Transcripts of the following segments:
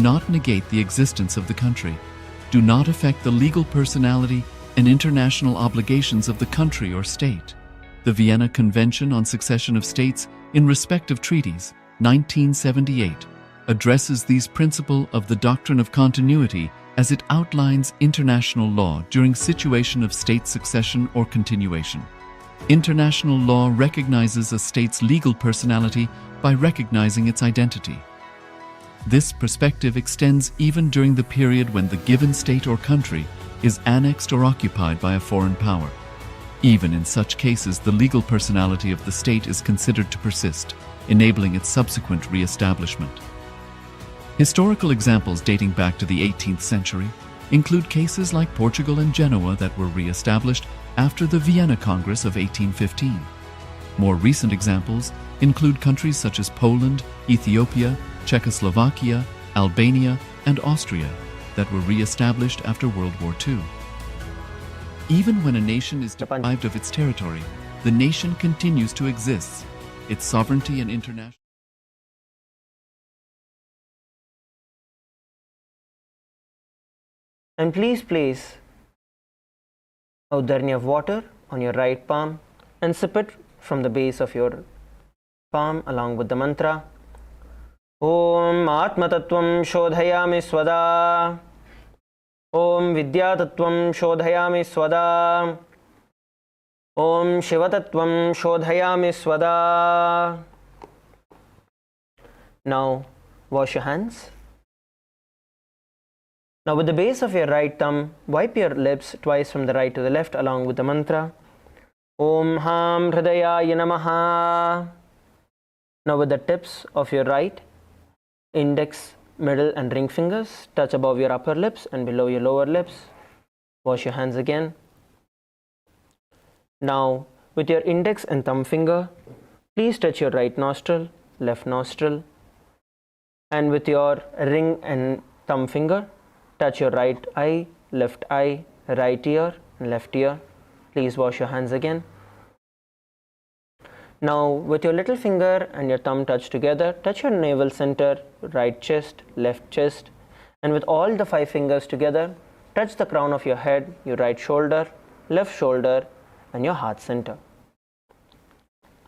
not negate the existence of the country, do not affect the legal personality and international obligations of the country or state. The Vienna Convention on Succession of States in Respect of Treaties, 1978, addresses these principles of the doctrine of continuity as it outlines international law during situation of state succession or continuation. International law recognizes a state's legal personality by recognizing its identity. This perspective extends even during the period when the given state or country is annexed or occupied by a foreign power. Even in such cases, the legal personality of the state is considered to persist, enabling its subsequent re-establishment. Historical examples dating back to the 18th century include cases like Portugal and Genoa that were re-established after the Vienna Congress of 1815. More recent examples include countries such as Poland, Ethiopia, Czechoslovakia, Albania, and Austria that were re-established after World War II. Even when a nation is deprived of its territory, the nation continues to exist. Its sovereignty and international... And please place a udharni of water on your right palm and sip it from the base of your palm along with the mantra. Om Atmatattvam Shodhayami Swada. Om Vidyatattvam Shodhayami Swada. Om Shivatattvam Shodhayami Swada. Now wash your hands. Now with the base of your right thumb, wipe your lips twice from the right to the left along with the mantra. Om Ham Hridayaya Namaha. Now with the tips of your right, index, middle and ring fingers touch above your upper lips and below your lower lips. Wash your hands again. Now with your index and thumb finger, please touch your right nostril, left nostril, and with your ring and thumb finger, touch your right eye, right ear and left ear. Please wash your hands again. Now with your little finger and your thumb touch together, touch your navel center, right chest, left chest, and with all the 5 fingers together, touch the crown of your head, your right shoulder, left shoulder and your heart center.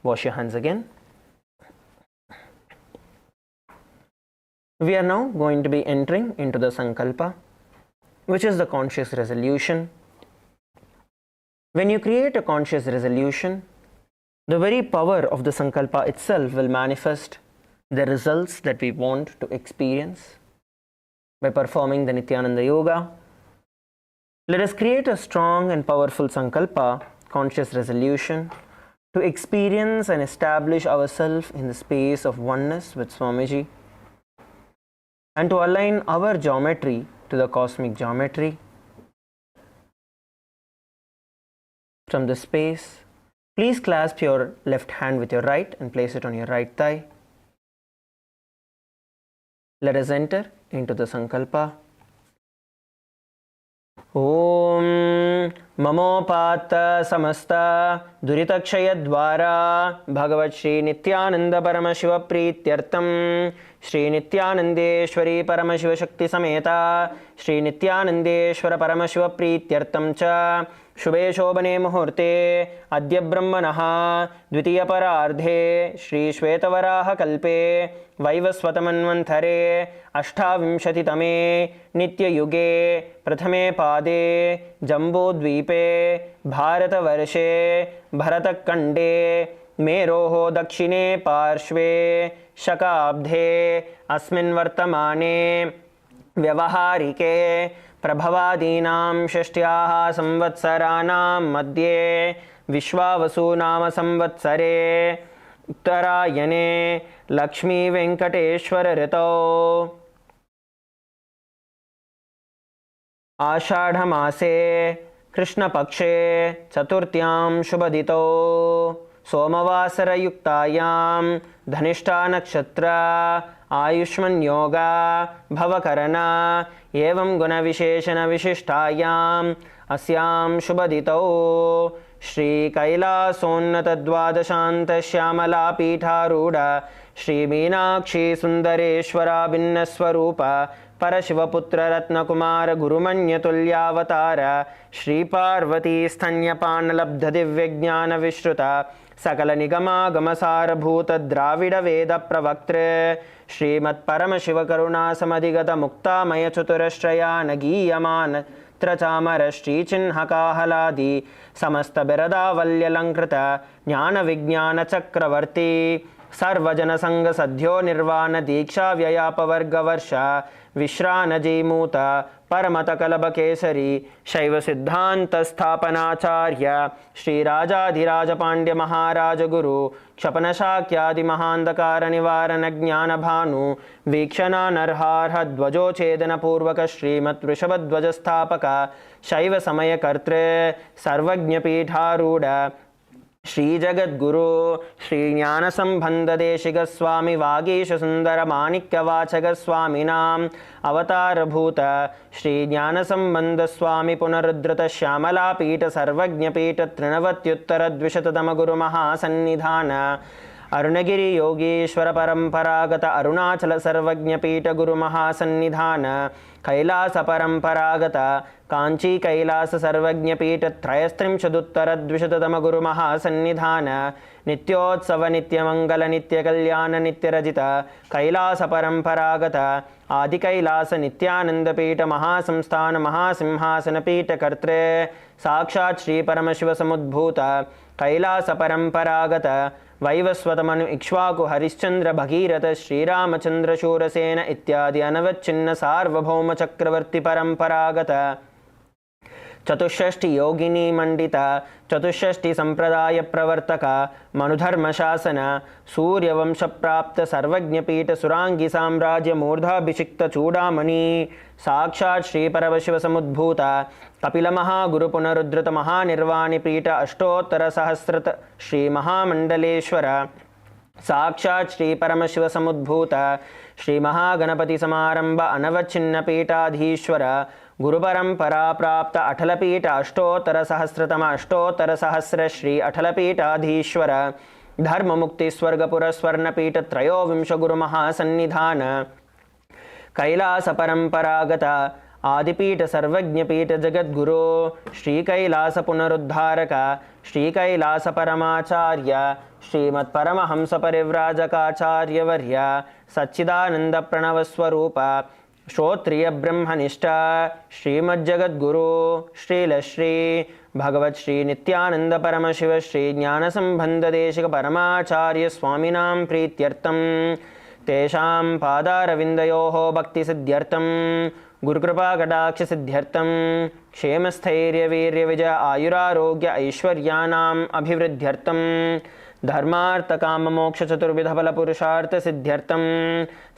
Wash your hands again. We are now going to be entering into the Sankalpa, which is the conscious resolution. When you create a conscious resolution, the very power of the Sankalpa itself will manifest the results that we want to experience. By performing the Nithyananda Yoga, let us create a strong and powerful Sankalpa, conscious resolution, to experience and establish ourselves in the space of oneness with Swamiji, and to align our geometry to the cosmic geometry. From this space, please clasp your left hand with your right and place it on your right thigh. Let us enter into the Sankalpa. Om Mamopata Samasta Duritakshaya Dvara Bhagavat Shri Nithyananda Paramashiva Prityartam Shri Nithyanandeshwari Paramashiva Shakti Sameta Shri Nithyanandeshwara Paramashiva Prityartam Cha Shubhe Shobhane Muhurte Adya Brahmanaha Dvitiya Parardhe Shri Shvetavaraha Kalpe Vaivasvatamanvantare Ashtavimshatitame Nitya Yuge Prathame Pade Jambodvipe Bharatavarshe Bharatakande Meroho Dakshine Parshve Shakabdhe Asmin Vartamane Vyavaharike Prabhavadinam Shashtyaha Samvatsarānam Madhye Vishwavasu Nama Samvatsare Uttarayane Lakshmi Venkateshwara Rito Ashadha Mase Krishna Pakshe Chaturtyam Shubhadito Somavasara Yuktayam Dhanishta Nakshatra Ayushman Yoga Bhavakarana Evam Guna Visheshana Vishishtayam Asyam Shubhadito Shri Kailasa Dvadashanta Shyamala Pitharuda Shri Meenakshi Sundareshwara Binnaswarupa परशिवपुत्र Ratnakumar गुरुमन्यतुल्यावतार Shri Parvati स्तन्यपानलब्धदिव्यज्ञानविश्रुत सकल निगमागमसारभूत द्राविड वेद प्रवक्त्रे श्रीमत्परमशिवकरुणासमधिगत मुक्तामय चतुरश्रयान गीयमान त्रचामर श्रीचिह्नकाहलादि समस्त बिरदावल्यलङ्कृत ज्ञानविज्ञान चक्रवर्ती सर्वजन संग सद्यो निर्वाण दीक्षा व्ययापवर्गवर्ष विश्रानजीमूत परमतकलबकेसरी शैव सिद्धांत स्थापनाचार्य श्रीराजाधिराज पांड्य महाराज गुरु क्षपन शाक्यादि महांधकार निवारण ज्ञान भानु वीक्षणा नरहार्ह ध्वजोच्छेदन पूर्वक श्रीमत् वृषभध्वज स्थापक शैव समय कर्तृ सर्वज्ञ पीठारूढ़ श्री जगद्गुरु श्री ज्ञान संबंध देशिक स्वामी वागीश सुंदर माणिक्य वाचक स्वामिनाम अवतार भूत श्री ज्ञान संबंध स्वामी पुनरुद्धृत श्यामला पीठ सर्वज्ञ पीठ तृणवत्युत्तर द्विशततम गुरु महासन्निधान अरुणगिरि योगीश्वर परंपरागत अरुणाचल सर्वज्ञ पीठ गुरु महासन्निधान कैलास परंपरागत कांची कैलास सर्वज्ञ पीठ त्रयस्त्रिंशदुत्तर द्विशततम गुरु महासन्निधान नित्योत्सव नित्यमंगल नित्य कल्याण नित्यरजित कैलास परंपरागत आदि कैलास नित्यानंद पीठ महासंस्थान महासिंहासन पीठ कर्त्रे साक्षात् श्री परमशिव समुद्भूत कैलास परंपरागत वैवस्वतमनु इक्ष्वाकु हरिश्चंद्र भगीरथ श्रीरामचंद्र शूरसेन इत्यादि अनवच्छिन्न सार्वभौम चक्रवर्ती परंपरागत चतुष्षष्टि योगिनी मंडित चतुष्षष्टि संप्रदाय प्रवर्तक मनुधर्म शासन सूर्यवंश प्राप्त सर्वज्ञ पीठ सुरांगी साम्राज्य मूर्धाभिषिक्त चूड़ामणि साक्षात् श्री परमशिव समुद्भूत कपिल महागुरु पुनरुद्धृत महानिर्वाणि पीठ अष्टोत्तर सहस्रत श्री महामंडलेश्वर साक्षात् श्री परमशिव समुद्भूत श्री महागणपति समारंभ अनवच्छिन्न पीठाधीश्वर गुरु परंपरा प्राप्त अठलपीठ अष्टोत्तर सहस्रतम अष्टोत्तर सहस्र श्री अठलपीठाधीश्वर धर्म मुक्ति स्वर्गपुर स्वर्णपीठ त्रयोविंश गुरु महासन्निधान कैलास परंपरागत आदिपीठ सर्वज्ञ पीठ जगद्गुरु श्री कैलास पुनरुद्धारक श्री कैलास परमाचार्य श्रीमत् परमहंस परिव्राजकाचार्य वर्य सच्चिदानंद प्रणव स्वरूप श्रोत्रिय ब्रह्मनिष्ठ श्रीमज्जगद्गुरु श्रीलश्री भगवत् श्री नित्यानंद परमशिव श्री ज्ञान संबंध देशिक परमाचार्य स्वामिनां प्रीत्यर्थम तेषां पादारविन्दयोः भक्ति सिद्ध्यर्थम गुरुकृपा कटाक्ष सिद्ध्यर्थम क्षेमस्थैर्य वीर्य विजय आयुरारोग्य ऐश्वर्यानाम् अभिवृद्ध्यर्थम धर्मार्थ काम मोक्ष चतुर्विध फल पुरुषार्थ सिद्ध्यर्थम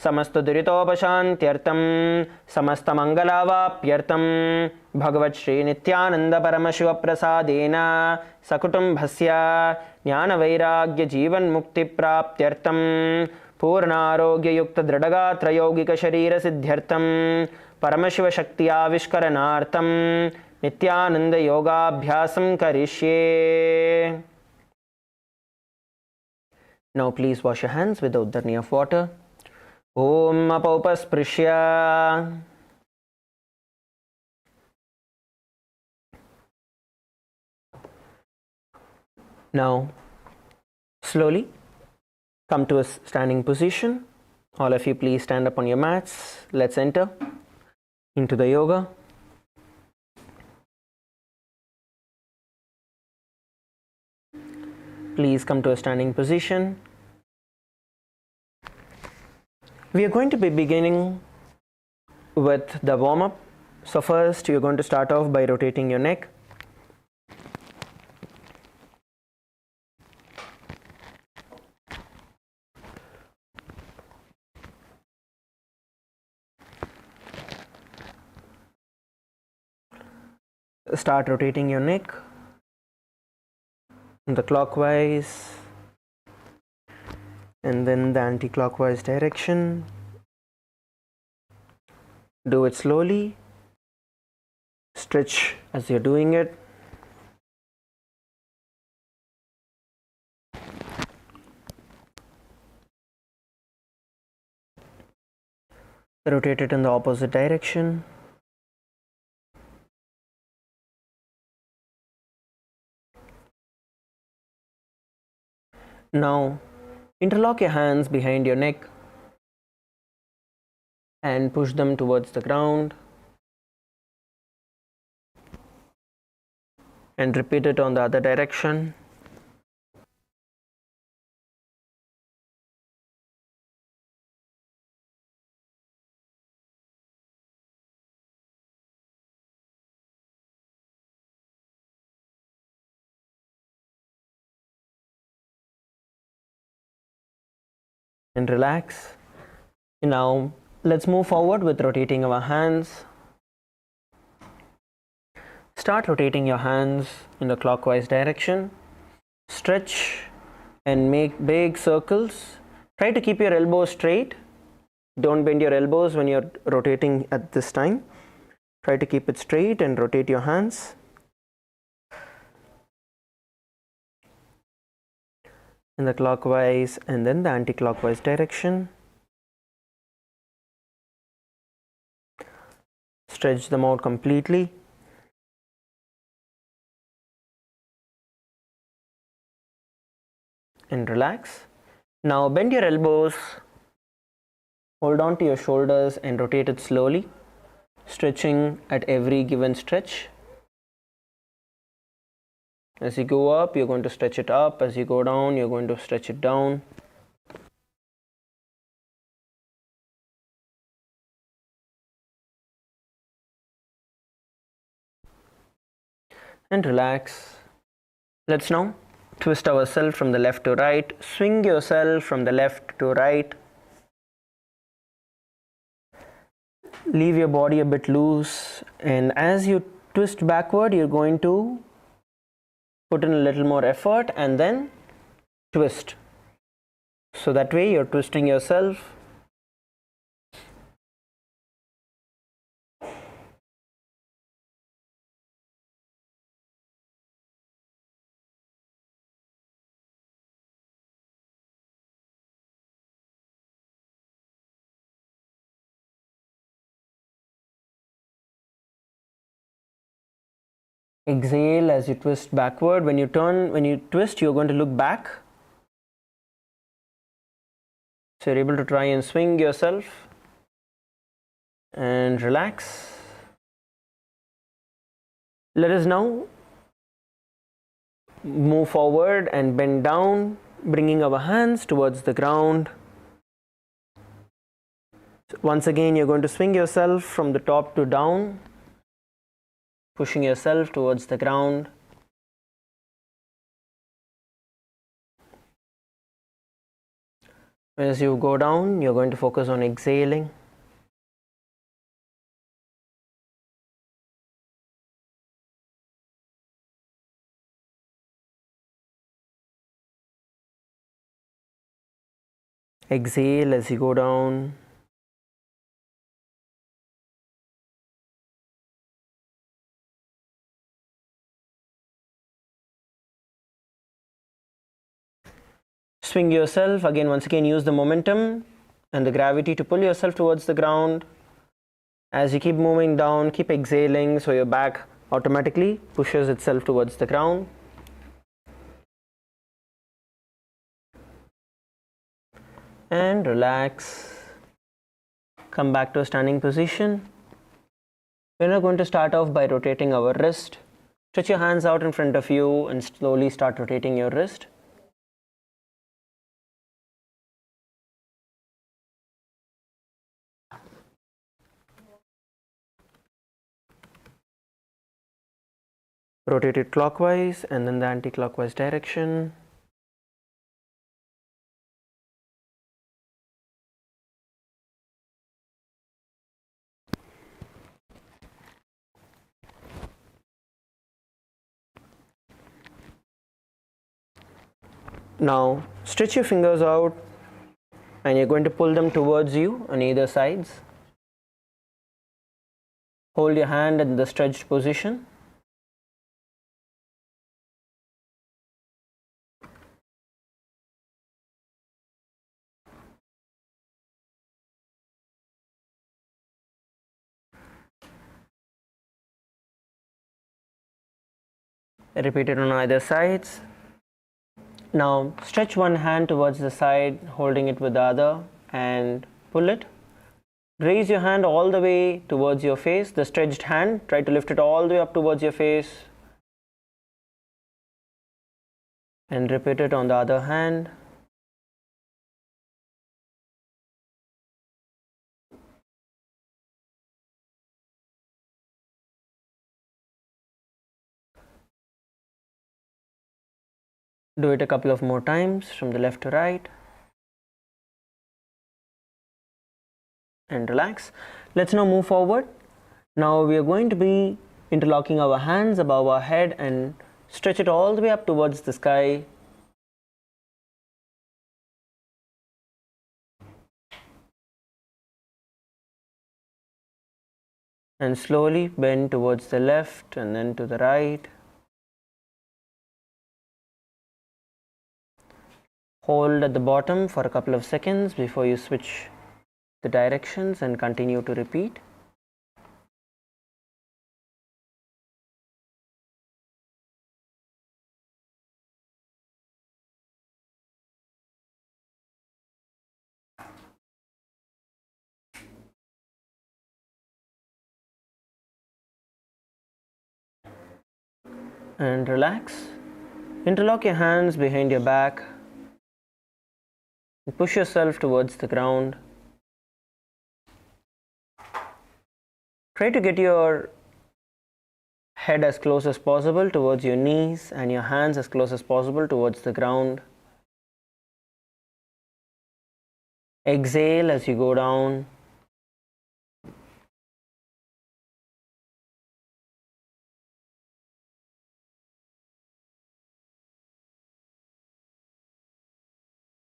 समस्त दुरितोपशांत्यर्थम समस्त मंगलावाप्यर्थम भगवत् श्री नित्यानंद परमशिव प्रसादेन सकुटुंबस्य ज्ञान वैराग्य जीवन मुक्ति प्राप्त्यर्थम पूर्णारोग्य युक्त दृढ़गात्र यौगिक शरीर सिद्ध्यर्थम परमशिव शक्ति आविष्करणार्थम नित्यानंद योगाभ्यासं करिष्ये. Now please wash your hands with the uddhani of water. Om apaupasprisya. Now slowly come to a standing position. All of you please stand up on your mats. Let's enter into the yoga. Please come to a standing position. We are going to be beginning with the warm-up. So first you're going to start off by rotating your neck. Start rotating your neck in the clockwise and then the anti-clockwise direction. Do it slowly. Stretch as you're doing it. Rotate it in the opposite direction. Now interlock your hands behind your neck and push them towards the ground, and repeat it on the other direction. And relax. Now let's move forward with rotating our hands. Start rotating your hands in the clockwise direction. Stretch and make big circles. Try to keep your elbows straight. Don't bend your elbows when you're rotating at this time. Try to keep it straight and rotate your hands. In the clockwise and then the anti-clockwise direction. Stretch them out completely. And relax. Now bend your elbows, hold on to your shoulders and rotate it slowly, stretching at every given stretch. As you go up, you're going to stretch it up. As you go down, you're going to stretch it down. And relax. Let's now twist ourselves from the left to right. Swing yourself from the left to right. Leave your body a bit loose, and as you twist backward, you're going to put in a little more effort and then twist. So that way you're twisting yourself. Exhale as you twist backward. When you twist, you're going to look back. So you're able to try and swing yourself and relax. Let us now move forward and bend down, bringing our hands towards the ground. Once again, you're going to swing yourself from the top to down, pushing yourself towards the ground. As you go down, you're going to focus on exhaling. Exhale as you go down. Swing yourself again. Once again, use the momentum and the gravity to pull yourself towards the ground. As you keep moving down, keep exhaling so your back automatically pushes itself towards the ground. And relax. Come back to a standing position. We're now going to start off by rotating our wrist. Stretch your hands out in front of you and slowly start rotating your wrist. Rotate it clockwise and then the anti-clockwise direction. Now stretch your fingers out and you're going to pull them towards you on either sides. Hold your hand in the stretched position. Repeat it on either sides. Now stretch one hand towards the side, holding it with the other, and pull it. Raise your hand all the way towards your face, the stretched hand. Try to lift it all the way up towards your face. And repeat it on the other hand. Do it a couple of more times from the left to right. And relax. Let's now move forward. Now we are going to be interlocking our hands above our head and stretch it all the way up towards the sky. And slowly bend towards the left and then to the right. Hold at the bottom for a couple of seconds before you switch the directions and continue to repeat. And relax. Interlock your hands behind your back. Push yourself towards the ground. Try to get your head as close as possible towards your knees and your hands as close as possible towards the ground. Exhale as you go down.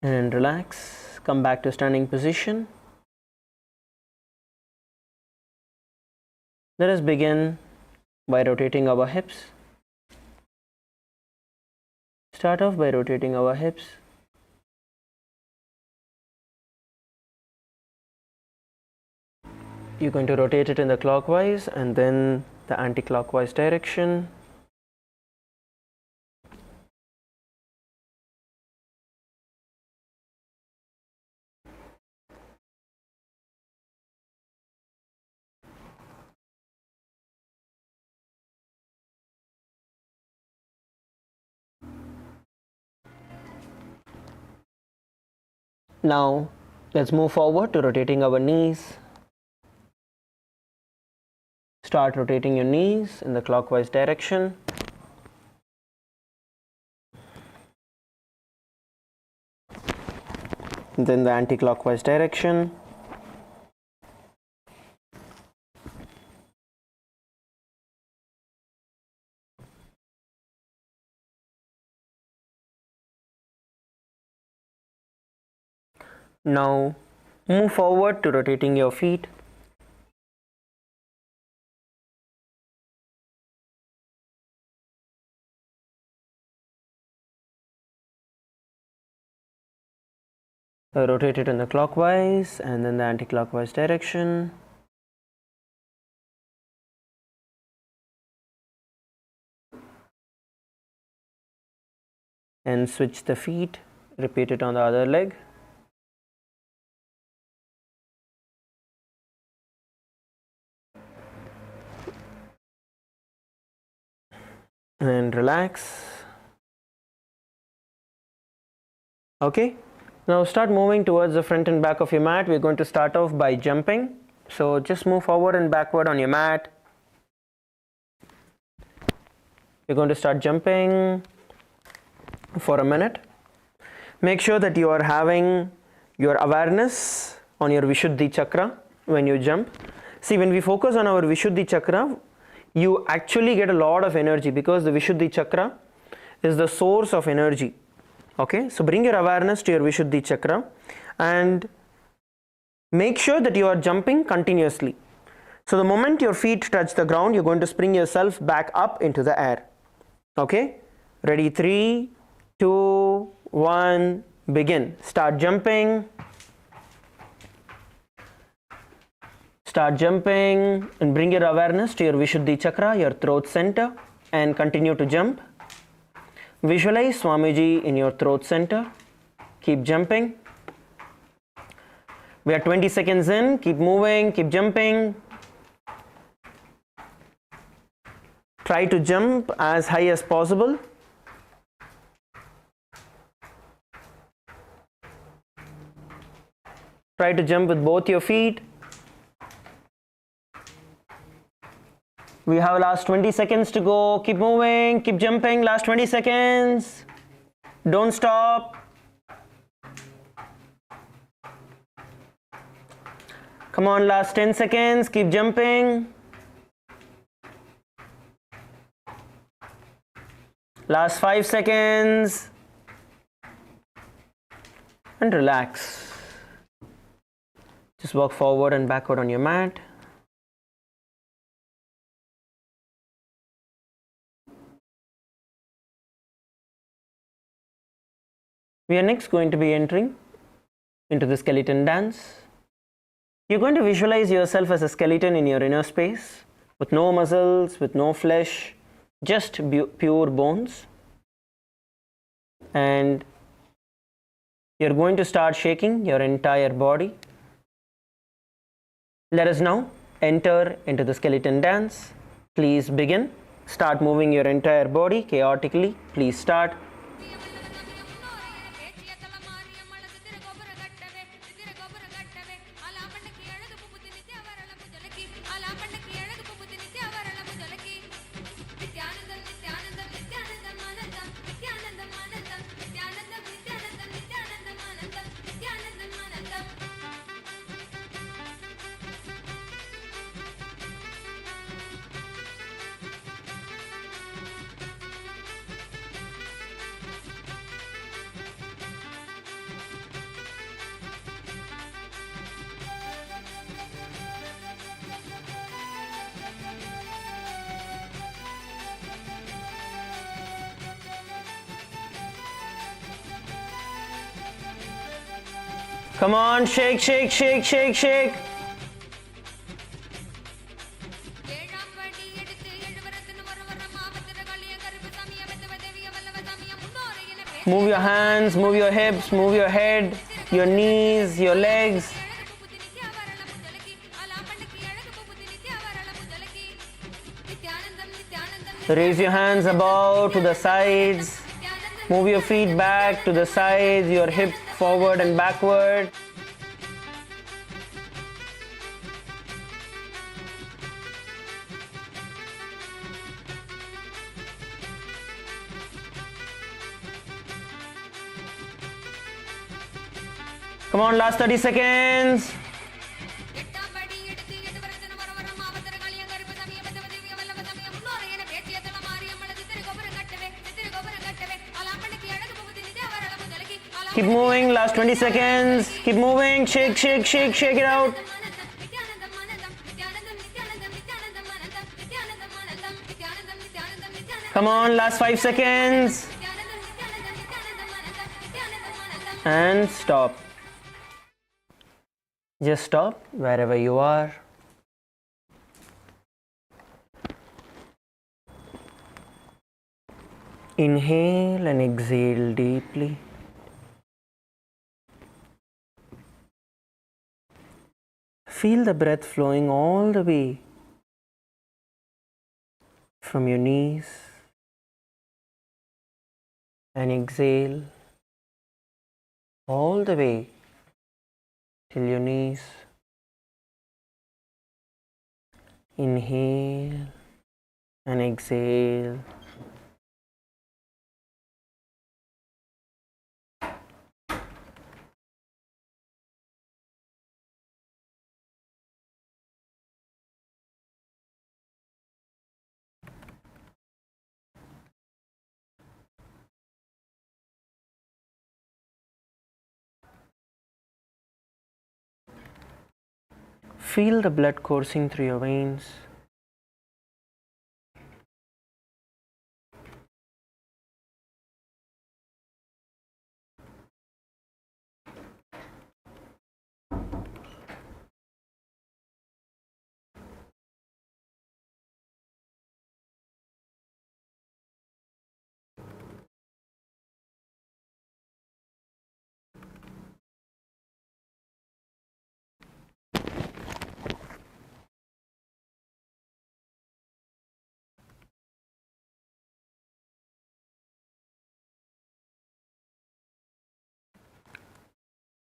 And relax. Come back to standing position. Let us begin by rotating our hips. Start off by rotating our hips. You're going to rotate it in the clockwise and then the anti-clockwise direction. Now let's move forward to rotating our knees. Start rotating your knees in the clockwise direction. Then the anti-clockwise direction. Now move forward to rotating your feet. Rotate it in the clockwise and then the anti-clockwise direction. And switch the feet. Repeat it on the other leg. And relax. Okay, now start moving towards the front and back of your mat. We're going to start off by jumping. So just move forward and backward on your mat. You're going to start jumping for a minute. Make sure that you are having your awareness on your Vishuddhi chakra when you jump. See, when we focus on our Vishuddhi chakra, you actually get a lot of energy because the Vishuddhi chakra is the source of energy. Okay, so bring your awareness to your Vishuddhi chakra and make sure that you are jumping continuously. So the moment your feet touch the ground, you're going to spring yourself back up into the air. Okay, ready? 3, 2, 1, begin. Start jumping. Start jumping and bring your awareness to your Vishuddhi chakra, your throat center, and continue to jump. Visualize Swamiji in your throat center. Keep jumping. We are 20 seconds in. Keep moving, keep jumping. Try to jump as high as possible. Try to jump with both your feet. We have last 20 seconds to go. Keep moving, keep jumping. Last 20 seconds. Don't stop. Come on, last 10 seconds. Keep jumping. Last 5 seconds. And relax. Just walk forward and backward on your mat. We are next going to be entering into the skeleton dance. You're going to visualize yourself as a skeleton in your inner space with no muscles, with no flesh, just pure bones. And you're going to start shaking your entire body. Let us now enter into the skeleton dance. Please begin. Start moving your entire body chaotically. Please start. Come on, shake, shake, shake, shake, shake. Move your hands, move your hips, move your head, your knees, your legs. Raise your hands above to the sides. Move your feet back to the sides, your hip forward and backward. Come on, last 30 seconds. Keep moving, last 20 seconds. Keep moving, shake, shake, shake, shake it out. Come on, last 5 seconds. And stop. Just stop wherever you are. Inhale and exhale deeply. Feel the breath flowing all the way from your knees, and exhale all the way till your knees. Inhale and exhale. Feel the blood coursing through your veins.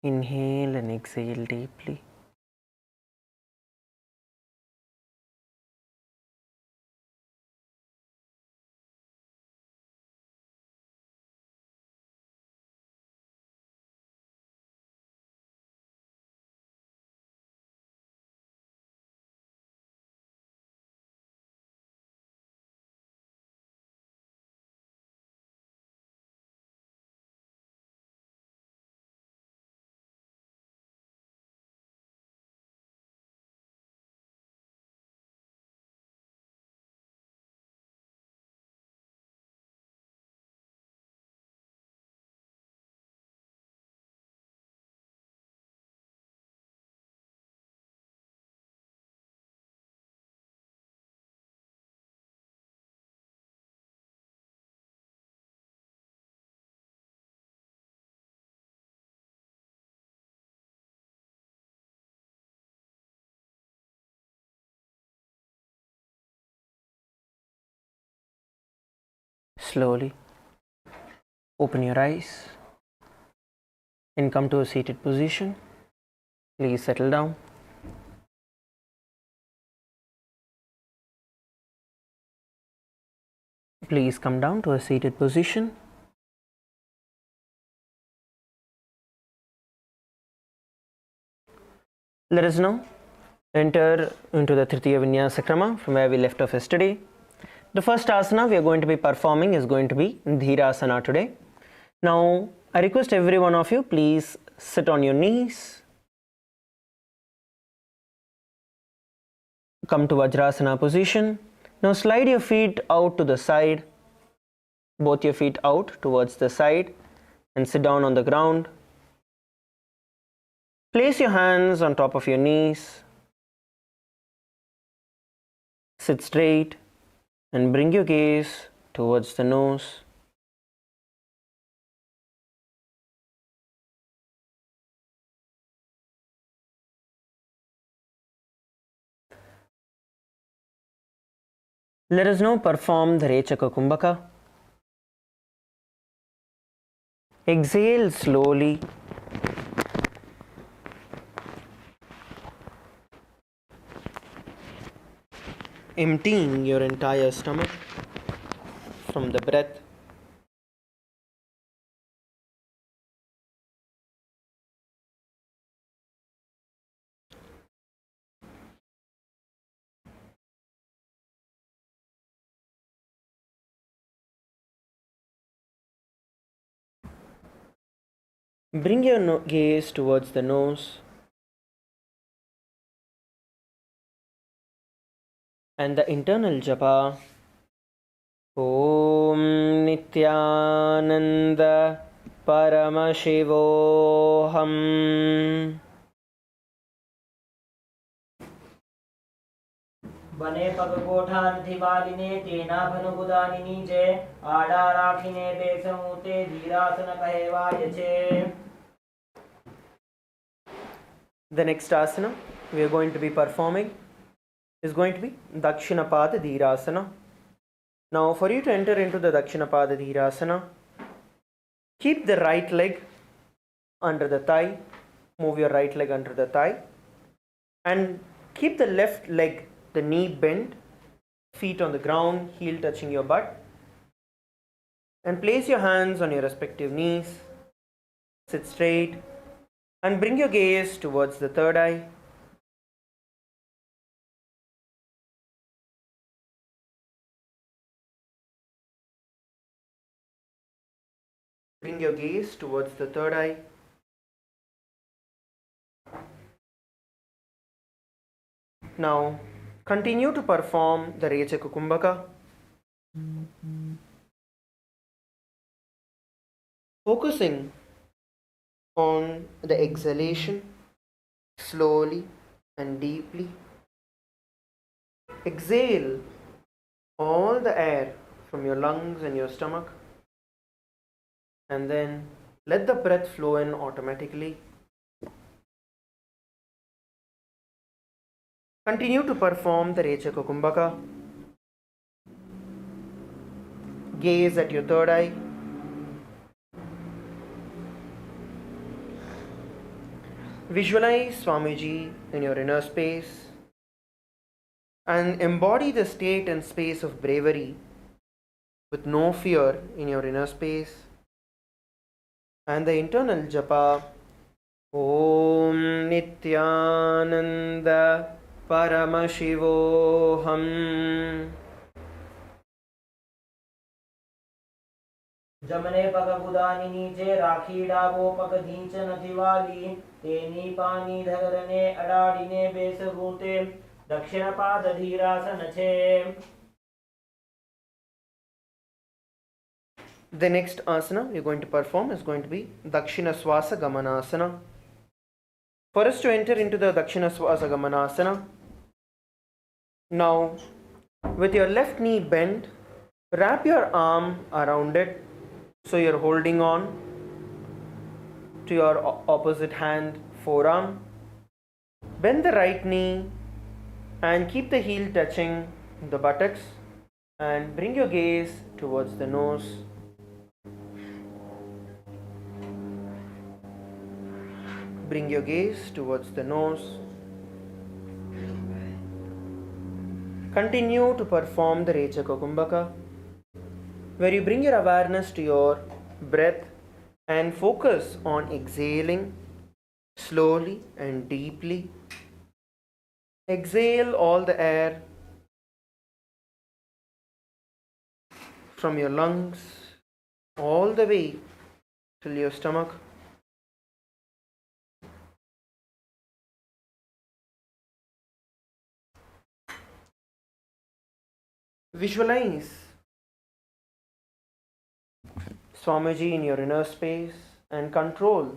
Inhale and exhale deeply. Slowly open your eyes and come to a seated position. Please settle down. Please come down to a seated position. Let us now enter into the Tritiya Vinyasa Krama from where we left off yesterday. The first asana we are going to be performing is going to be Dhirasana today. Now, I request every one of you, please sit on your knees. Come to Vajrasana position. Now slide your feet out to the side, both your feet out towards the side, and sit down on the ground. Place your hands on top of your knees. Sit straight and bring your gaze towards the nose. Let us now perform the Rechaka Kumbhaka. Exhale slowly. Emptying your entire stomach from the breath. Bring your gaze towards the nose and the internal japa. Om Nithyananda Paramashivoham. बने पग कोठान थिवालिने तेना भनुगुदानिनी जय आडा राखिने बेसमूते धीरासन कहेवायचे. The next asana we are going to be performing is going to be Dakshinapada Dhirasana. Now, for you to enter into the Dakshinapada Dhirasana, keep the right leg under the thigh, move your right leg under the thigh, and keep the left leg, the knee bent, feet on the ground, heel touching your butt, and place your hands on your respective knees. Sit straight and bring your gaze towards the third eye. Bring your gaze towards the third eye. Now, continue to perform the Rechaka Kumbhaka. Focusing on the exhalation slowly and deeply. Exhale all the air from your lungs and your stomach, and then let the breath flow in automatically. Continue to perform the Rechaka Kumbhaka. Gaze at your third eye. Visualize Swamiji in your inner space and embody the state and space of bravery with no fear in your inner space. And the internal japa Om Nithyananda Paramashivoham. जमने पग गुदानी नीचे राखी डाबो पग धींच नथी वाली तेनी पानी धरने अडाड़ीने base भूते दक्षिण पाद धीरासन छे. The next asana we're going to perform is going to be Dakshina Swasa Gamanasana. For us to enter into the Dakshina Swasa Gamanasana, now with your left knee bent, wrap your arm around it so you're holding on to your opposite hand forearm. Bend the right knee and keep the heel touching the buttocks and bring your gaze towards the nose. Bring your gaze towards the nose. Continue to perform the Rechaka Kumbhaka, where you bring your awareness to your breath and focus on exhaling slowly and deeply. Exhale all the air from your lungs all the way till your stomach. Visualize Swamiji in your inner space and control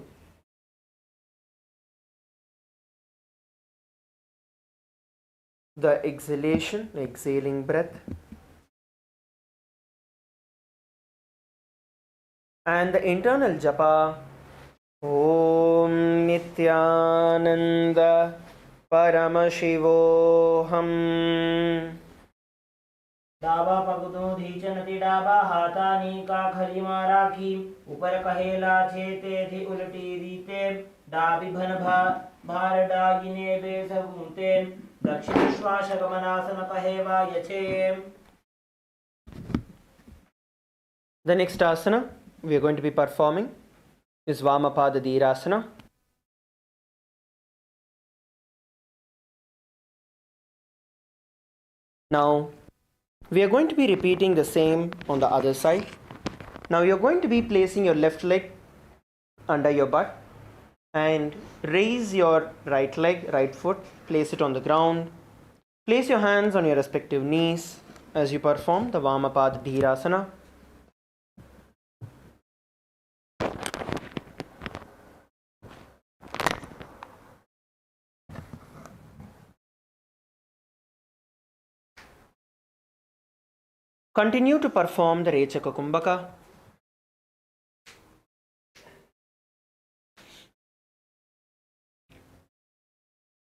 the exhalation, the exhaling breath, and the internal japa Om Nithyananda Paramashivoham. डाबा पगदो धीचनति डाबा हाथानी का खली राखी ऊपर कहेला छेते थी उल्टी रीते डाबी भन भार डागिने base भूते दक्षिण श्वास गमनासन कहेवा यछे. The next asana we are going to be performing is Vamapada Dheerasana. Now we are going to be repeating the same on the other side. Now you are going to be placing your left leg under your butt and raise your right leg, right foot, place it on the ground. Place your hands on your respective knees as you perform the Vamapada Dheerasana. Continue to perform the Rechaka Kumbhaka.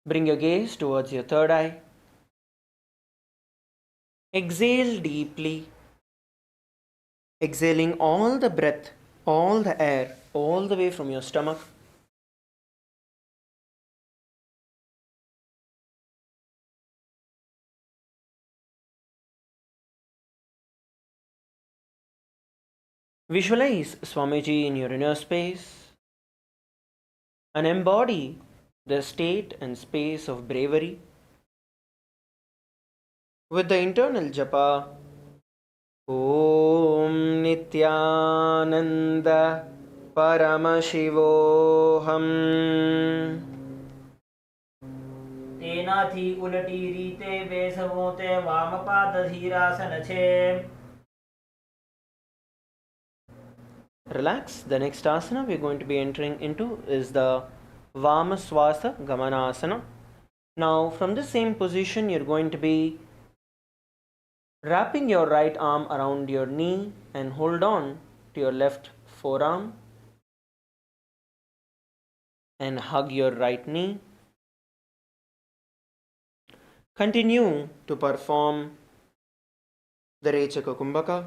Bring your gaze towards your third eye. Exhale deeply. Exhaling all the breath, all the air, all the way from your stomach. Visualize Swamiji in your inner space and embody the state and space of bravery with the internal japa Om Nithyananda Paramashivoham. तेनाथी उलटी रीते बेसवोते वामपाद धीरासन छे. Relax. The next asana we are going to be entering into is the Vamaswasa Gamanasana. Now from the same position you are going to be wrapping your right arm around your knee and hold on to your left forearm and hug your right knee. Continue to perform the Rechaka Kumbhaka,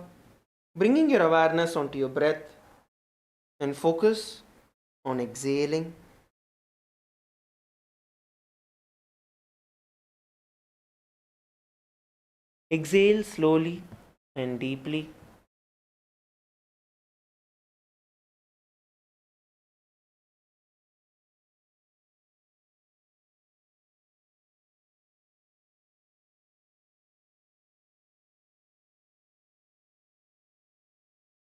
bringing your awareness onto your breath and focus on exhaling Exhale slowly and deeply.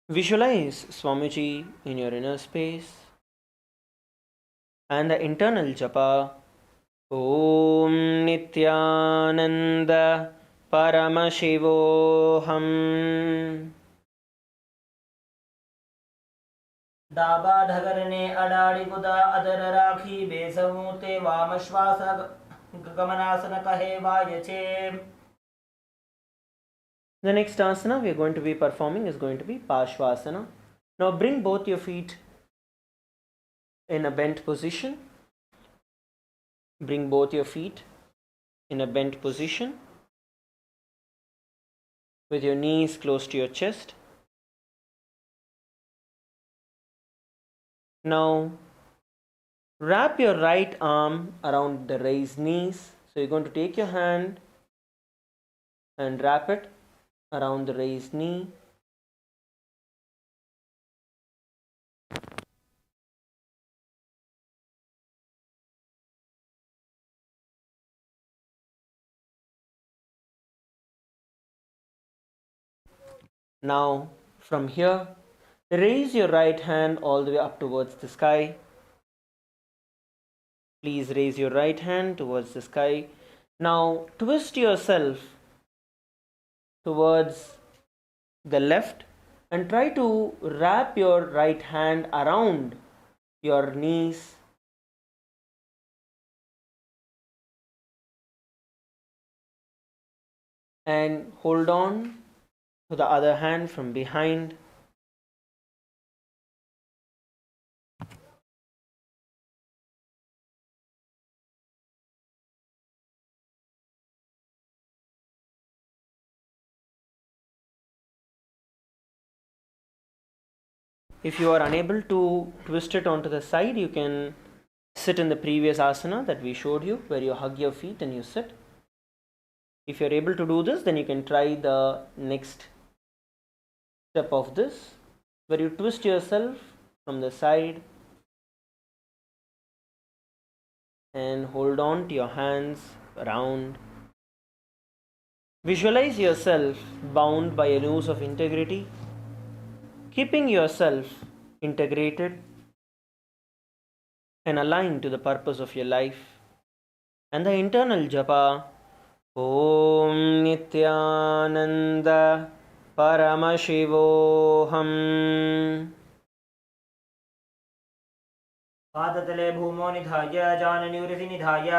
Visualize Swamiji in your inner space and the internal japa Om Nithyananda Paramashivoham. डाबा ढगरने अडाड़ी गुदा other राखी बेसवू ते वाम श्वास गमनासन कहे वायचे. The next asana we are going to be performing is going to be Pashvasana. Now bring both your feet in a bent position. Bring both your feet in a bent position with your knees close to your chest. Now wrap your right arm around the raised knees. So you're going to take your hand and wrap it around the raised knee. Now from here, raise your right hand all the way up towards the sky. Please raise your right hand towards the sky. Now twist yourself towards the left and try to wrap your right hand around your knees. And hold on to the other hand from behind. If you are unable to twist it onto the side, you can sit in the previous asana that we showed you, where you hug your feet and you sit. If you're able to do this, then you can try the next step of this, where you twist yourself from the side and hold on to your hands around. Visualize yourself bound by a noose of integrity, keeping yourself integrated and aligned to the purpose of your life. And the internal japa Om Nithyananda Paramashivoham. पादतले भूमो निधाय जानन्यूरसि निधाय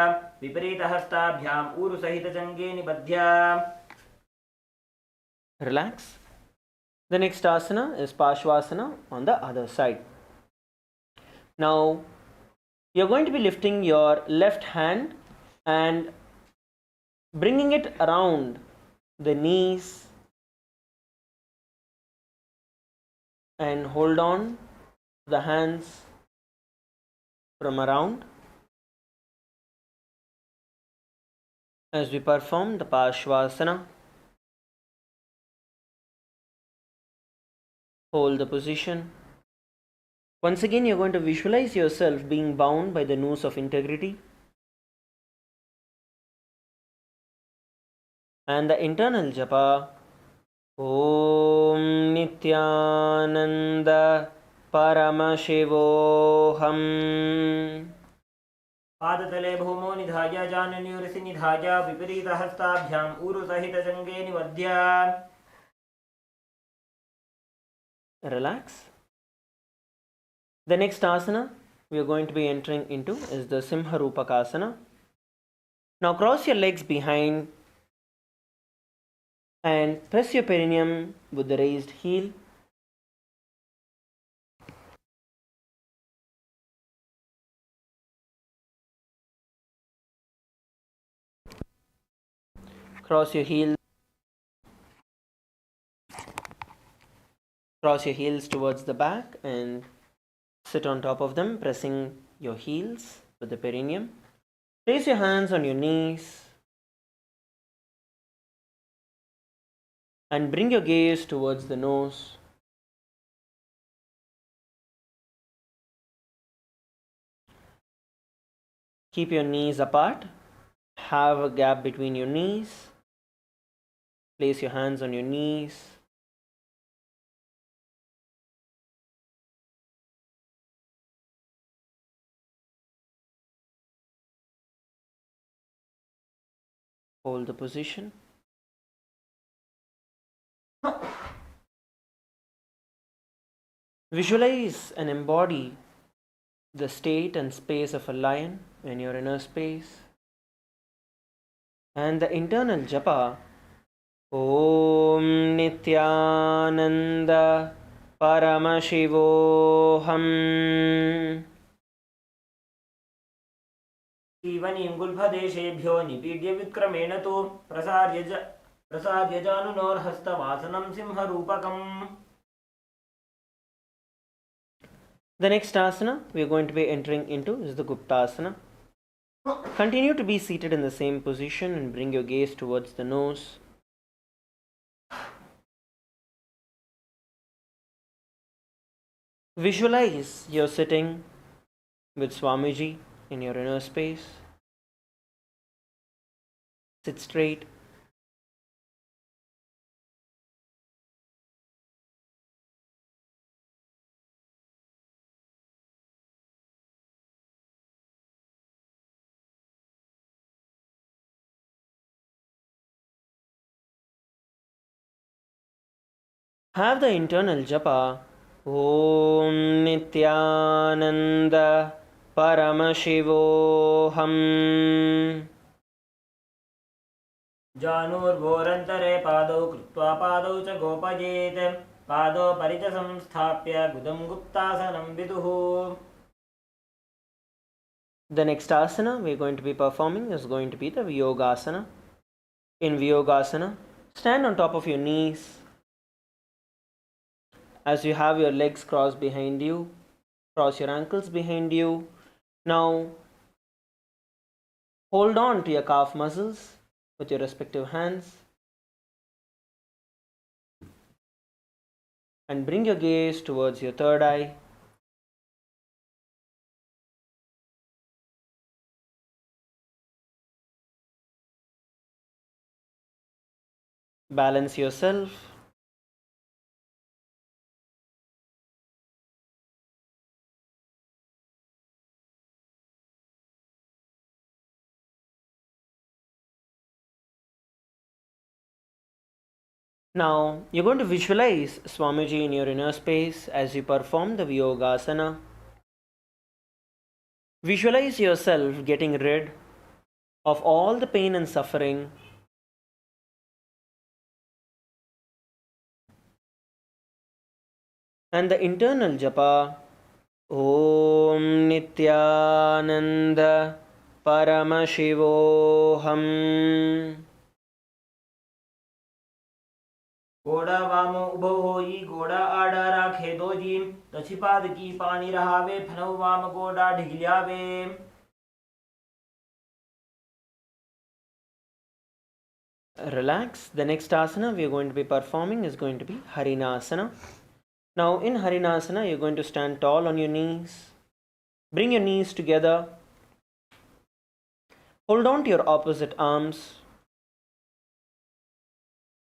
विपरीतहस्ताभ्याम् ऊरुसहितजङ्गे निबध्य. Relax. The next asana is Pashvasana on the other side. Now you're going to be lifting your left hand and bringing it around the knees and hold on the hands from around as we perform the Pashvasana. Hold the position. Once again, you're going to visualize yourself being bound by the noose of integrity. And the internal japa Om Nithyananda Paramashivoham. पादतले भूमो निधाय जानन्यूरसि निधाय विपरीतहस्ताभ्याम् ऊरुसहितजङ्गे निबध्य. Relax. The next asana we are going to be entering into is the Simharupakasana. Now cross your legs behind and press your perineum with the raised heel. Cross your heels. Cross your heels towards the back and sit on top of them, pressing your heels with the perineum. Place your hands on your knees. and bring your gaze towards the nose. Keep your knees apart. Have a gap between your knees. Place your hands on your knees. Hold the position. Visualize and embody the state and space of a lion in your inner space. And the internal japa, Om Nithyananda Paramashivoham. जीवनीं गुल्फदेशेभ्यो निपीड्य विक्रमेण तु प्रसाद्य जानुनोर्हस्तवासनं सिंहरूपकम्. The next asana we are going to be entering into is the Guptasana. Continue to be seated in the same position and bring your gaze towards the nose. Visualize you're sitting with Swamiji in your inner space. Sit straight. Have the internal japa, Om Nithyananda Paramashivoham. जानुर्भोरन्तरे पादौ कृत्वा पादौ च गोपयेत् पादौ परिच संस्थाप्य गुदं गुप्तासनं विदुः. The next asana we are going to be performing is going to be the Vyogasana. In Vyogasana, stand on top of your knees. As you have your legs crossed behind you, cross your ankles behind you. Now, hold on to your calf muscles with your respective hands and bring your gaze towards your third eye. Balance yourself. Now, you're going to visualize Swamiji in your inner space as you perform the Vyogasana. Visualize yourself getting rid of all the pain and suffering. And the internal japa, Om Nithyananda Paramashivoham. घोड़ा वामो उभो होई घोड़ा आड़ा राखे doji दछि पाद की पानी रहावे फनौ वाम घोड़ा ढिगल्यावे. Relax. The next asana we are going to be performing is going to be Harinasana. Now in Harinasana, you're going to stand tall on your knees. Bring your knees together. Hold on to your opposite arms.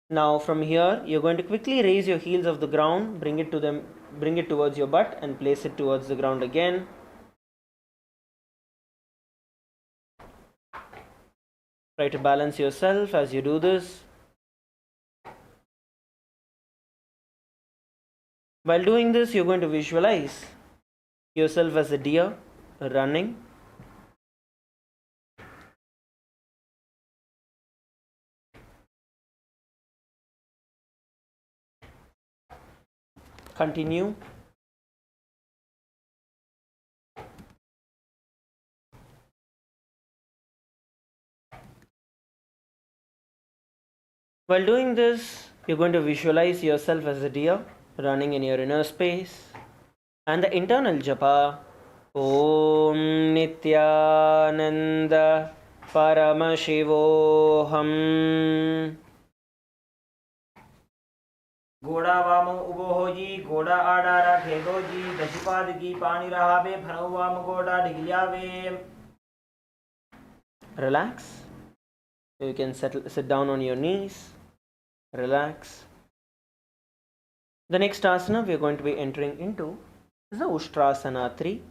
Now from here, you're going to quickly raise your heels off the ground, bring it towards your butt and place it towards the ground again. Try to balance yourself as you do this. While doing this, you're going to visualize yourself as a deer running. Continue. While doing this, you're going to visualize yourself as a deer running in your inner space. And the internal japa, Om Nithyananda Paramashivoham. घोड़ा वाम उबो हो जी, घोड़ा आड़ा राखे दो जी, दशपाद की पानी रहावे, फनो वाम घोड़ा डिगलियावे. Relax. You can sit down on your knees. Relax. The next asana we are going to be entering into is the Ushtrasana 3.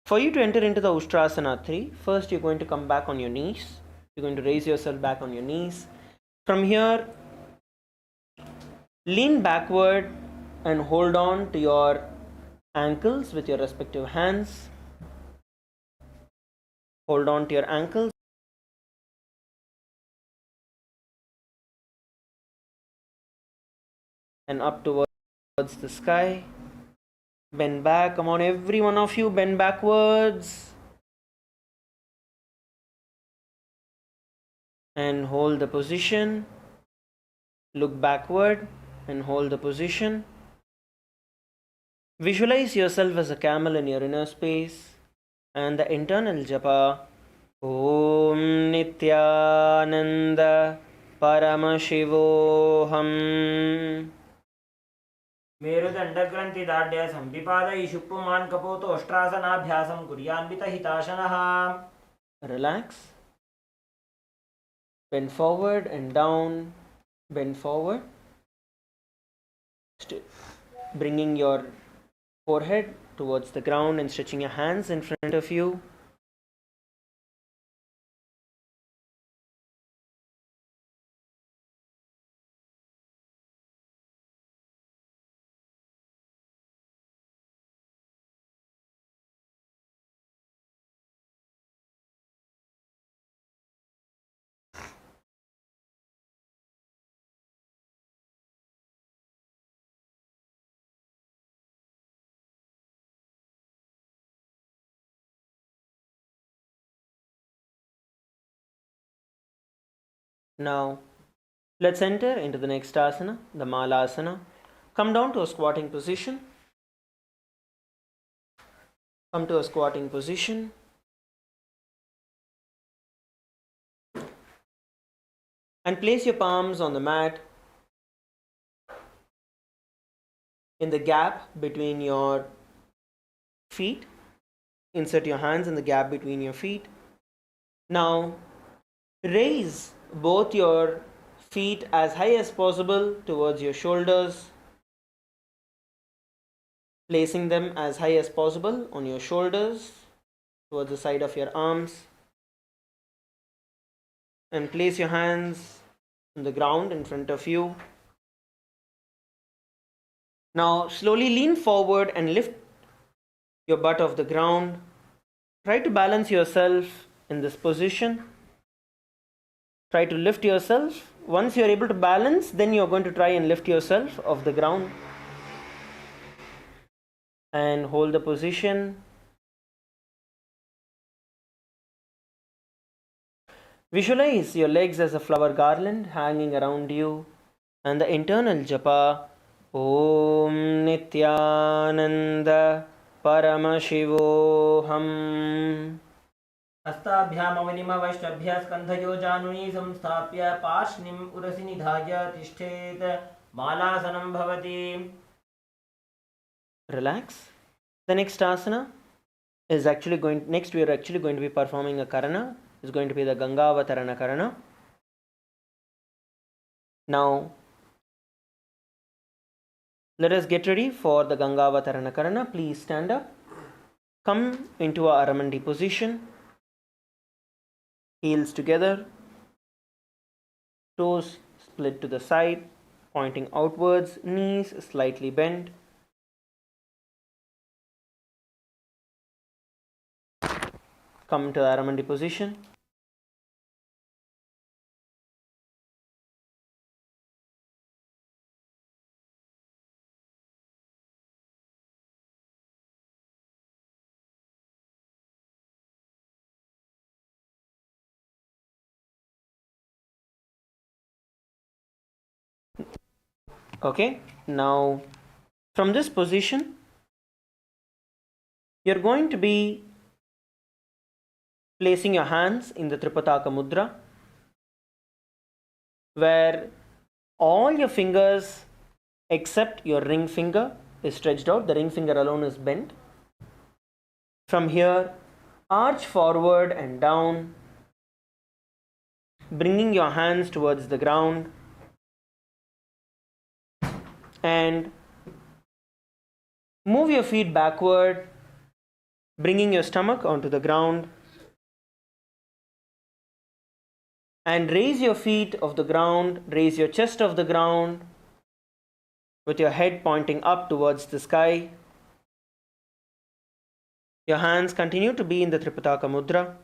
For you to enter into the Ushtrasana 3, first you're going to come back on your knees. You're going to raise yourself back on your knees. From here, lean backward and hold on to your ankles with your respective hands. Hold on to your ankles and up towards the sky. Bend back. Come on, every one of you, bend backwards. And hold the position. Look backward and hold the position. Visualize yourself as a camel in your inner space and the internal japa. Om Nithyananda Paramashivoham. मेरुदंड ग्रंथि दाढ्य संपिपादयि शुप्पुमान कपोतो अष्टासनाभ्यासं कुर्यान्वित हिताशनः. Relax. Bend forward and down. Bend forward. Bringing your forehead towards the ground and stretching your hands in front of you. Now, let's enter into the next asana, the Malasana. Come down to a squatting position. Come to a squatting position. And place your palms on the mat in the gap between your feet. Insert your hands in the gap between your feet. Now, raise both your feet as high as possible towards your shoulders, placing them as high as possible on your shoulders towards the side of your arms, and place your hands on the ground in front of you. Now slowly lean forward and lift your butt off the ground. Try to balance yourself in this position. Try to lift yourself. Once you're able to balance, then you're going to try and lift yourself off the ground. And hold the position. Visualize your legs as a flower garland hanging around you, and the internal japa Om Nithyananda Paramashivoham. हस्ताभ्यामवनिमवष्टभ्य स्कन्धयो जानुनी संस्थाप्य पार्ष्णिम् उरसि निधाय तिष्ठेत्. मालासनं भवति. Relax. The next asana is actually we are actually going to be performing a karana. It's going to be the Gangavatarana karana. Now, let us get ready for the Gangavatarana karana. Please stand up. Come into a Aramandi position. Heels together. Toes split to the side, pointing outwards, knees slightly bent. Come to the Aramandi position. Okay, now from this position, you're going to be placing your hands in the Tripataka Mudra, where all your fingers except your ring finger is stretched out. The ring finger alone is bent. From here, arch forward and down, bringing your hands towards the ground, and move your feet backward, bringing your stomach onto the ground, and raise your feet off the ground, raise your chest off the ground with your head pointing up towards the sky. Your hands continue to be in the Tripitaka Mudra.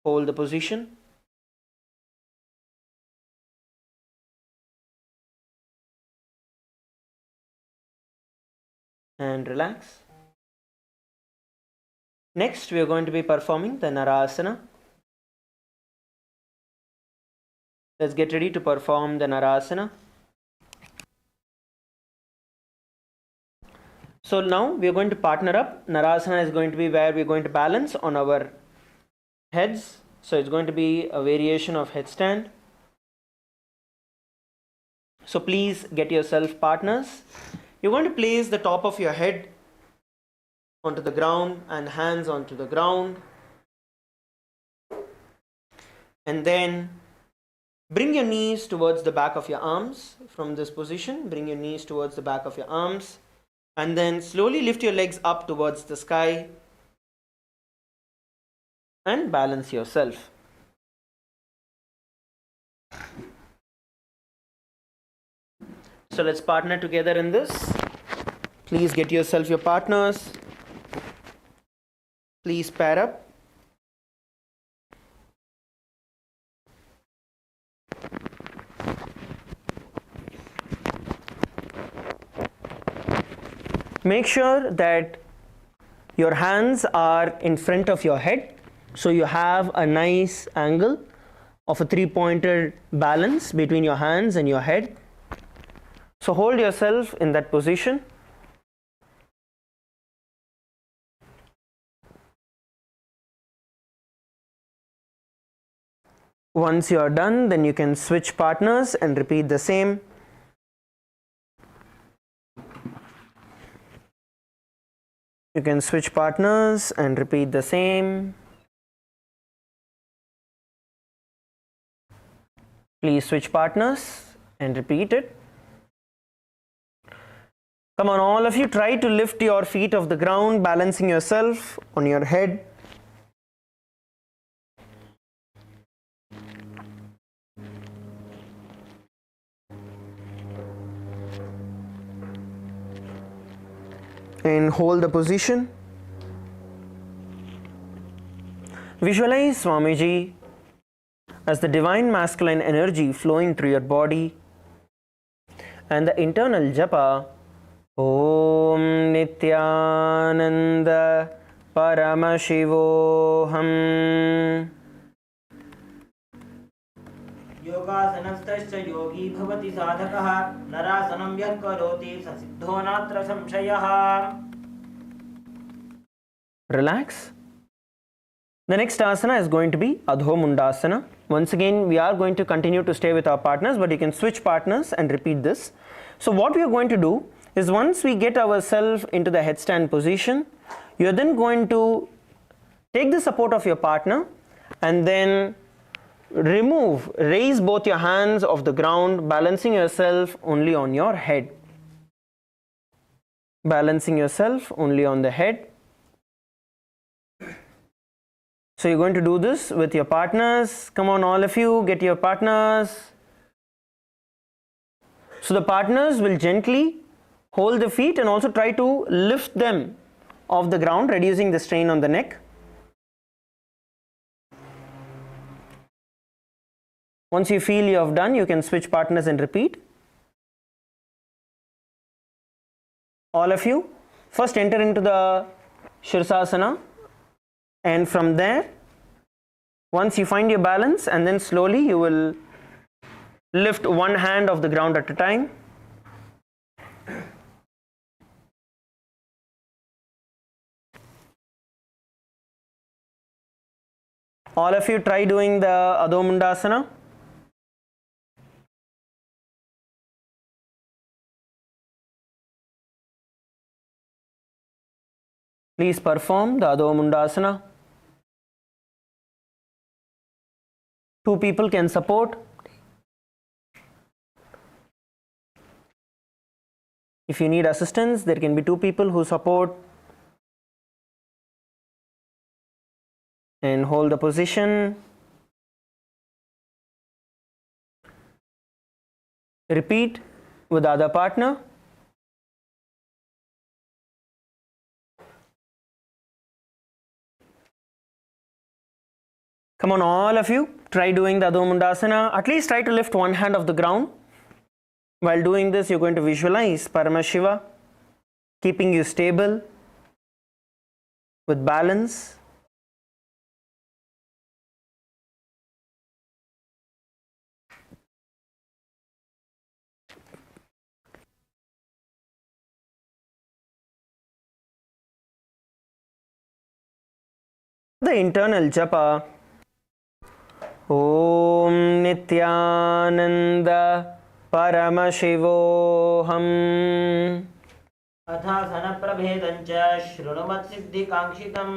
Hold the position. And relax. Next, we are going to be performing the Narasana. Let's get ready to perform the Narasana. So now we are going to partner up. Narasana is going to be where we are going to balance on our heads. So it's going to be a variation of headstand. So please get yourself partners. You're going to place the top of your head onto the ground and hands onto the ground. And then bring your knees towards the back of your arms. From this position, bring your knees towards the back of your arms. And then slowly lift your legs up towards the sky and balance yourself. So let's partner together in this. Please get yourself your partners. Please pair up. Make sure that your hands are in front of your head, so you have a nice angle of a three-pointed balance between your hands and your head. So hold yourself in that position. Once you are done, then you can switch partners and repeat the same. You can switch partners and repeat the same. Please switch partners and repeat it. Come on, all of you, try to lift your feet off the ground, balancing yourself on your head. And hold the position. Visualize Swamiji as the divine masculine energy flowing through your body, and the internal japa Om Nithyananda Paramashivoham. योगासनस्थश्च योगी भवति साधकः नरासनं यः करोति स सिद्धो नात्र संशयः. Relax. The next asana is going to be Adho Mundasana. Once again, we are going to continue to stay with our partners, but you can switch partners and repeat this. So what we are going to do is, once we get ourselves into the headstand position, you are then going to take the support of your partner and then raise both your hands off the ground, balancing yourself only on your head. Balancing yourself only on the head. So you're going to do this with your partners. Come on, all of you, get your partners. So the partners will gently hold the feet and also try to lift them off the ground, reducing the strain on the neck. Once you feel you have done, you can switch partners and repeat. All of you, first enter into the Shirsasana, and from there, once you find your balance, and then slowly you will lift one hand off the ground at a time. All of you try doing the Adho Mundasana. Please perform the Adho Mundasana. 2 people can support. If you need assistance, there can be 2 people who support and hold the position. Repeat with the other partner. Come on, all of you, try doing the Adho Mundasana. At least try to lift one hand off the ground. While doing this, you're going to visualize Paramashiva keeping you stable with balance. The internal japa. Om Nithyananda Paramashivoham. अथासनप्रभेदं च शृणुमत्सिद्धिकाङ्क्षितं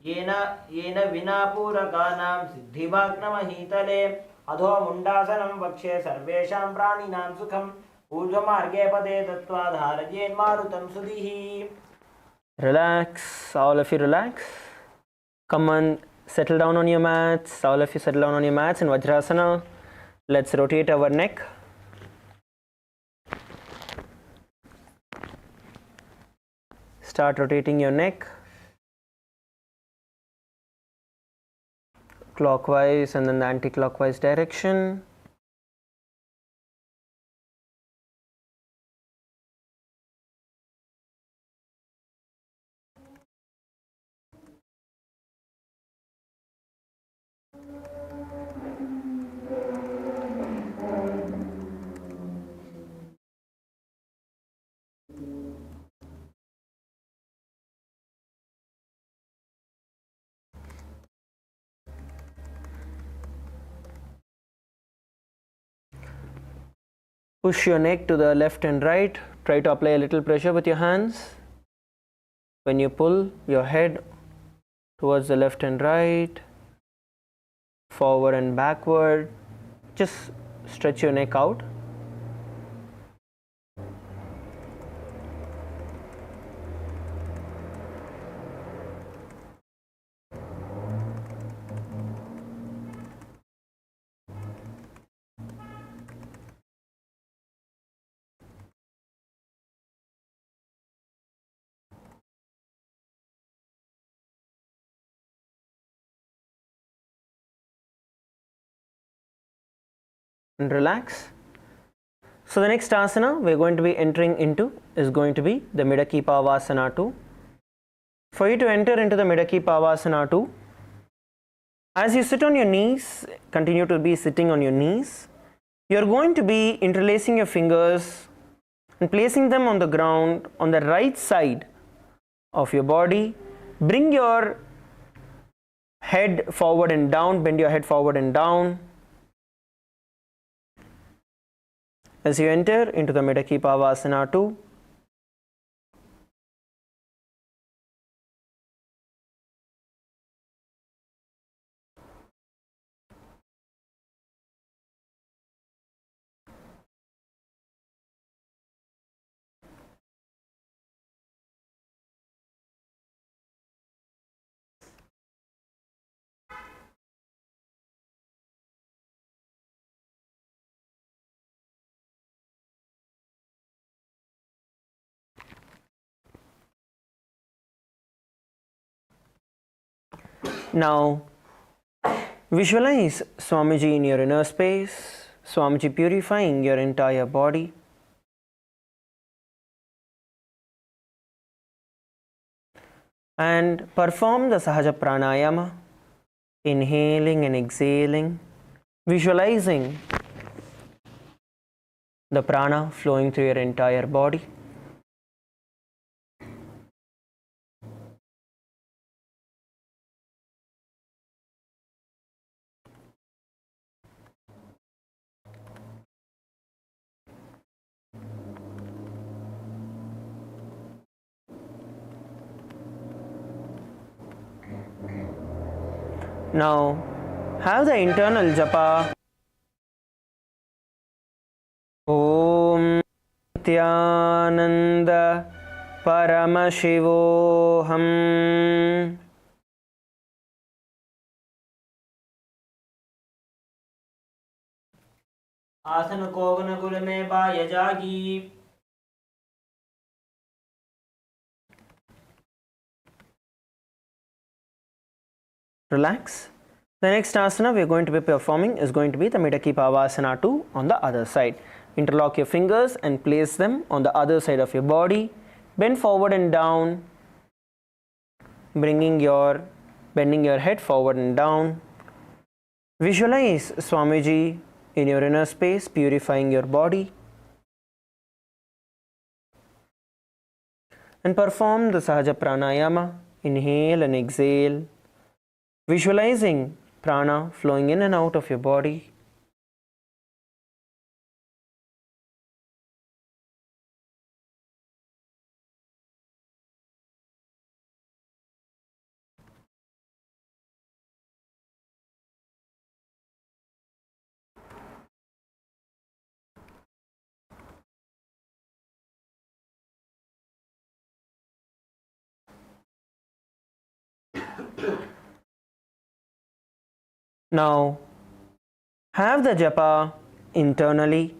येन विना पूरकानां सिद्धिवाग्नमहीतले अधो मुण्डासनं वक्ष्ये सर्वेषां प्राणिनां सुखम् ऊर्ध्वमार्गे पदे दत्त्वा धारयेन्मारुतं सुधिः. Relax, all of you relax. Come on, settle down on your mats. All of you settle down on your mats in Vajrasana. Let's rotate our neck. Start rotating your neck clockwise and then the anti-clockwise direction. Push your neck to the left and right. Try to apply a little pressure with your hands. When you pull your head towards the left and right, forward and backward, just stretch your neck out. And relax. So the next asana we're going to be entering into is going to be the Midaki Pavasana 2. For you to enter into the Midaki Pavasana 2, as you sit on your knees, continue to be sitting on your knees, you're going to be interlacing your fingers and placing them on the ground on the right side of your body. Bring your head forward and down, bend your head forward and down. As you enter into the Midaki Pavasana 2, now visualize Swamiji in your inner space, Swamiji purifying your entire body. And perform the Sahaja Pranayama, inhaling and exhaling, visualizing the prana flowing through your entire body. Now have the internal japa. Om Nithyananda Paramashivoham. आसन Kogan कुल में bye जागी। Relax. The next asana we are going to be performing is going to be the Midaki Pavasana 2 on the other side. Interlock your fingers and place them on the other side of your body. Bend forward and down, bending your head forward and down. Visualize Swamiji in your inner space, purifying your body. And perform the Sahaja Pranayama. Inhale and exhale, visualizing prana flowing in and out of your body. Now have the japa internally.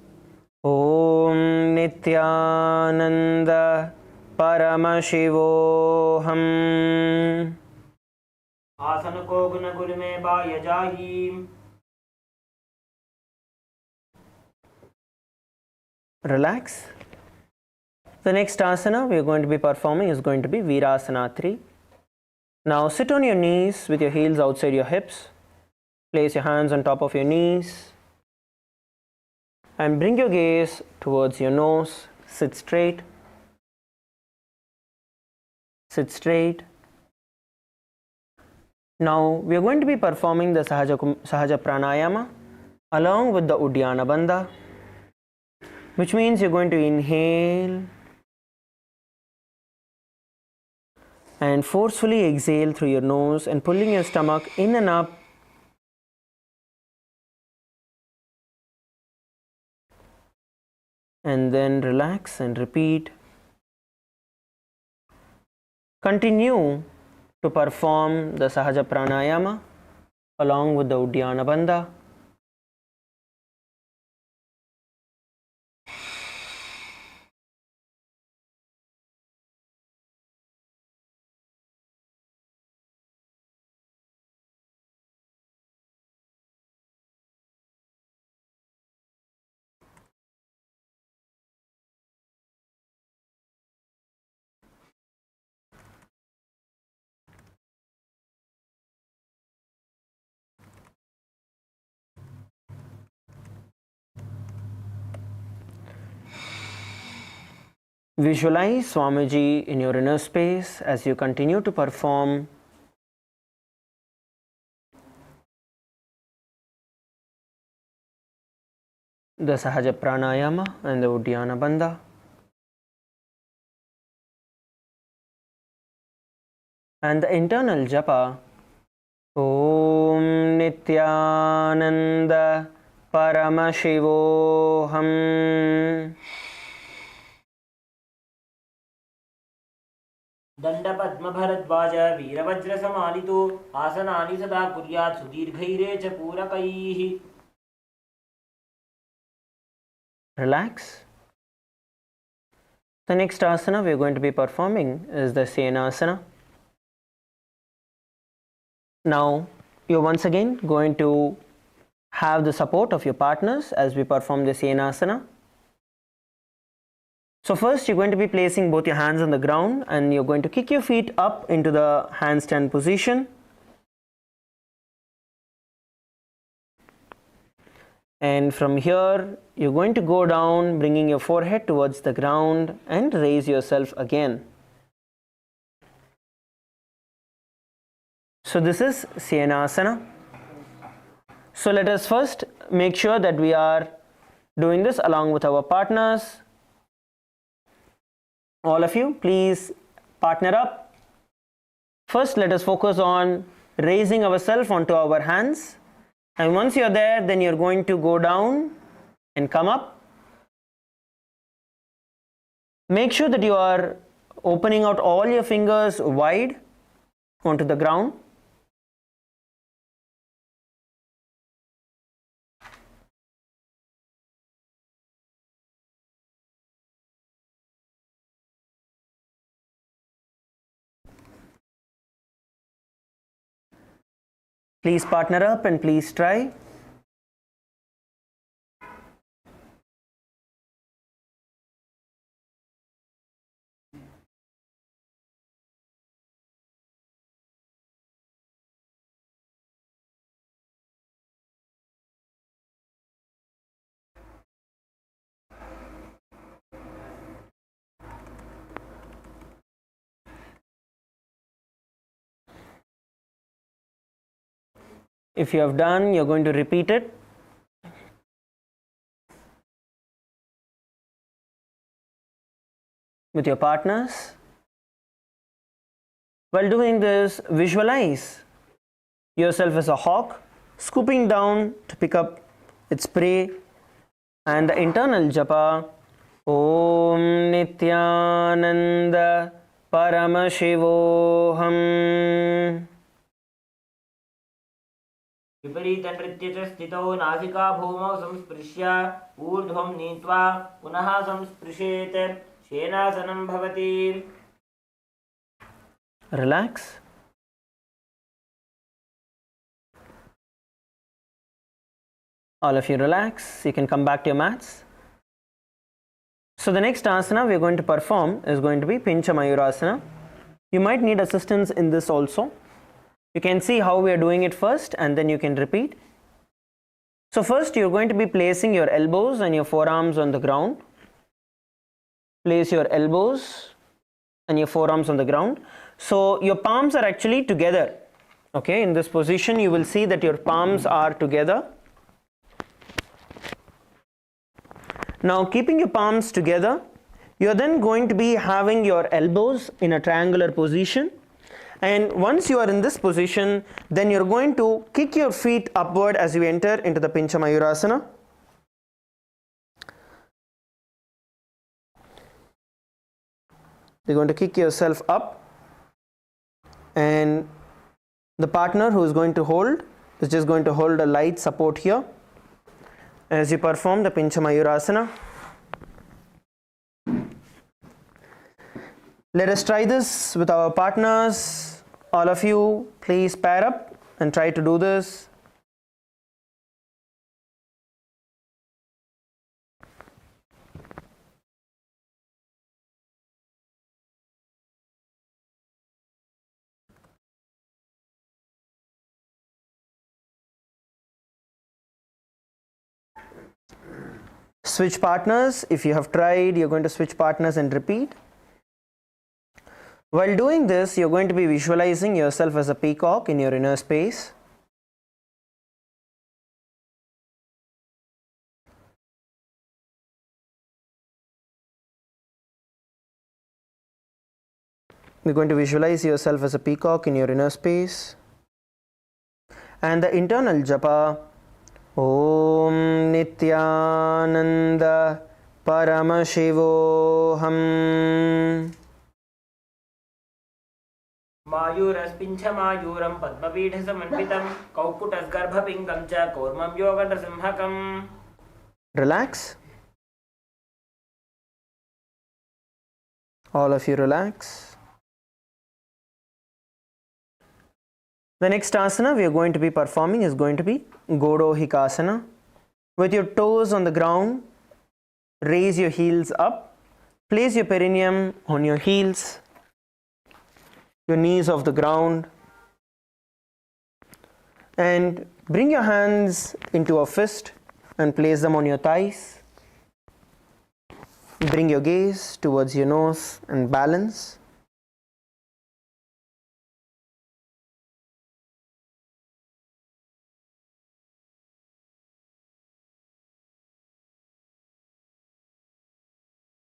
Om Nithyananda Paramashivoham. आसन Kogan कुल में bye जागी। Relax. The next asana we are going to be performing is going to be Virasana 3. Now sit on your knees with your heels outside your hips. Place your hands on top of your knees and bring your gaze towards your nose. Sit straight. Sit straight. Now we are going to be performing the Sahaja Pranayama along with the Uddiyana Bandha, which means you're going to inhale and forcefully exhale through your nose and pulling your stomach in and up. And then relax and repeat. Continue to perform the Sahaja Pranayama along with the Uddiyana Bandha. Visualize Swamiji in your inner space as you continue to perform the Sahaja Pranayama and the Uddiyana Bandha. And the internal japa, Om Nithyananda Paramashivoham. दंड पद्म भरद्वाज वीरवज्र समालितो आसनानि सदा कुर्यात् सुदीर्घैरे च पूरकैः. Relax. The next asana we are going to be performing is the Senasana. Now you're once again going to have the support of your partners as we perform the Senasana. So first you're going to be placing both your hands on the ground and you're going to kick your feet up into the handstand position. And from here you're going to go down, bringing your forehead towards the ground and raise yourself again. So this is Senasana. So let us first make sure that we are doing this along with our partners. All of you, please partner up. First, let us focus on raising ourselves onto our hands. And once you're there, then you're going to go down and come up. Make sure that you are opening out all your fingers wide onto the ground. Please partner up and please try. If you have done, you're going to repeat it. With your partners. While doing this, visualize yourself as a hawk scooping down to pick up its prey, and the internal japa Om Nithyananda Paramashivoham. विपरीतनृत्य च स्थितौ नासिका भूमौ संस्पृश्य ऊर्ध्वं नीत्वा पुनः संस्पृशेत् शेनासनं भवति. Relax. All of you relax. You can come back to your mats. So the next asana we are going to perform is going to be Pincha Mayurasana. You might need assistance in this also. You can see how we are doing it first and then you can repeat. So first you are going to be placing your elbows and your forearms on the ground. Place your elbows and your forearms on the ground. So your palms are actually together. Okay, in this position you will see that your palms are together. Now keeping your palms together, you are then going to be having your elbows in a triangular position. And once you are in this position, then you're going to kick your feet upward as you enter into the Pincha Mayurasana. You're going to kick yourself up, and the partner who is going to hold is just going to hold a light support here as you perform the Pincha Mayurasana. Let us try this with our partners. All of you, please pair up and try to do this. Switch partners. If you have tried, you're going to switch partners and repeat. While doing this, you're going to be visualizing yourself as a peacock in your inner space. You're going to visualize yourself as a peacock in your inner space. And the internal japa Om Nithyananda Paramashivoham. मायूरस्पिञ्छमायूरं पद्मपीठसमन्वितं कौकुटस्गर्भपिङ्गं च कौर्मं योगनृसिंहकम्. Relax. All of you relax. The next asana we are going to be performing is going to be Godohikasana. With your toes on the ground, raise your heels up, place your perineum on your heels, your knees off the ground, and bring your hands into a fist and place them on your thighs. Bring your gaze towards your nose and balance.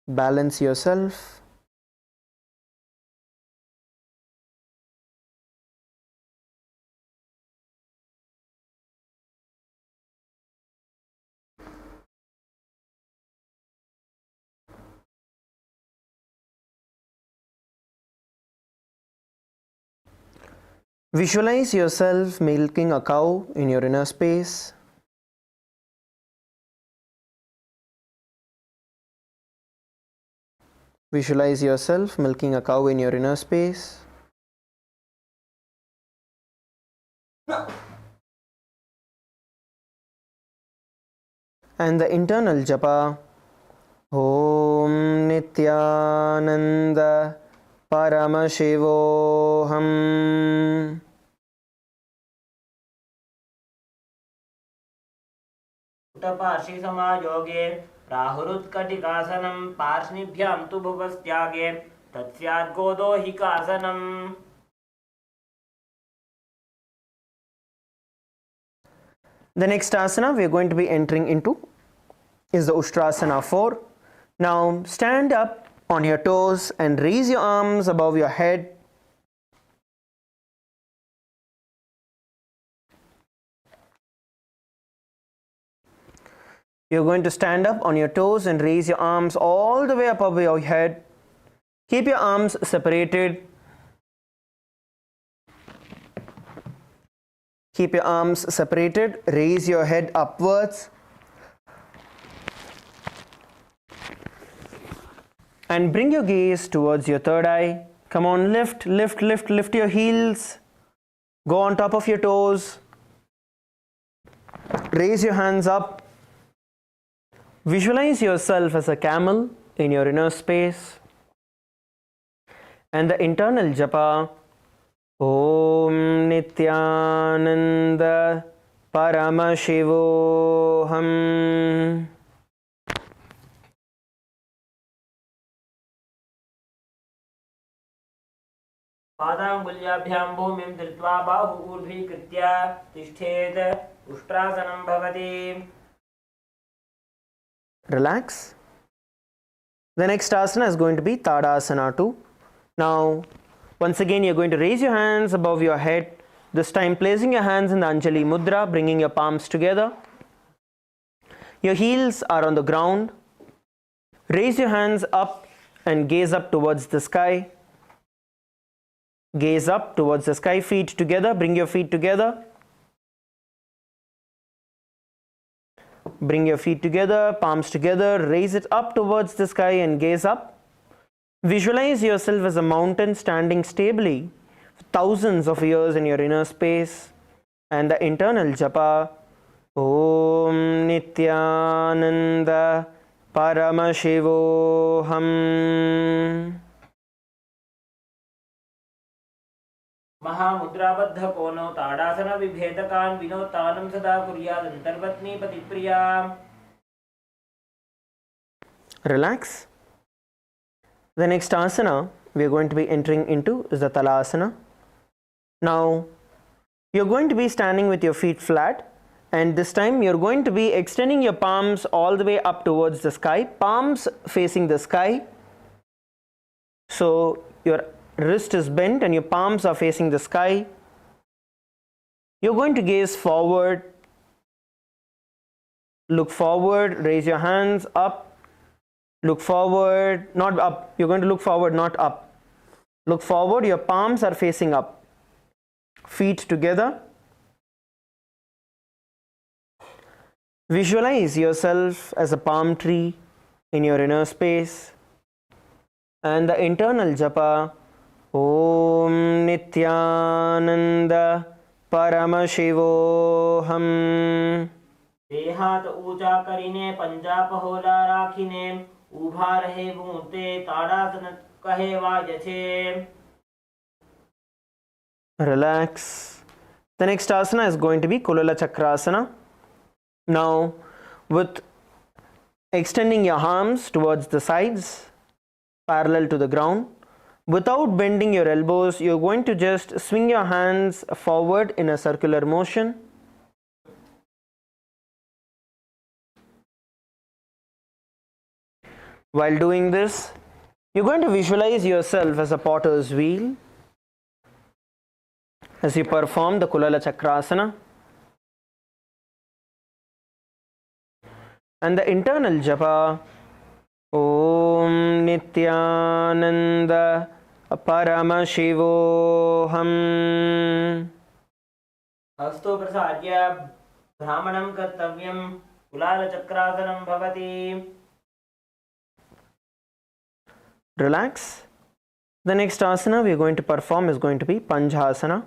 Balance yourself. Visualize yourself milking a cow in your inner space. Visualize yourself milking a cow in your inner space. And the internal japa, Om Nithyananda Paramashivoham. Parshvi समायोगे राहुरुत्कटिकासनं पार्ष्णिभ्यां तु भुवस्त्यागे तत्स्याद्गोदोहिकासनम्. The next asana we are going to be entering into is the Ushtrasana 4. Now stand up on your toes and raise your arms above your head. You're going to stand up on your toes and raise your arms all the way up above your head. Keep your arms separated. Keep your arms separated. Raise your head upwards. And bring your gaze towards your third eye. Come on, lift, lift, lift, lift your heels. Go on top of your toes. Raise your hands up. Visualize yourself as a camel in your inner space. And the internal japa, Om Nithyananda Paramashivoham. पादाङ्गुल्याभ्यां भूमिं धृत्वा बाहु ऊर्ध्वीकृत्य तिष्ठेत्. उष्ट्रासनं भवति. Relax. The next asana is going to be Tadasana 2. Now, once again, you're going to raise your hands above your head. This time, placing your hands in the Anjali Mudra, bringing your palms together. Your heels are on the ground. Raise your hands up and gaze up towards the sky. Gaze up towards the sky, feet together, bring your feet together. Bring your feet together, palms together, raise it up towards the sky and gaze up. Visualize yourself as a mountain standing stably for thousands of years in your inner space. And the internal japa, Om Nithyananda Paramashivoham. महामुद्राबद्ध कोनो ताड़ासन विभेदकान् विनोतानं सदा कुर्यात् अंतर्पत्नी पतिप्रिया. Relax. The next asana we are going to be entering into is the Talasana. Now, you're going to be standing with your feet flat, and this time you're going to be extending your palms all the way up towards the sky, palms facing the sky. So, your wrist is bent and your palms are facing the sky. You're going to gaze forward, look forward, raise your hands up, look forward, not up. You're going to look forward, not up. Look forward, your palms are facing up, feet together. Visualize yourself as a palm tree in your inner space. And the internal japa, Om Nithyananda Paramashivoham. देहात ऊंचा करीने पंजा पहोला राखीने उभा रहे बूते ताड़ासन कहे वाजछे. Relax. The next asana is going to be Kulala Chakrasana. Now, with extending your arms towards the sides, parallel to the ground, without bending your elbows, you're going to just swing your hands forward in a circular motion. While doing this, you're going to visualize yourself as a potter's wheel as you perform the Kulala Chakrasana. And the internal japa, Om Nithyananda परमशिवोऽहम्। हस्तो प्रसाद्य ब्राह्मणं कर्तव्यं कुलालचक्रासनं भवति. Relax. The next asana we are going to perform is going to be Panchasana.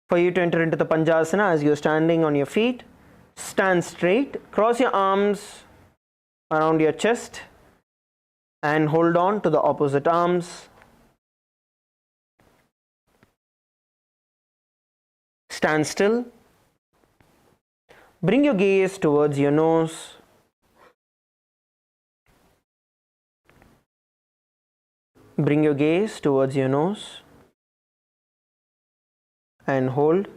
For you to enter into the Panchasana, as you are standing on your feet, stand straight, cross your arms around your chest and hold on to the opposite arms. Stand still. Bring your gaze towards your nose. Bring your gaze towards your nose and hold.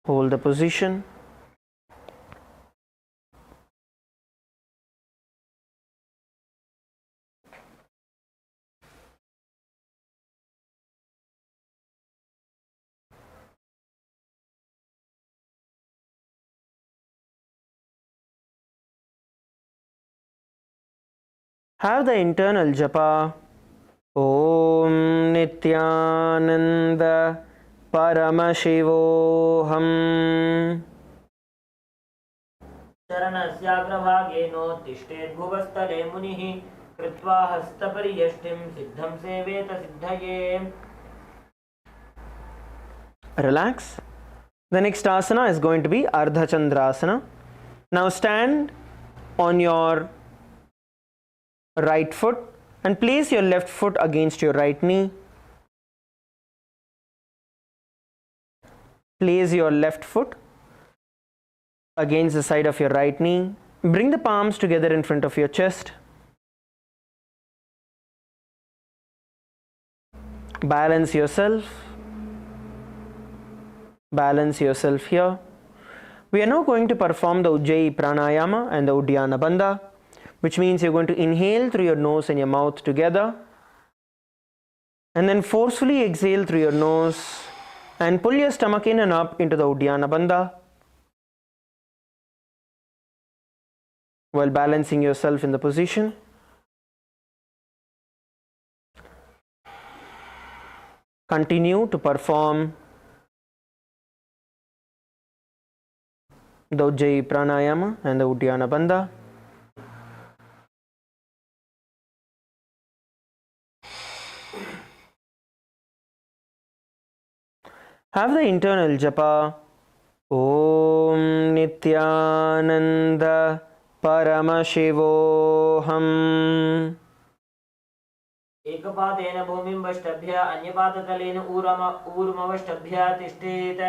Hold the position. Have the internal japa. Om Nithyananda Paramashivoham. शरणस्याग्रभागेनोत्तिष्ठेत् भुवस्तले मुनिः कृत्वा हस्तपरियष्टिं सिद्धं सेवेत सिद्धये. Relax. The next asana is going to be Ardha Chandrasana. Now stand on your right foot and place your left foot against your right knee. Place your left foot against the side of your right knee. Bring the palms together in front of your chest. Balance yourself. Balance yourself here. We are now going to perform the Ujjayi Pranayama and the Uddiyana Bandha, which means you're going to inhale through your nose and your mouth together and then forcefully exhale through your nose and pull your stomach in and up into the Uddiyana Bandha while balancing yourself in the position. Continue to perform the Ujjayi Pranayama and the Uddiyana Bandha. Have the internal japa. Om Nithyananda Paramashivoham. एकपादेन भूमिं वष्टभ्य अन्यपादतलेन ऊर्मवष्टभ्य तिष्ठेत्.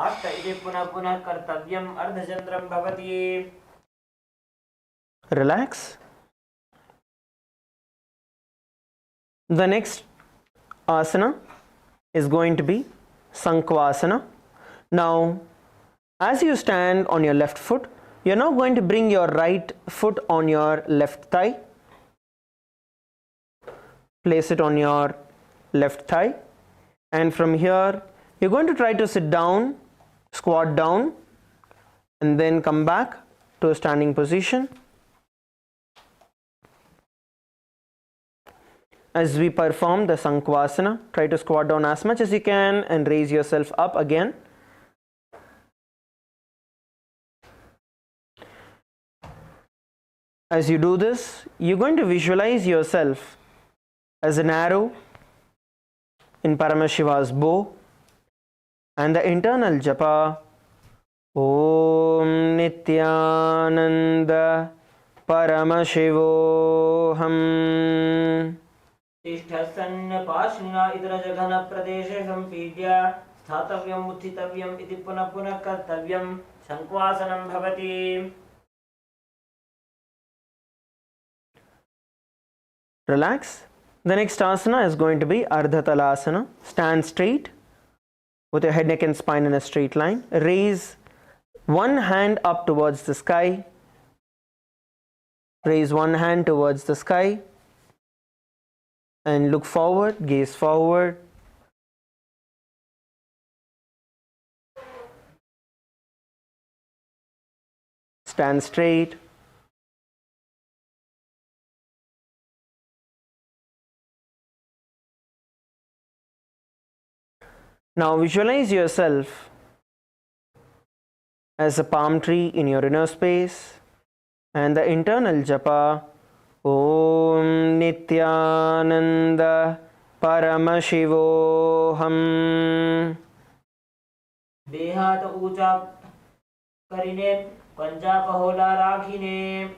आष्ट इति पुनः पुनः कर्तव्यम्. अर्धचन्द्रं भवति. Relax. The next asana is going to be Sankhvasana. Now, as you stand on your left foot, you're now going to bring your right foot on your left thigh. Place it on your left thigh, and from here you're going to try to sit down, squat down, and then come back to a standing position. As we perform the Sankhvasana, try to squat down as much as you can and raise yourself up again. As you do this, you're going to visualize yourself as an arrow in Paramashiva's bow, and the internal japa Om Nithyananda Paramashivoham. तिष्ठसन् पार्श्विना इतरजघनप्रदेशे सम्पीड्य स्थातव्यम् उत्थितव्यम् इति पुनः पुनः कर्तव्यम्. शङ्क्वासनं भवति. Relax. The next asana is going to be Ardhatalasana. Stand straight with your head, neck and spine in a straight line. Raise one hand up towards the sky. Raise one hand towards the sky and look forward, gaze forward. Stand straight. Now visualize yourself as a palm tree in your inner space, and the internal japa Om Nithyananda Paramashivoham. देहात ऊंचा કરીને પંજા પહોલા રાખીને.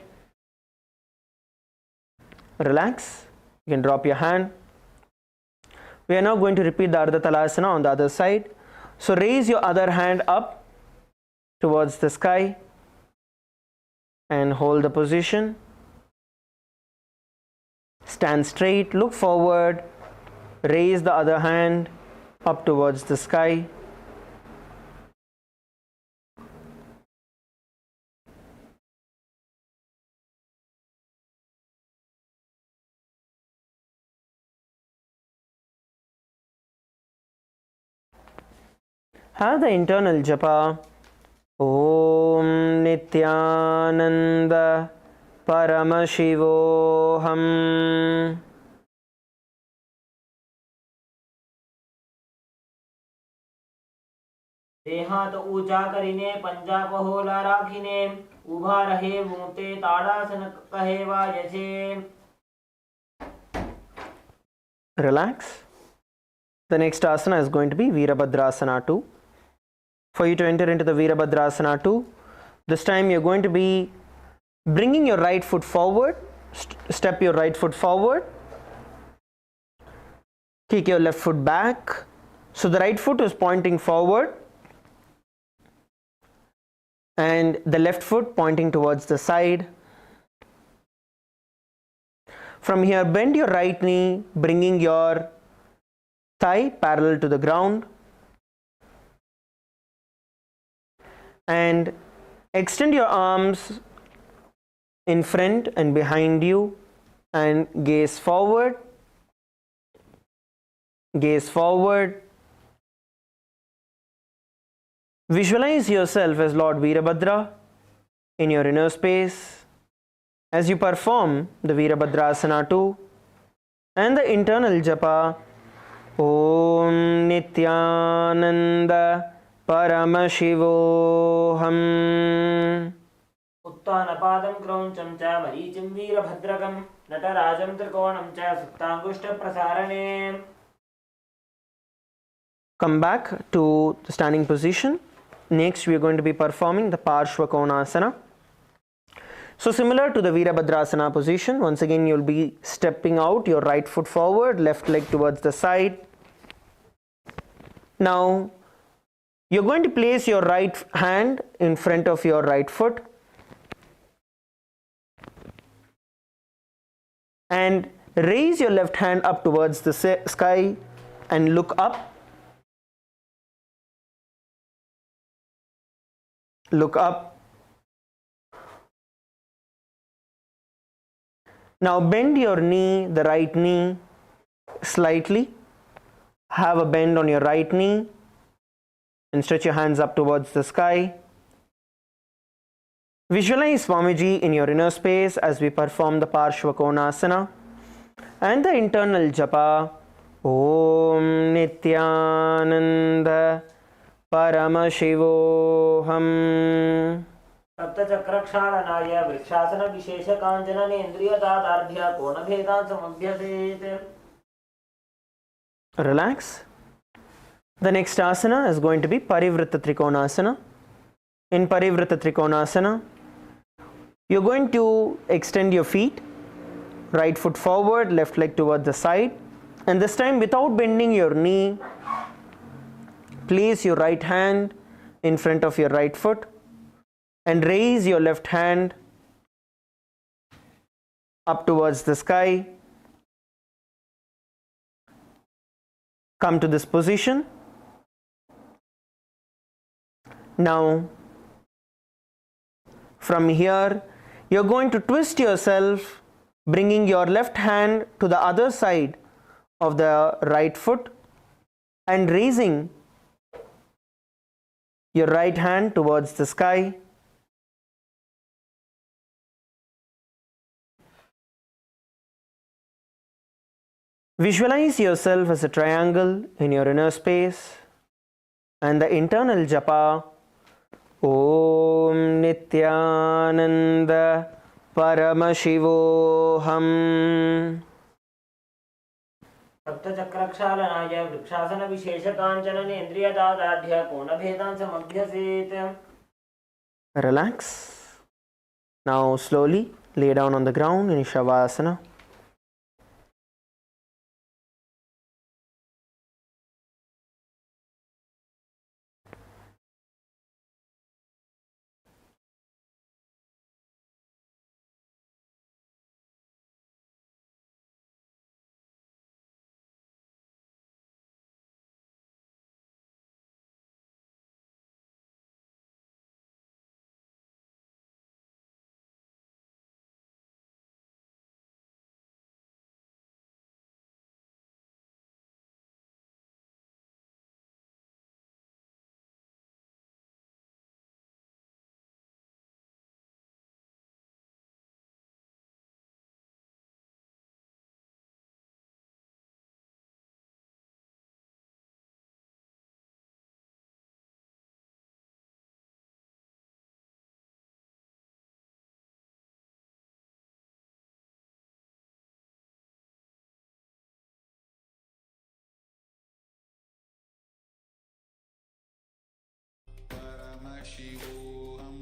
Relax. You can drop your hand. We are now going to repeat the Ardha Talasana on the other side. So raise your other hand up towards the sky and hold the position. Stand straight, look forward, raise the other hand up towards the sky. Have the internal japa Om Nithyananda Paramashivoham. દેહાત ઊંચા કરીને પંજા પહોલા રાખીને ઊભા રહેવું તે તાડાસન કહેવાય છે. Relax. The next asana is going to be Virabhadrasana 2. For you to enter into the Virabhadrasana 2, this time you're going to be bringing your right foot forward, step your right foot forward, kick your left foot back. So the right foot is pointing forward and the left foot pointing towards the side. From here, bend your right knee, bringing your thigh parallel to the ground, and extend your arms in front and behind you and gaze forward. Gaze forward. Visualize yourself as Lord Virabhadra in your inner space as you perform the Virabhadrasana 2 and the internal japa Om Nithyananda Paramashivoham. उत्तानपादं क्रौञ्चं च मरीचिं वीरभद्रकं नटराजं त्रिकोणं च सुप्ताङ्गुष्ठप्रसारणे. Come back to the standing position. Next we are going to be performing the Parshva Konasana. So similar to the Virabhadrasana position, once again you'll be stepping out your right foot forward, left leg towards the side. Now you're going to place your right hand in front of your right foot and raise your left hand up towards the sky and look up. Look up. Now bend your knee, the right knee, slightly. Have a bend on your right knee and stretch your hands up towards the sky. Visualize Swamiji in your inner space as we perform the Parshva Konasana and the internal japa Om Nithyananda Paramashivoham. सप्तचक्रक्षालनाय वृक्षासनविशेषकाञ्चननेन्द्रियतादार्ढ्य कोणभेदान् समभ्यसेत्. Relax. The next asana is going to be Parivritta Trikonasana. In Parivritta Trikonasana, you're going to extend your feet, right foot forward, left leg toward the side, and this time without bending your knee, place your right hand in front of your right foot and raise your left hand up towards the sky. Come to this position. Now, from here, you're going to twist yourself, bringing your left hand to the other side of the right foot and raising your right hand towards the sky. Visualize yourself as a triangle in your inner space And the internal japa, Om Nithyananda Paramashivoham. सप्तचक्रक्षालनाय vrikshasana विशेषकाञ्चलनेन्द्रियदादाढ्य कोणभेदान् समभ्यसेत्. Relax. Now slowly lay down on the ground in Shavasana. Shivoham.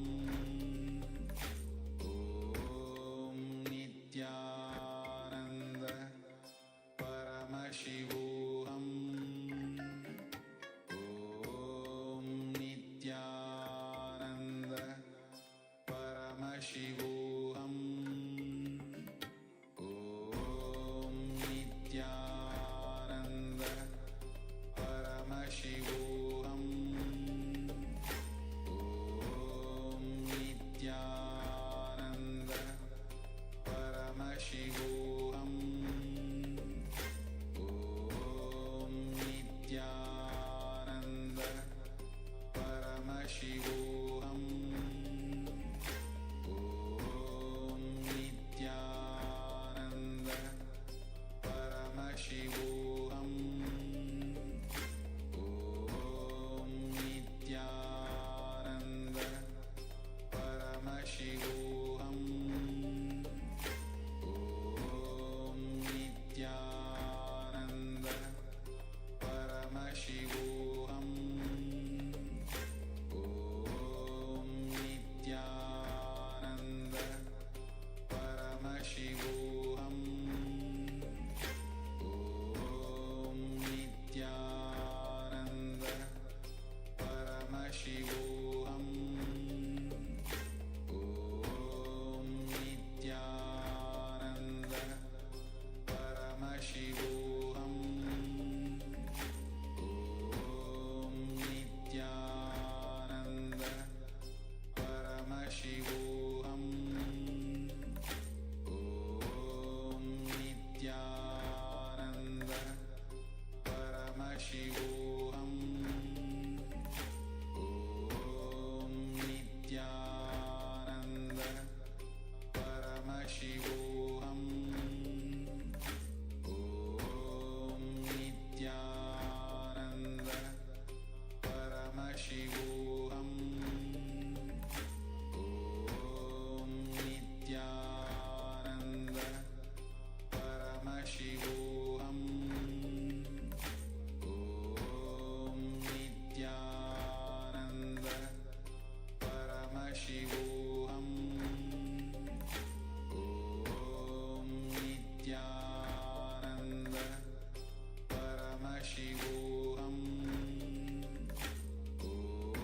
Om Nithyananda Paramashivoham. Om Nithyananda Paramashivoham. Om Nithyananda Paramashivoham. Nithyananda Paramashivoham. Om Nithyananda Paramashivoham. Om Nithyananda Paramashivoham. Om Nithyananda Paramashivoham. Om Nithyananda Paramashivoham. Om Nithyananda Paramashivoham. Om Nithyananda Paramashivoham. Om Nithyananda Paramashivoham. Om Nithyananda Paramashivoham. Om Nithyananda Paramashivoham. Om Nithyananda Paramashivoham. Om Nithyananda Paramashivoham. Om Nithyananda Paramashivoham. Om Nithyananda Paramashivoham. Om Nithyananda Paramashivoham. Om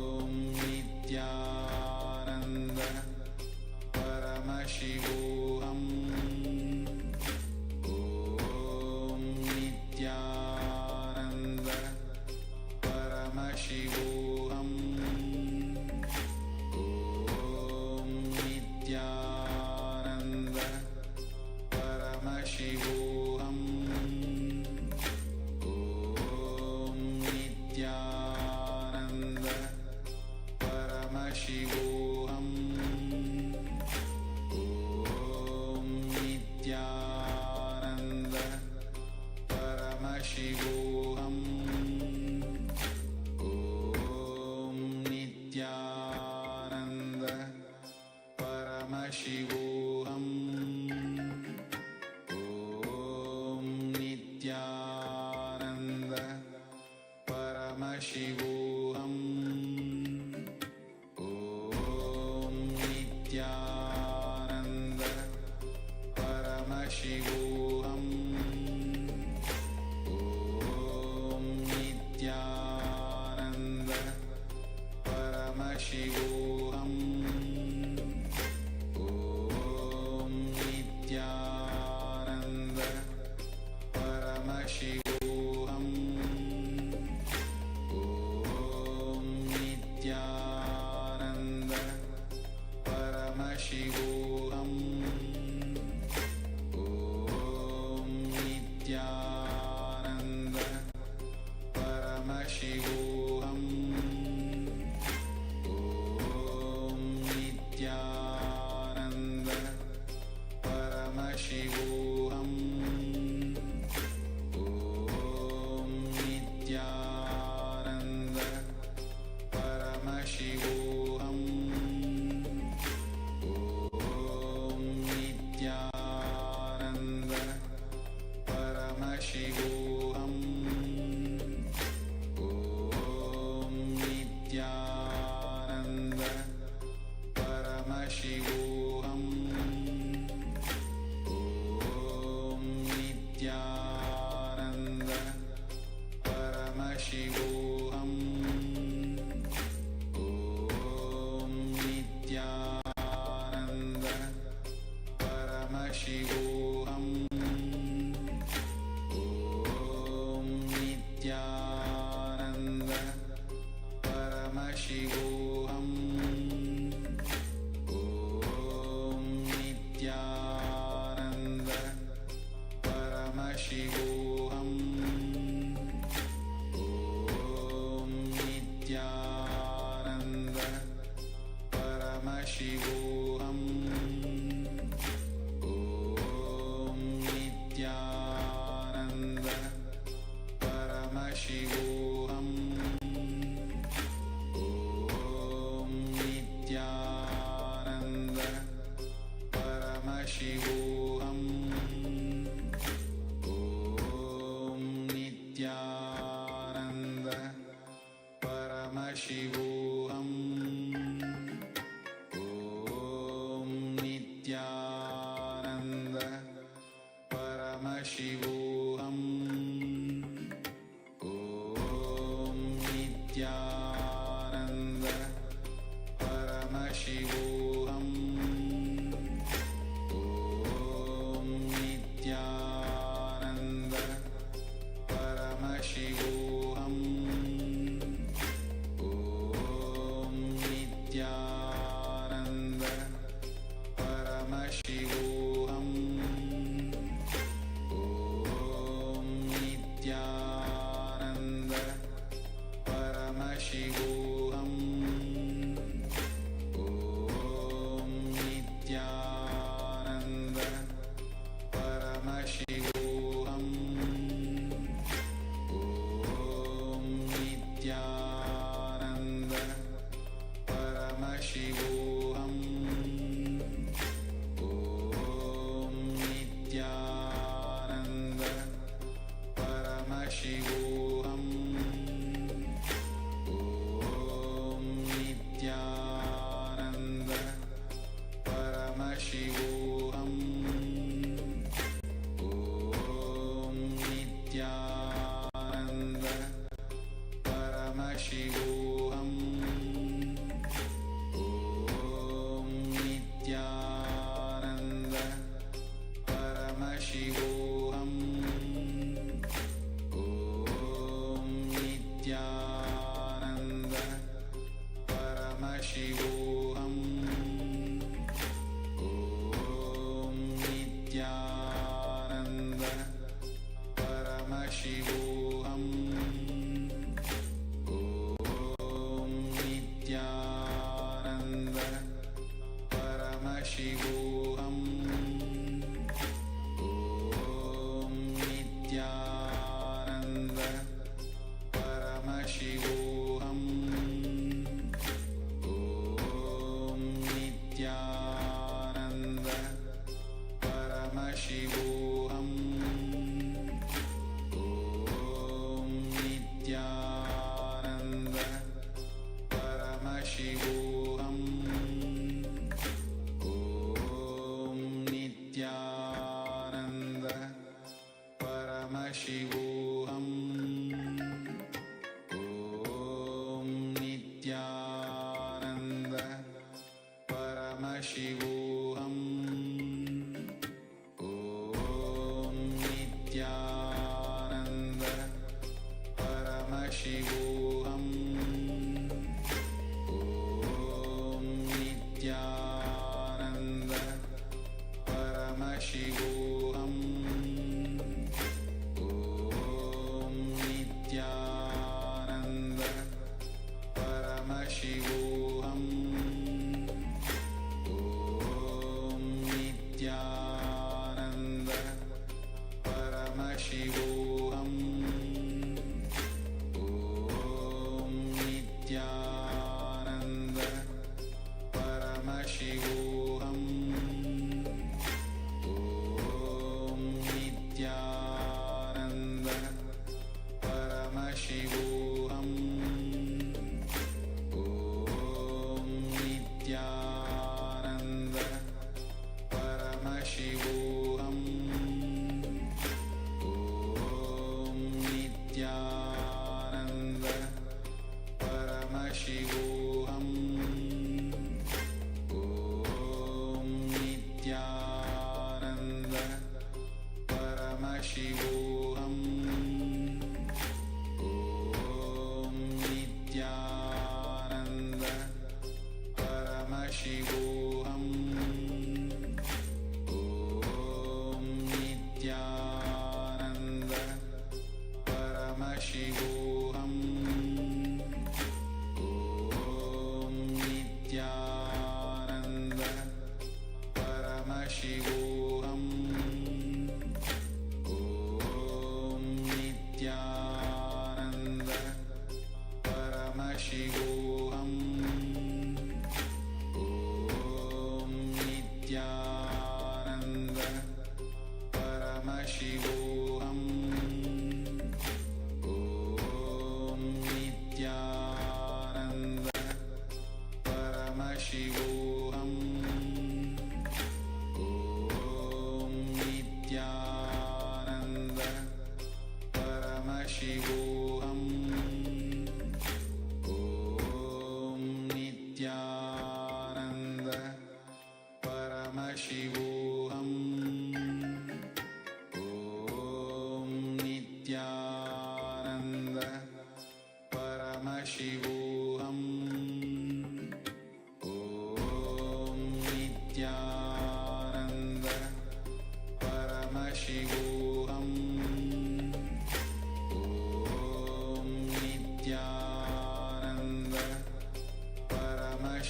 परमशिवोऽहम् ॐ नित्यानन्द परमशिवोऽहम् ॐ नित्यानन्द परमशिवोऽहम् ॐ नित्यानन्द परमशिवोऽहम् ॐ नित्यानन्द परमशिवोऽहम् ॐ नित्यानन्द परमशिवोऽहम् ॐ नित्यानन्द परमशिवोऽहम् ॐ नित्यानन्द परमशिवोऽहम् ॐ नित्यानन्द परमशिवोऽहम् ॐ नित्यानन्द परमशिवोऽहम् ॐ नित्यानन्द परमशिवोऽहम् ॐ नित्यानन्द परमशिवोऽहम् ॐ नित्यानन्द परमशिवोऽहम् ॐ नित्यानन्द परमशिवोऽहम् ॐ नित्यानन्द परमशिवोऽहम् ॐ नित्यानन्द परमशिवोऽहम् ॐ नित्यानन्द परमशिवोऽहम् ॐ नित्यानन्द परमशिवोऽहम् ॐ नित्यानन्द परमशिवोऽहम् ॐ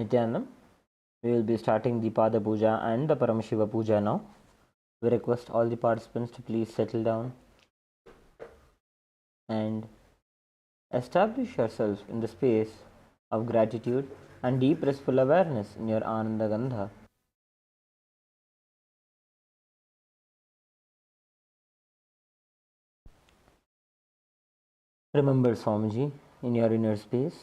Nithyanandam, we will be starting the Pada Puja and the Paramashiva Puja now. We request all the participants to please settle down and establish yourself in the space of gratitude and deep restful awareness in your Ananda Gandha. Remember Swamiji in your inner space.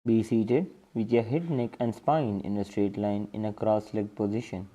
Be seated with your head, neck and spine in a straight line in a cross-legged position.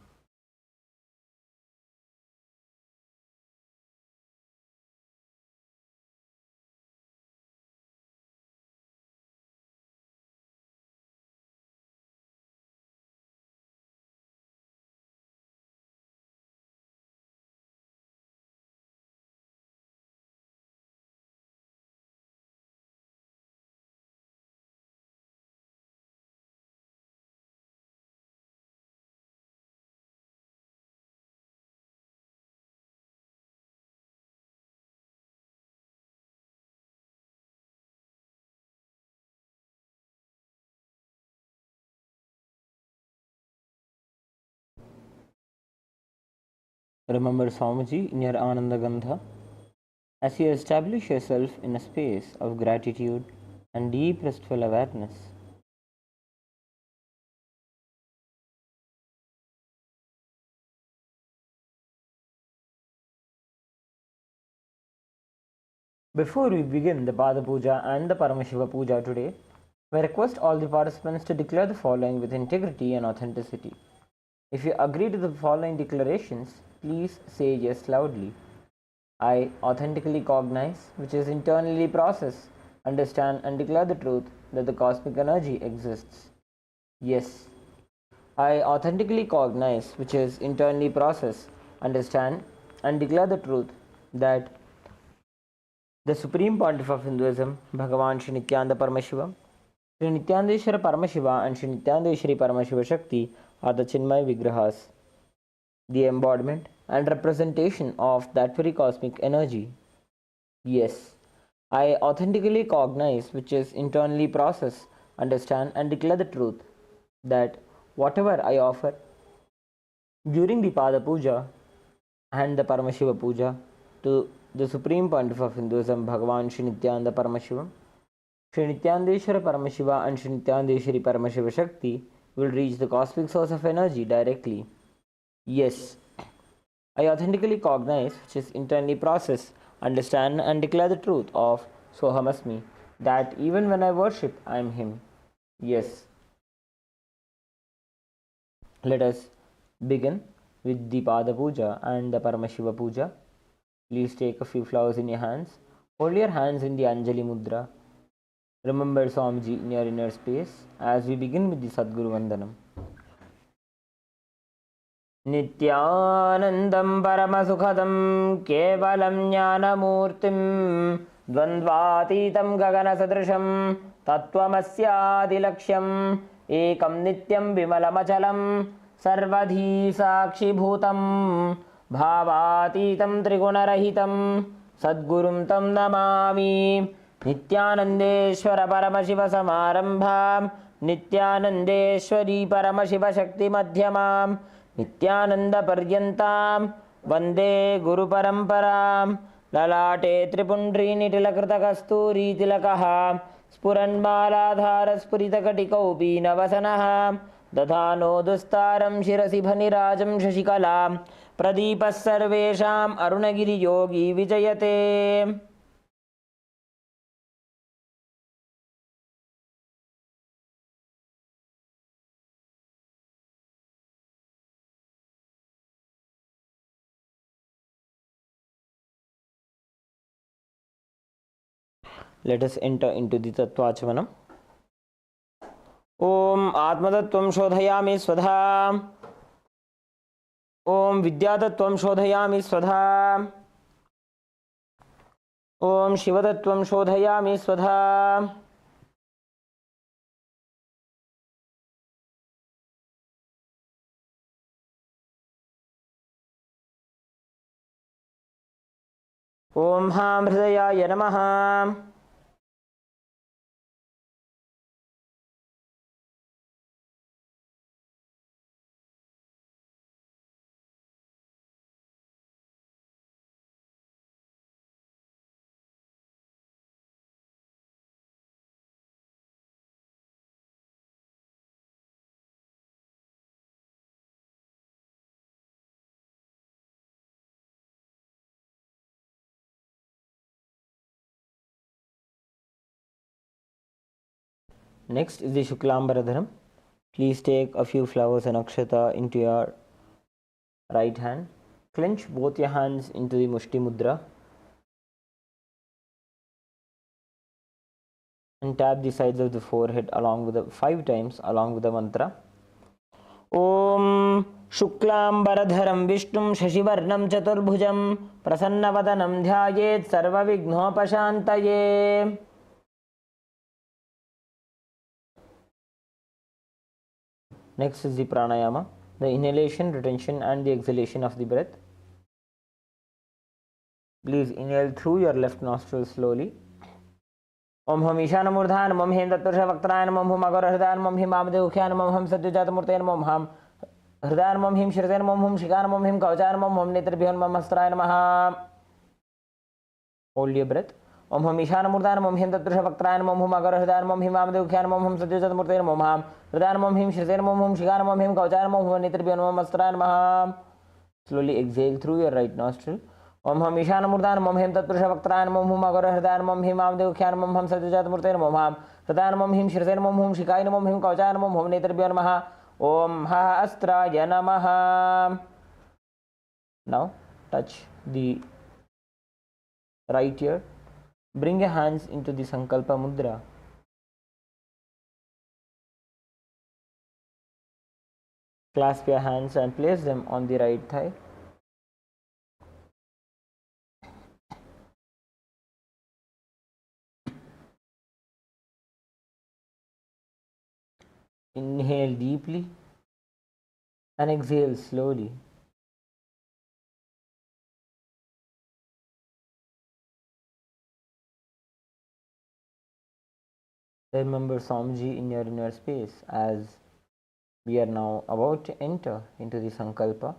Remember Swamiji in your Ananda Gandha as you establish yourself in a space of gratitude and deep restful awareness. Before we begin the Pada Puja and the Paramashiva Puja today, we request all the participants to declare the following with integrity and authenticity. If you agree to the following declarations, please say yes loudly. I authentically cognize, which is internally process, understand and declare the truth that the cosmic energy exists. Yes. I authentically cognize, which is internally process, understand and declare the truth that the Supreme Pontiff of Hinduism, Bhagavan Sri Nithyananda Paramashiva, Sri Nithyanandeshwara Paramashiva and Sri Nithyanandeshwari Paramashiva Shakti are the Chinmay Vigrahas, the embodiment and representation of that very cosmic energy. Yes, I authentically cognize, which is internally process, understand and declare the truth that whatever I offer during the Pada Puja and the Paramashiva Puja to the Supreme Pontiff of Hinduism, Bhagavan Sri Nithyananda Paramashiva, Sri Nithyanandeshwara Paramashiva and Sri Nithyanandeshwari Paramashiva Shakti will reach the cosmic source of energy directly. Yes, I authentically cognize, which is internally process, understand and declare the truth of Sohamasmi, that even when I worship, I am Him. Yes. Let us begin with the Pada Puja and the Paramashiva Puja. Please take a few flowers in your hands. Hold your hands in the Anjali Mudra. Remember Swamiji in your inner space as we begin with the Sadguru Vandanam. Nithyanandam Paramasukhadam Kevalam Jnanamurtim Dvandvatitam Gaganasadrisham Tattvamasyaadilaksham Ekam Nityam Vimalamachalam Sarvadhi Sakshibhutam Bhavatitam Trigunarahitam Sadgurum Tam Namami Nithyanandeshwara Paramashiva Samarambham Nithyanandeshwari Paramashiva Shakti Madhyamam Nithyananda Paryantam Vande Guru Paramparam Lalate Tripundri Nitilakrita Kasturi Tilakaha Spuranmaladhara Spuritakatikopi Navasanaha Dadhano Dustaram Shirasi Bhanirajam Shashikalam Pradipas Sarvesham Arunagiri Yogi Vijayate. Let us enter into the Tattvachvanam. Om Atmatattvam Shodhayami Swadha. Om Vidyatattvam Shodhayami Swadha. Om Shivatattvam Shodhayami Swadha. ॐ हां हृदयाय नमः। Next is the Shuklambaradharam. Please take a few flowers and akshata into your right hand. Clench both your hands into the Mushti Mudra and tap the sides of the forehead along with the 5 times along with the mantra. Om Shuklambaradharam Vishnum Shashivarnam Chaturbhujam Prasannavadanam Dhyayet Sarvavighnopashantaye. Next is the pranayama, the inhalation, retention and the exhalation of the breath. Please inhale through your left nostril slowly. Om Hum Ishanamurdhan, Om Hem Tatpursha Vaktrayan, Om Hum Agorahridan, Om Him Amadeukhan, Om Hum Satyajatmurtayan, Om Hum Hridan, Om Him Shirtan, Om Hum Shikan, Om Him Kauchan, Om Hum Netrabhyan, Om Hastrayan Namaha. Hold your breath. Om Hum Ishanamurdhan, Om Hem Tatpursha Vaktrayan, Om Hum Agorahridan, Om Him Amadeukhan, Om Hum Satyajatmurtayan, Om Hum Hridan, Om Him Shirtan, Om Hum Shikan, Om Him Kauchan, Om Hum Netrabhyan, Om Hastrayan Namaha. Slowly exhale through your right nostril. Om Hum Ishanamurdhan, Om Hem Tatpursha Vaktrayan, Om Hum Agorahridan, Om Him Amadeukhan, Om Hum Satyajatmurtayan, Om Hum Hridan, Om Him Shirtan, Om Hum Shikan, Om Him Kauchan, Om Hum Netrabhyan Namaha. Om Ha Astraya Namaha. Now touch the right ear. Bring your hands into the Sankalpa Mudra. Clasp your hands and place them on the right thigh. Inhale deeply and exhale slowly. Remember Swamiji in your inner space as we are now about to enter into the Sankalpa.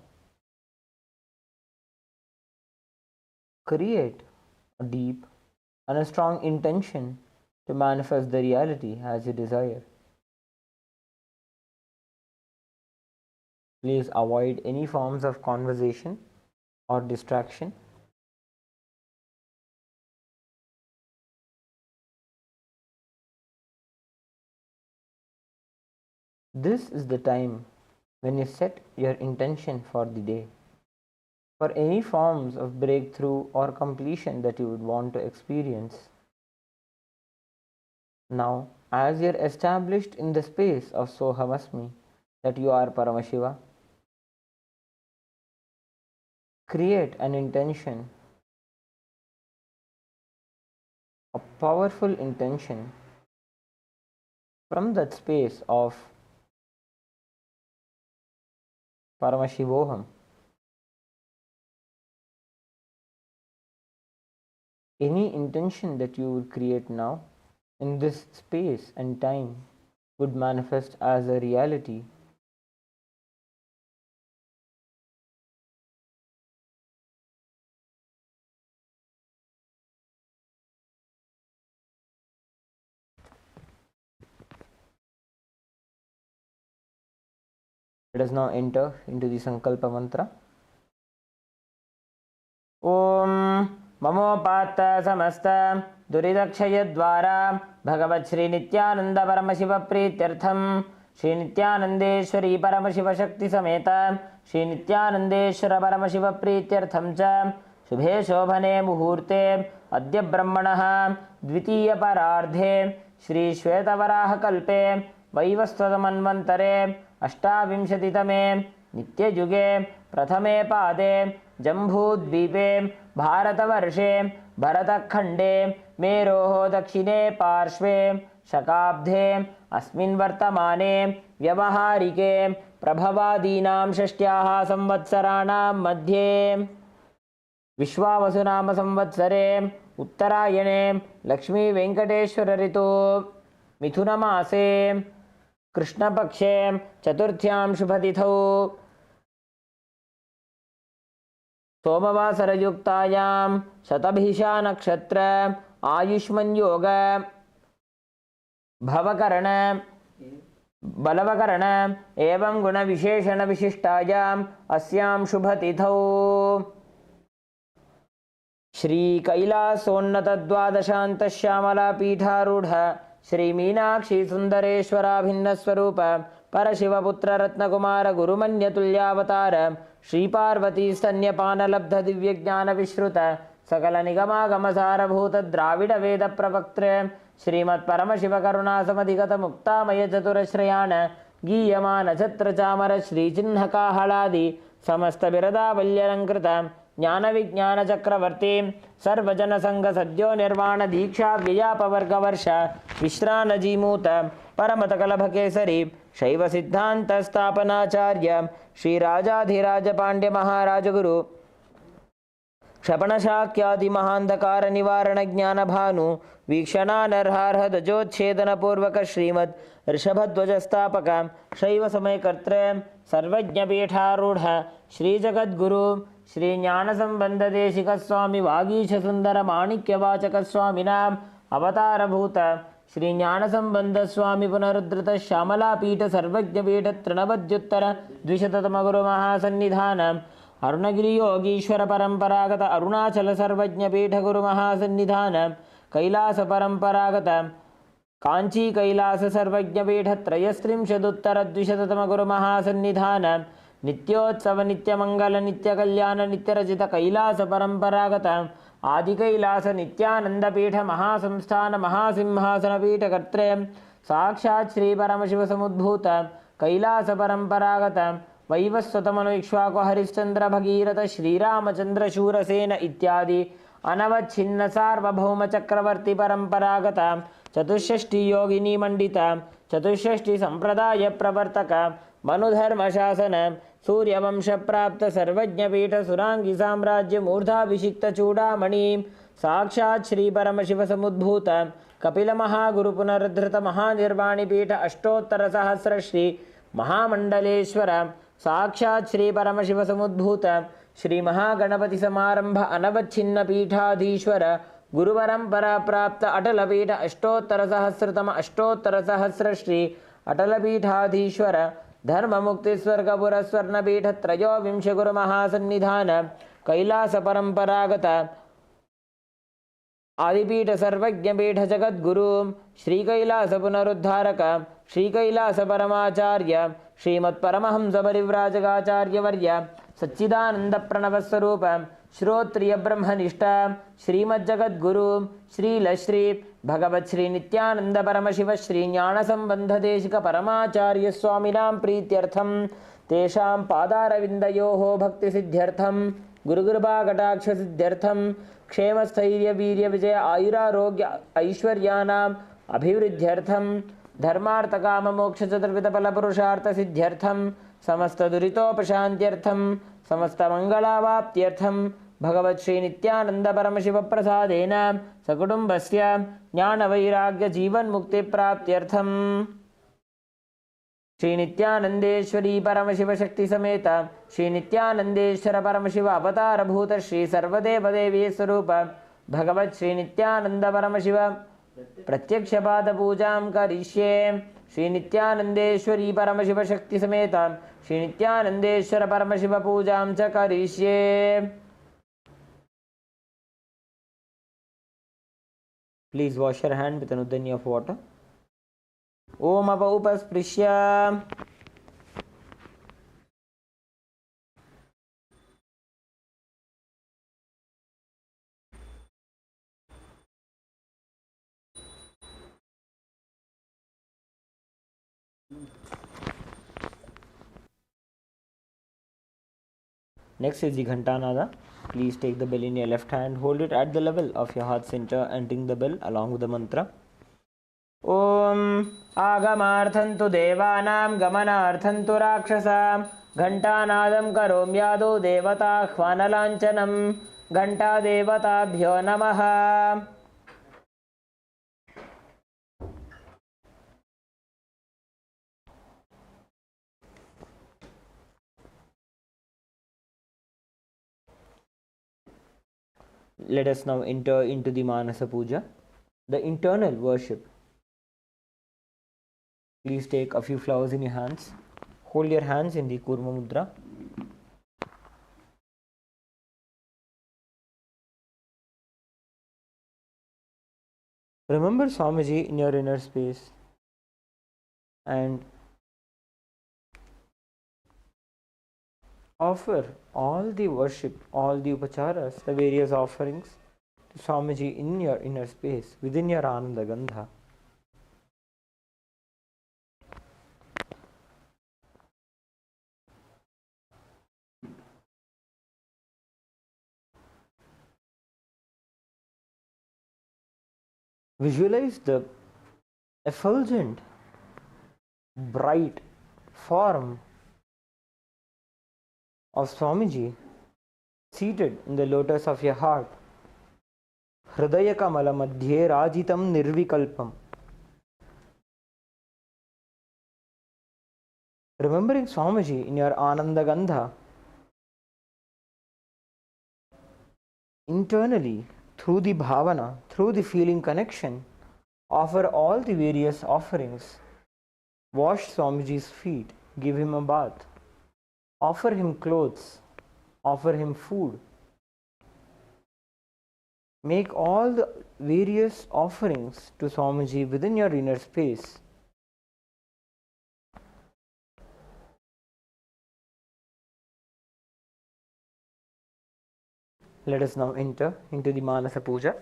Create a deep and a strong intention to manifest the reality as you desire. Please avoid any forms of conversation or distraction. This is the time when you set your intention for the day, for any forms of breakthrough or completion that you would want to experience. Now, as you are established in the space of Sohamasmi, that you are Paramashiva, create an intention, a powerful intention from that space of Paramashivoham. Any intention that you would create now in this space and time would manifest as a reality. Let us now enter into the Sankalpa mantra. Om Mamopata Samasta Duridakshayadvara Bhagavat Shri Nithyananda Paramashiva Prityartham Shri Nithyanandeshwari Paramashiva Shakti Sameta Shri Nithyanandeshwara Paramashiva Prityartham Cha Shubhe Shobhane Muhurte Adya Brahmanaha Dvitiya Parardhe Shri Shvetavaraha Kalpe Vaivastvadamanvantare अष्टाविंशतितमे नित्ययुगे प्रथमे पादे जम्बूद्वीपे भारतवर्षे भरतखण्डे मेरोः दक्षिणे पार्श्वे शकाब्दे अस्मिन् वर्तमाने व्यवहारिके प्रभवादीनां षष्ट्याः संवत्सराणां मध्ये विश्वावसुनाम संवत्सरे उत्तरायणे लक्ष्मी वेंकटेश्वर ऋतु मिथुनमासे कृष्णपक्षे चतुर्थ्यां शुभतिथौ सोमवासरयुक्तायां शतभिषा नक्षत्र आयुष्मन् योग भवकरण बलवकरण एवं गुणविशेषण विशिष्टायाम् अस्यां शुभतिथौ श्री कैलासोन्नत द्वादशांत श्यामला पीठारूढ़ श्री मीनाक्षी सुंदरेश्वराभिन्न स्वरूप परशिवपुत्र रत्नकुमार गुरुमन्यतुल्यावतार श्री पार्वती स्तन्यपान लब्ध दिव्य ज्ञान विश्रुत सकल निगमागम सारभूत द्राविड वेद प्रवक्त्रे श्रीमत् परमशिव करुणा समधिगत मुक्तामय चतुरश्रयाण गीयमान छत्र चामर श्री चिन्ह काहलादि समस्त बिरदावल्यलंकृत ज्ञान विज्ञान चक्रवर्ती सर्वजन संघ सद्यो निर्वाण दीक्षा व्ययापवर्ग वर्ष विश्रान जीमूत परमत कलभ केसरी शैव सिद्धांत स्थापनाचार्य श्री राजाधिराज पांड्य महाराज गुरु क्षपणशाक्यादि महांधकार निवारण ज्ञान भानु वीक्षणानर्हार्ह ध्वजोच्छेदन पूर्वक श्रीमद ऋषभध्वज स्थापक शैव समय कर्त्रे सर्वज्ञ पीठारूढ़ श्री जगद्गुरु श्री ज्ञान संबंध देशिक स्वामी वागीश सुंदर माणिक्यवाचक स्वामिनाम अवतारभूत श्री ज्ञान संबंध स्वामी पुनरुद्धृत श्यामला पीठ सर्वज्ञ पीठ तृणवद्युत्तर द्विशततम गुरु महासन्निधान अरुणगिरि योगीश्वर परंपरागत अरुणाचल सर्वज्ञ पीठ गुरु महासन्निधान कैलास परंपरागत कांची कैलास सर्वज्ञ पीठ त्रयस्त्रिंशदुत्तर द्विशततम गुरु महासन्निधान नित्योत्सव नित्यमंगल नित्य कल्याण नित्यरचित कैलास परंपरागत आदि कैलास नित्यानंद पीठ महासंस्थान महासिंहासन पीठ कर्त्रे साक्षात् श्री परमशिव समुद्भूत कैलास परंपरागत वैवस्वतमनु इक्ष्वाकु हरिश्चंद्र भगीरथ श्रीरामचंद्र शूरसेन इत्यादि अनवच्छिन्न सार्वभौम चक्रवर्ती परंपरागत चतुष्षष्टि योगिनी मंडित चतुष्षष्टि संप्रदाय प्रवर्तक मनुधर्म शासन सूर्यवंश प्राप्त सर्वज्ञ पीठ सुरांगी साम्राज्य मूर्धाभिषिक्त चूड़ामणि साक्षात् श्री परमशिव समुद्भूत कपिल महागुरु पुनरुद्धृत महानिर्वाणी पीठ अष्टोत्तर सहस्र श्री महामंडलेश्वर साक्षात् श्री परमशिव समुद्भूत श्री महागणपति समारंभ अनवच्छिन्न पीठाधीश्वर गुरु परंपरा प्राप्त अटल पीठ अष्टोत्तर सहस्रतम अष्टोत्तर सहस्र श्री अटल पीठाधीश्वर धर्म मुक्ति स्वर्ग पुरस्वर्ण पीठ त्रयोविंश गुरु महासन्निधान कैलास परंपरागत आदिपीठ सर्वज्ञ पीठ जगद्गुरु श्री कैलास पुनरुद्धारक श्री कैलास परमाचार्य श्रीमत् परमहंस परिव्राजकाचार्य वर्य सच्चिदानंद प्रणव स्वरूप श्रोत्रिय ब्रह्मनिष्ठ श्रीमज्जगद्गुरु श्रीलश्री भगवत् श्री नित्यानंद परमशिव श्री ज्ञान संबंध देशिक परमाचार्य स्वामिनां प्रीत्यर्थम तेषां पादारविन्दयोः भक्ति सिद्ध्यर्थम गुरुकृपा कटाक्ष सिद्ध्यर्थम क्षेम स्थैर्य वीर्य विजय आयुरारोग्य ऐश्वर्यानाम् अभिवृद्ध्यर्थम धर्मार्थ काम मोक्ष चतुर्विध फल पुरुषार्थ सिद्ध्यर्थम समस्त दुरितोपशान्त्यर्थम समस्त मंगलावाप्त्यर्थम भगवत् श्री नित्यानंद परमशिव प्रसादेन सकुटुम्बस्य ज्ञान वैराग्य जीवन मुक्ति प्राप्त्यर्थम श्री नित्यानंदेश्वरी परमशिव शक्ति समेत श्री नित्यानंदेश्वर परमशिव अवतार भूत श्री सर्वदेव देवी स्वरूप भगवत् श्री नित्यानंद परमशिव प्रत्यक्ष पाद पूजां करिष्ये श्री नित्यानंदेश्वरी परमशिव शक्ति समेत श्री नित्यानंदेश्वर परमशिव पूजां च करिष्ये। Please wash your hand with an udani of water. Om upasprishya. Next is the Ghantanada. Please take the bell in your left hand, hold it at the level of your heart center and ring the bell along with the mantra. Om Agamarthantu Devanam Gamanarthantu Rakshasam Ghantanadam Karom Yado Devata Khvanalanchanam घण्टादेवताभ्यो नमः। Let us now enter into the Manasa Puja, the internal worship. Please take a few flowers in your hands. Hold your hands in the Kurma Mudra. Remember Swamiji in your inner space and offer all the worship, all the upacharas, the various offerings to Swamiji in your inner space, within your Ananda Gandha. Visualize the effulgent, bright form of Swamiji seated in the lotus of your heart. Hridaya Kamala Madhye Rajitam Nirvikalpam. Remembering Swamiji in your Ananda Gandha, internally, through the bhavana, through the feeling connection, offer all the various offerings. Wash Swamiji's feet, give him a bath, offer him clothes, offer him food. Make all the various offerings to Swamiji within your inner space. Let us now enter into the Manasa Puja.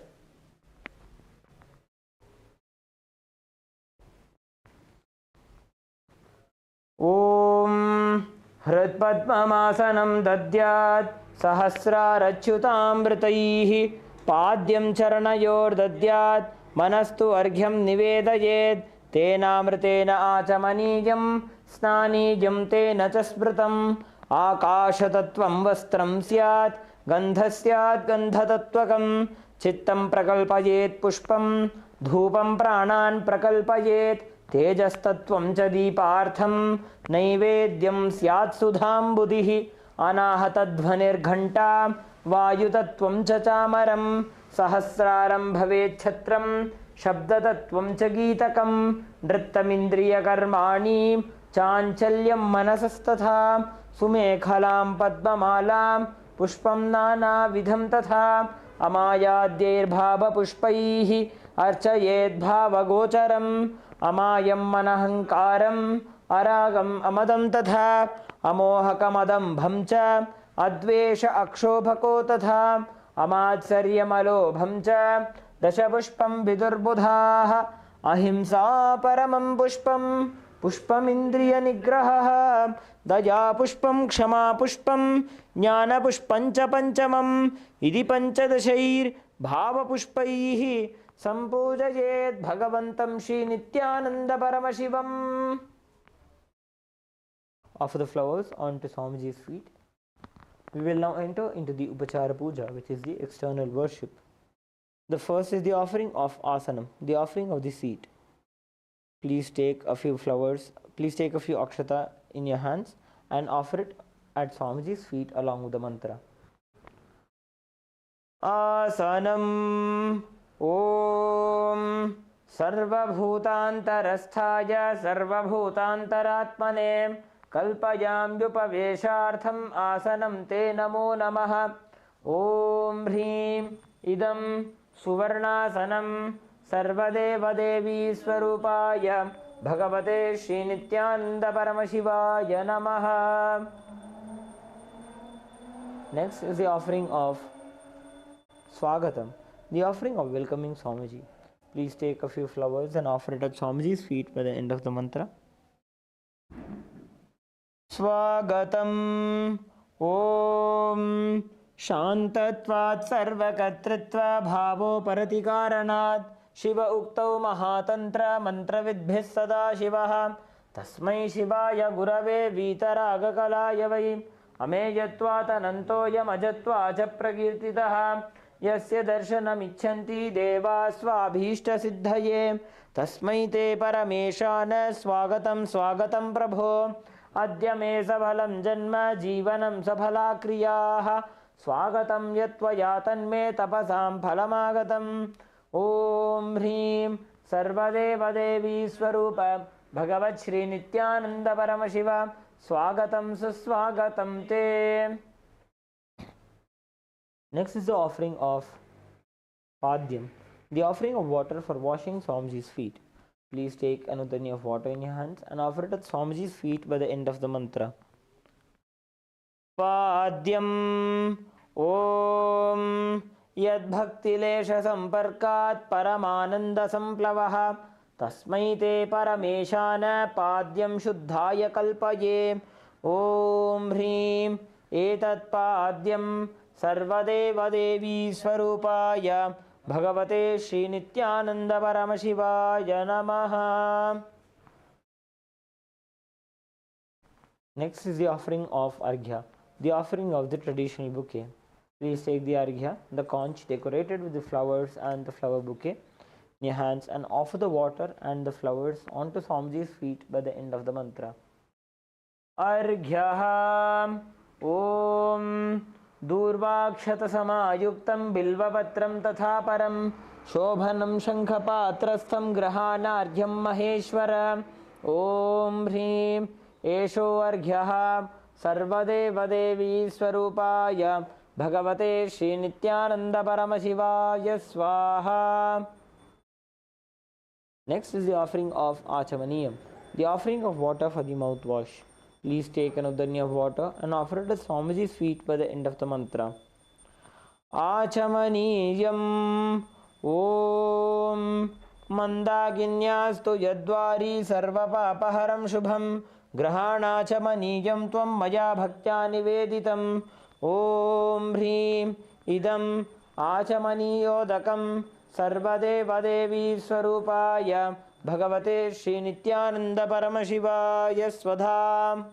Om Hritpadmamasanam dadyat Sahasrarachyutamritaihi Padyam Charanayor dadyat Manastu Arghyam Nivedayed Tenamritena Achamaniyam Snanijam Tena Chasmritam Akashatattvam Vastram Syat Gandhasyat Gandhatatvakam Chittam Prakalpayet Pushpam Dhupam Pranan Prakalpayet Tejastattvam cha Deepartham Naivedyam Syat Sudham Buddhihi Anahatadhvanir Ghanta Vayutattvam cha Chamaram Sahasraram Bhavet Chhatram Shabdatattvam cha Geetakam Nrittamindriya Karmani Chanchalyam Manasastatha Sumekhalam Padmamalam Pushpam Nana Vidham Tatha Amayadyair Bhava Pushpaihi Archayed Bhava Gocharam Amayam Manahankaram Aragam Amadam Tatha Amohakamadam Bhamcha Advesha Akshobhako Tatha Amatsaryamalo Bhamcha Dashapushpam Vidurbudhaha Ahimsa Paramam Pushpam Pushpam Indriya Nigraha Daya Pushpam Kshama Pushpam Jnana Pushpancha Panchamam Idi Panchadashair Bhava Pushpaihi Sampujayet Bhagavantam Shri Nithyananda Paramashivam. Offer the flowers onto Swamiji's feet. We will now enter into the Upachara Puja, which is the external worship. The first is the offering of Asanam, the offering of the seat. Please take a few flowers, please take a few akshata in your hands and offer it at Swamiji's feet along with the mantra. Asanam Om Sarvabhutantarasthaya Sarvabhutantaratmane Kalpayam Yupaveshartham Asanam Te Namo Namaha. Om Hrim Idam Suvarnasanam Sarvadeva Devi Swarupaya Bhagavate Shri Nithyananda Paramashivaya Namaha. Next is the offering of Swagatam, the offering of welcoming Swamiji. Please take a few flowers and offer it at Swamiji's feet by the end of the mantra. Swagatam Om Shantatvat Sarvakatritva Bhavo Paratikaranat Shiva Uktau Mahatantra Mantravidbhis Sada Shivaha Tasmai Shivaya Gurave Vitaragakalaya Vai अमेयत्वात् अनन्तोऽयमजत्वा च प्रकीर्तितः यस्य दर्शनमिच्छन्ति देवाः स्वाभीष्टसिद्धये तस्मै ते परमेशान स्वागतं स्वागतं प्रभो अद्य मे सफलं जन्म जीवनं सफला क्रियाः स्वागतं यत्त्वया तन्मे तपसां फलमागतम् ॐ ह्रीं सर्वदेवदेवी स्वरूप भगवत् श्री नित्यानंद परमशिव स्वागतं सुस्वागतं ते. Next is the offering of Padyam, the offering of water for washing Swamiji's feet. Please take an udani of water in your hands and offer it at Swamiji's feet by the end of the mantra. Padyam Om Yad Bhaktilesha Samparkat Paramananda Samplavah Tasmai Te Parameshana Padyam Shuddhaya Kalpaye Om Hrim Etat Padyam सर्वदेव देवी स्वरूपाय भगवते श्री नित्यानंद परमशिवाय नमः. Next is the offering of arghya, the offering of the traditional bouquet. Please take the arghya, the conch decorated with the flowers and the flower bouquet in your hands and offer the water and the flowers onto Swamiji's feet by the end of the mantra. Arghya Om दूर्वाक्षतसमायुक्तं बिल्वपत्रं तथा परं शोभनं शङ्खपात्रस्थं ग्रहाणार्घ्यं महेश्वर ॐ ह्रीं एषो अर्घ्यः सर्वदेवदेवी स्वरूपाय भगवते श्रीनित्यानन्द परमशिवाय स्वाहा. Next is the offering of Achamaniyam, the offering of water for the mouthwash. Please take an udani of water and offer it at Swamiji's feet by the end of the mantra. Achamaniyam Om Mandaginyastu Yadvari Sarvapapaharam Shubham Grahanachamaniyam Tvam Maya Bhaktya Niveditam Om Hrim Idam Achamaniyodakam Sarvadeva Devi Swarupaya Bhagavate Shri Nityananda Paramashivaya Swadha.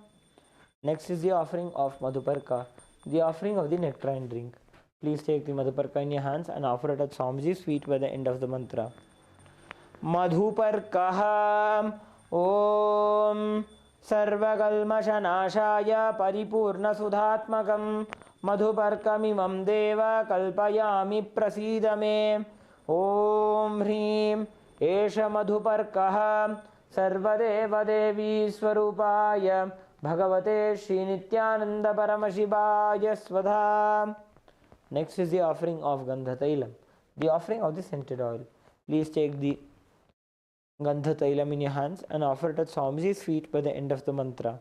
Next is the offering of Madhuparka, the offering of the nectarine drink. Please take the Madhuparka in your hands and offer it at Swamiji's feet by the end of the mantra. Madhuparkaha Om Sarvakalmashanashaya Paripurna Sudhatmakam Madhuparkamimam Deva Kalpayami Prasidame Om Hrim एष मधुपर्कः सर्वदेवदेवी स्वरूपाय भगवते श्रीनित्यानंद परमशिवाय स्वधा. Next is the offering of Gandhatailam, the offering of the scented oil. Please take the Gandhatailam in your hands and offer it at Swamiji's feet by the end of the mantra.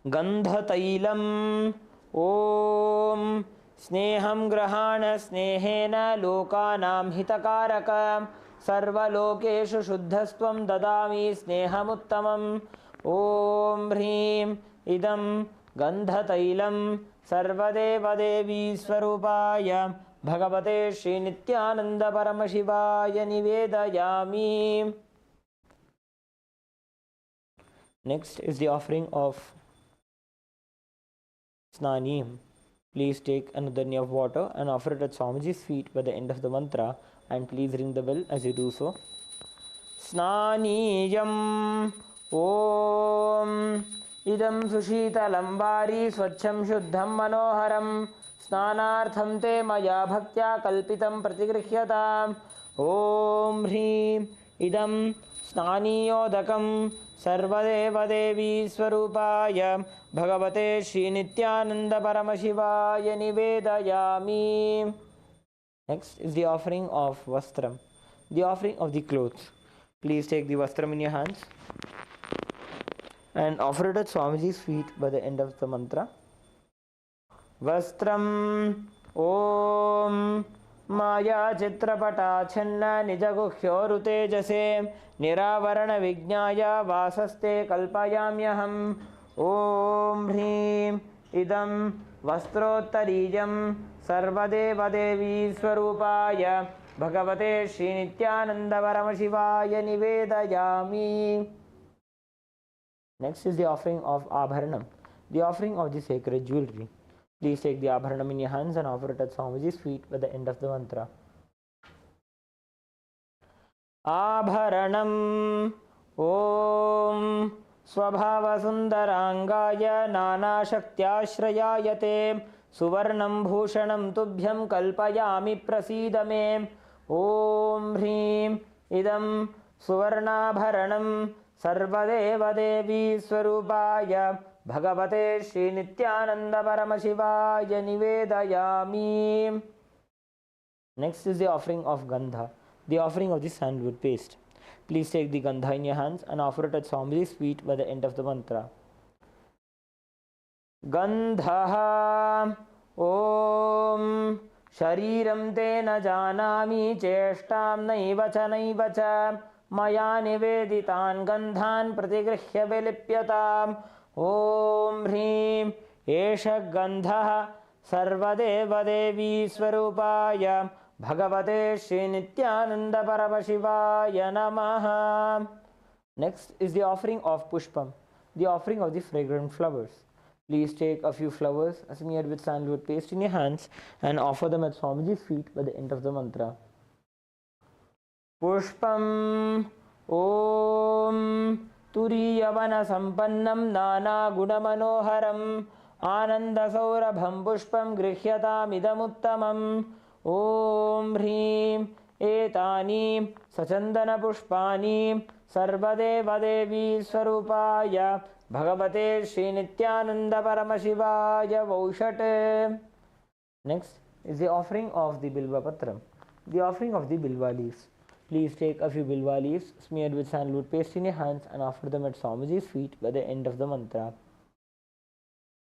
Gandhatailam Om स्नेहं ग्रहाण स्नेहेन लोकानां हितकारकं सर्वलोकेषु शुद्धस्त्वं ददामि स्नेहमुत्तमम् ॐ ह्रीं इदं गन्धतैलं सर्वदेवदेवी स्वरूपाय भगवते श्रीनित्यानन्द परमशिवाय निवेदयामि. Next is the offering of Snaniyam. Please take an udani of water and offer it at Swamiji's feet by the end of the mantra, and please ring the bell as you do so. Snaniyam Om Idam Sushitalam Vari Swachham Shuddham Manoharam Snanartham Te Maya Bhaktya Kalpitam Pratigrihyata Om Hrim Idam Snaniyodakam सर्वदेव देवी स्वरूपाय भगवते श्री नित्यानंद परमशिवाय निवेदयामि. Next is the offering of Vastram, the offering of the clothes. Please take the Vastram in your hands and offer it at Swamiji's feet by the end of the mantra. Vastram Om Maya Chitrapata Channa Nijaguhyoru Tejase Niravarana Vignaya Vasaste Kalpayamyaham Om Hrim Idam Vastrottarijam Sarvadeva Devi Swarupaya Bhagavate Shri Nityananda Paramashivaya Nivedayami. Next is the offering of Abharanam, the offering of the sacred jewelry. Please take the Abharanam in your hands and offer it at Swamiji's feet by the end of the mantra. Abharanam Om Swabhavasundaraangaya Nanashaktyashrayayate Suvarnam Bhushanam Tubhyam Kalpayami Prasidame Om Hrim Idam Suvarnabharanam Sarvadeva Devi Swarupaya Bhagavate Shri Nithyananda Paramashivaya Nivedayami. Next is the offering of Gandha, the offering of the sandalwood paste. Please take the Gandha in your hands and offer it at Swamiji's feet by the end of the mantra. Gandha Om Shariram te na janami cheshtam naiva cha maya niveditan gandhan pratigrihya vilipyatam. Om Hrim Esha Gandha Sarvadeva Devi Swarupaya Bhagavate Shri Nithyananda Paramashivaya Namaha. Next is the offering of Pushpam, the offering of the fragrant flowers. Please take a few flowers smeared with sandalwood paste in your hands and offer them at Swamiji's feet by the end of the mantra. Pushpam Om Turiyavana Sampannam Nana Gunamanoharam Ananda Saurabham Pushpam Grihyatam Idamuttamam. Om Hrim Etani Sachandana Pushpani Sarvadeva Devi Swarupaya Bhagavate Shri Nithyananda Paramashivaya Vaushate. Next is the offering of the Bilva Patram, the offering of the Bilva leaves. Please take a few Bilva leaves smeared with sandalwood paste in your hands and offer them at Swamiji's feet by the end of the mantra.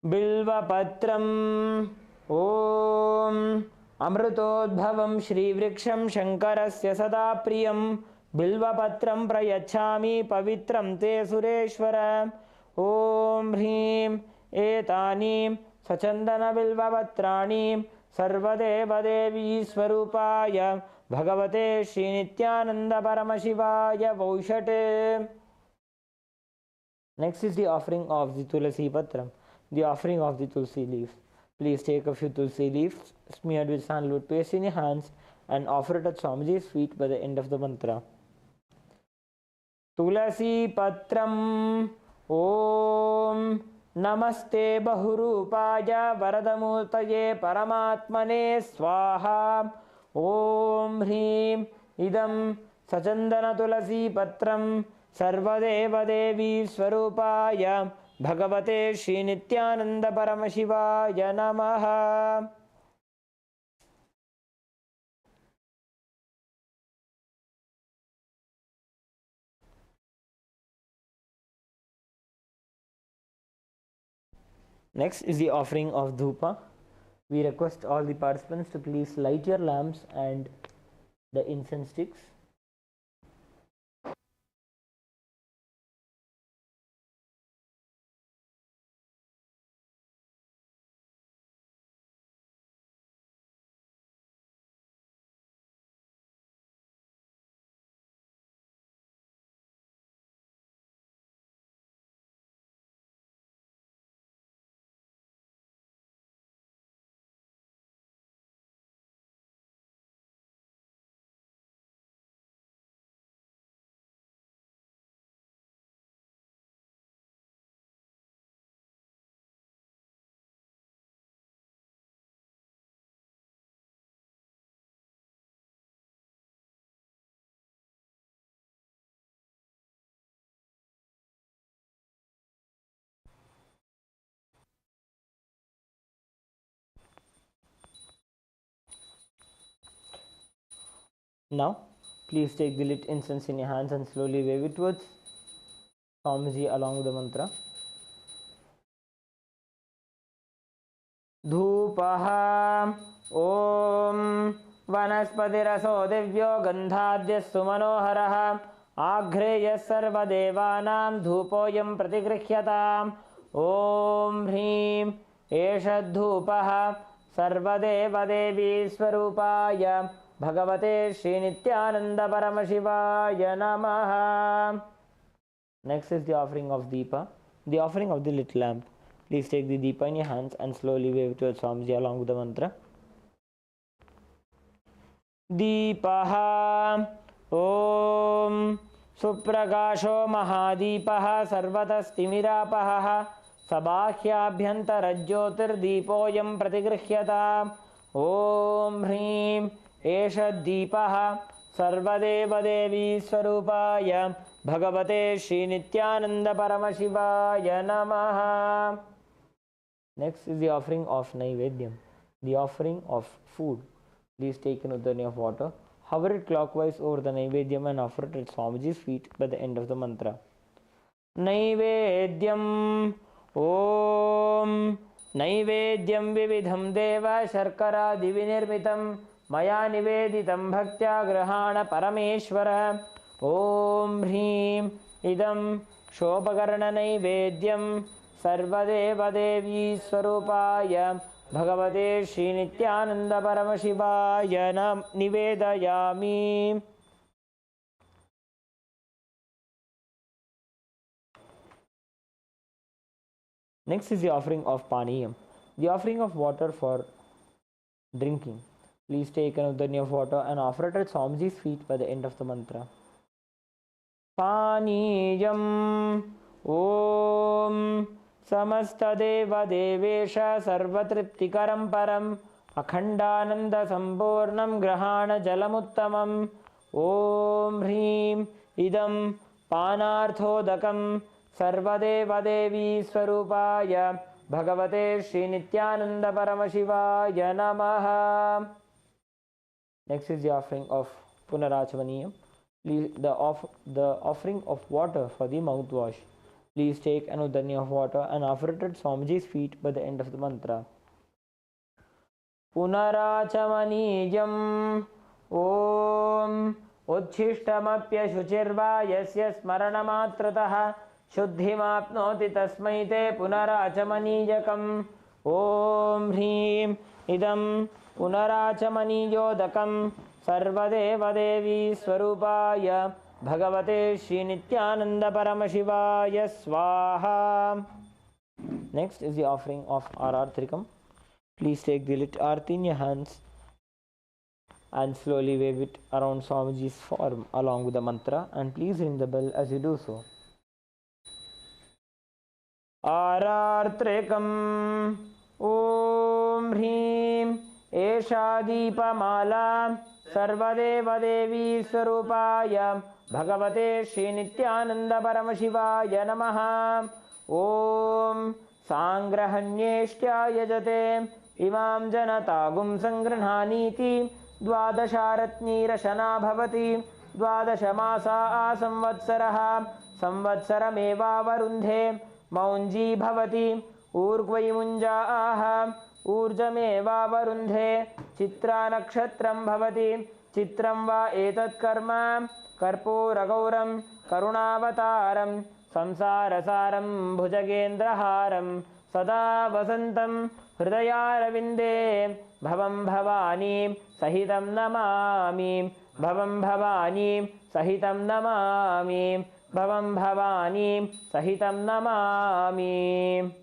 Bilva Patram Om Amrutodbhavam Shri Vriksham Shankarasya Sada Priyam Bilva Patram Prayachami Pavitram Te Sureshwara. Om Hrim Etani Sachandana Bilva Patrani Sarvadeva Devi Swarupaya Bhagavate Shri Nithyananda Paramashivaya Vaushate. Next is the offering of the Tulasi Patram, the offering of the Tulsi leaves. Please take a few Tulsi leaves smeared with sandalwood paste in your hands and offer it at Swamiji's feet by the end of the mantra. Tulasi Patram Om Namaste Bahurupaya Varadamurtaye Paramatmane Swaha. Om Hrim Idam Sachandana Tulasi Patram Sarvadeva Devi Swarupaya Bhagavate Shri Nithyananda Paramashivaya Namaha. Next is the offering of Dhupa. We request all the participants to please light your lamps and the incense sticks. Now, please take the lit incense in your hands and slowly wave it towards Swamiji along with the mantra. Dhupaha Om Vanaspatiraso Divyo Gandhadyassu Manoharaha Aghreyas Sarvadevanam Dhupoyam Pratigrihyataam. Om Hrim Eshadhupaha Sarvadeva Devi Swarupaya Bhagavate Shri Nithyananda Paramashivaya Namaha. Next is the offering of Deepa, the offering of the little lamp. Please take the Deepa in your hands and slowly wave it towards Swamiji along with the mantra. Deepaha Om Suprakasho Mahadīpaha Sarvatastimirāpaha Sabāhyābhyantarajyotirdeepoyam pratigrihyata Om Hrim Esha Deepaha Sarvadevadevi Swarupaya Bhagavate Shri Nithyananda Paramashivaya Namaha. Next is the offering of Naivedyam, the offering of food. Please take an udani of water, hover it clockwise over the Naivedyam and offer it at Swamiji's feet by the end of the mantra. Naivedyam Om Naivedyam Vividham Deva Sharkara Divinirmitam Maya Niveditam Bhaktya Grahana Parameshwara Om Hrim Idam Shopakarana Naivedyam Sarvadeva Devi Swarupaya Bhagavate Shri Nithyananda Paramashivaya Nivedayami. Next is the offering of Paniyam, the offering of water for drinking. Please take an udani of water and offer it at Swamiji's feet by the end of the mantra. Paniyam Om Samastadeva Devesha Sarvatriptikaram Param Akhandananda Samburnam Grahana Jalamuttamam Om Hrim Idam Panarthodakam Sarvadeva Devi Swarupaya Bhagavate Shri Nithyananda Paramashivaya Namaha. Next is the offering of Punarachamaniyam, the offering of water for the mouthwash. Please take an udani of water and offer it at Swamiji's feet by the end of the mantra. Punarachamaniyam Om Uchishtamapya Shuchirva Yasya Smaranamatrataha Shuddhimapnoti Tasmai Te Punarachamaniyakam Om Hrim Idam Punarachamaniyodakam Sarvadeva Devi Swarupaya Bhagavate Shri Nithyananda Paramashivaya Swaha. Next is the offering of Arartrikam. Please take the lit arti in your hands and slowly wave it around Swamiji's form along with the mantra, and please ring the bell as you do so. Arartrikam Om Hrim Esha Deepamala Sarvadeva Devi Swarupaya Bhagavate Shri Nithyananda Paramashivaya Namaha. Om Sangrahanyeshtya Yajate Imam Janatagum Sangranhaniti Dvadasharatni Rashana Bhavati Dvadashamasa Samvatsaraha Samvatsarameva Varundhe Maunji Bhavati Urgvai Munja Aha Urjameva Varundhe Chitra Nakshatram Bhavati Chitram Va Etat Karma Karpuragauram Karunavataram Samsarasaram Bhujagendraharam Sada Vasantam Hridayaravinде Bhavam Bhavani Sahitam Namami Bhavam Bhavani Sahitam Namami Bhavam Bhavani Sahitam Namami.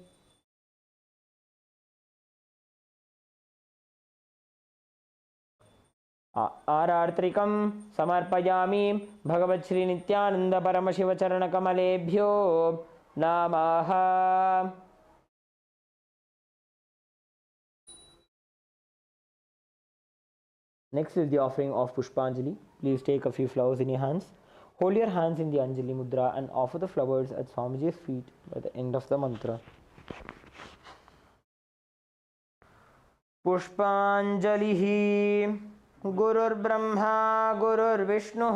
Arartrikam Samarpayami Bhagavat Shri Nithyananda Paramashiva Charana Kamalebhyo Namaha. Next is the offering of Pushpanjali. Please take a few flowers in your hands. Hold your hands in the Anjali Mudra and offer the flowers at Swamiji's feet by the end of the mantra. Pushpanjalihi Gurur Brahma Gurur Vishnu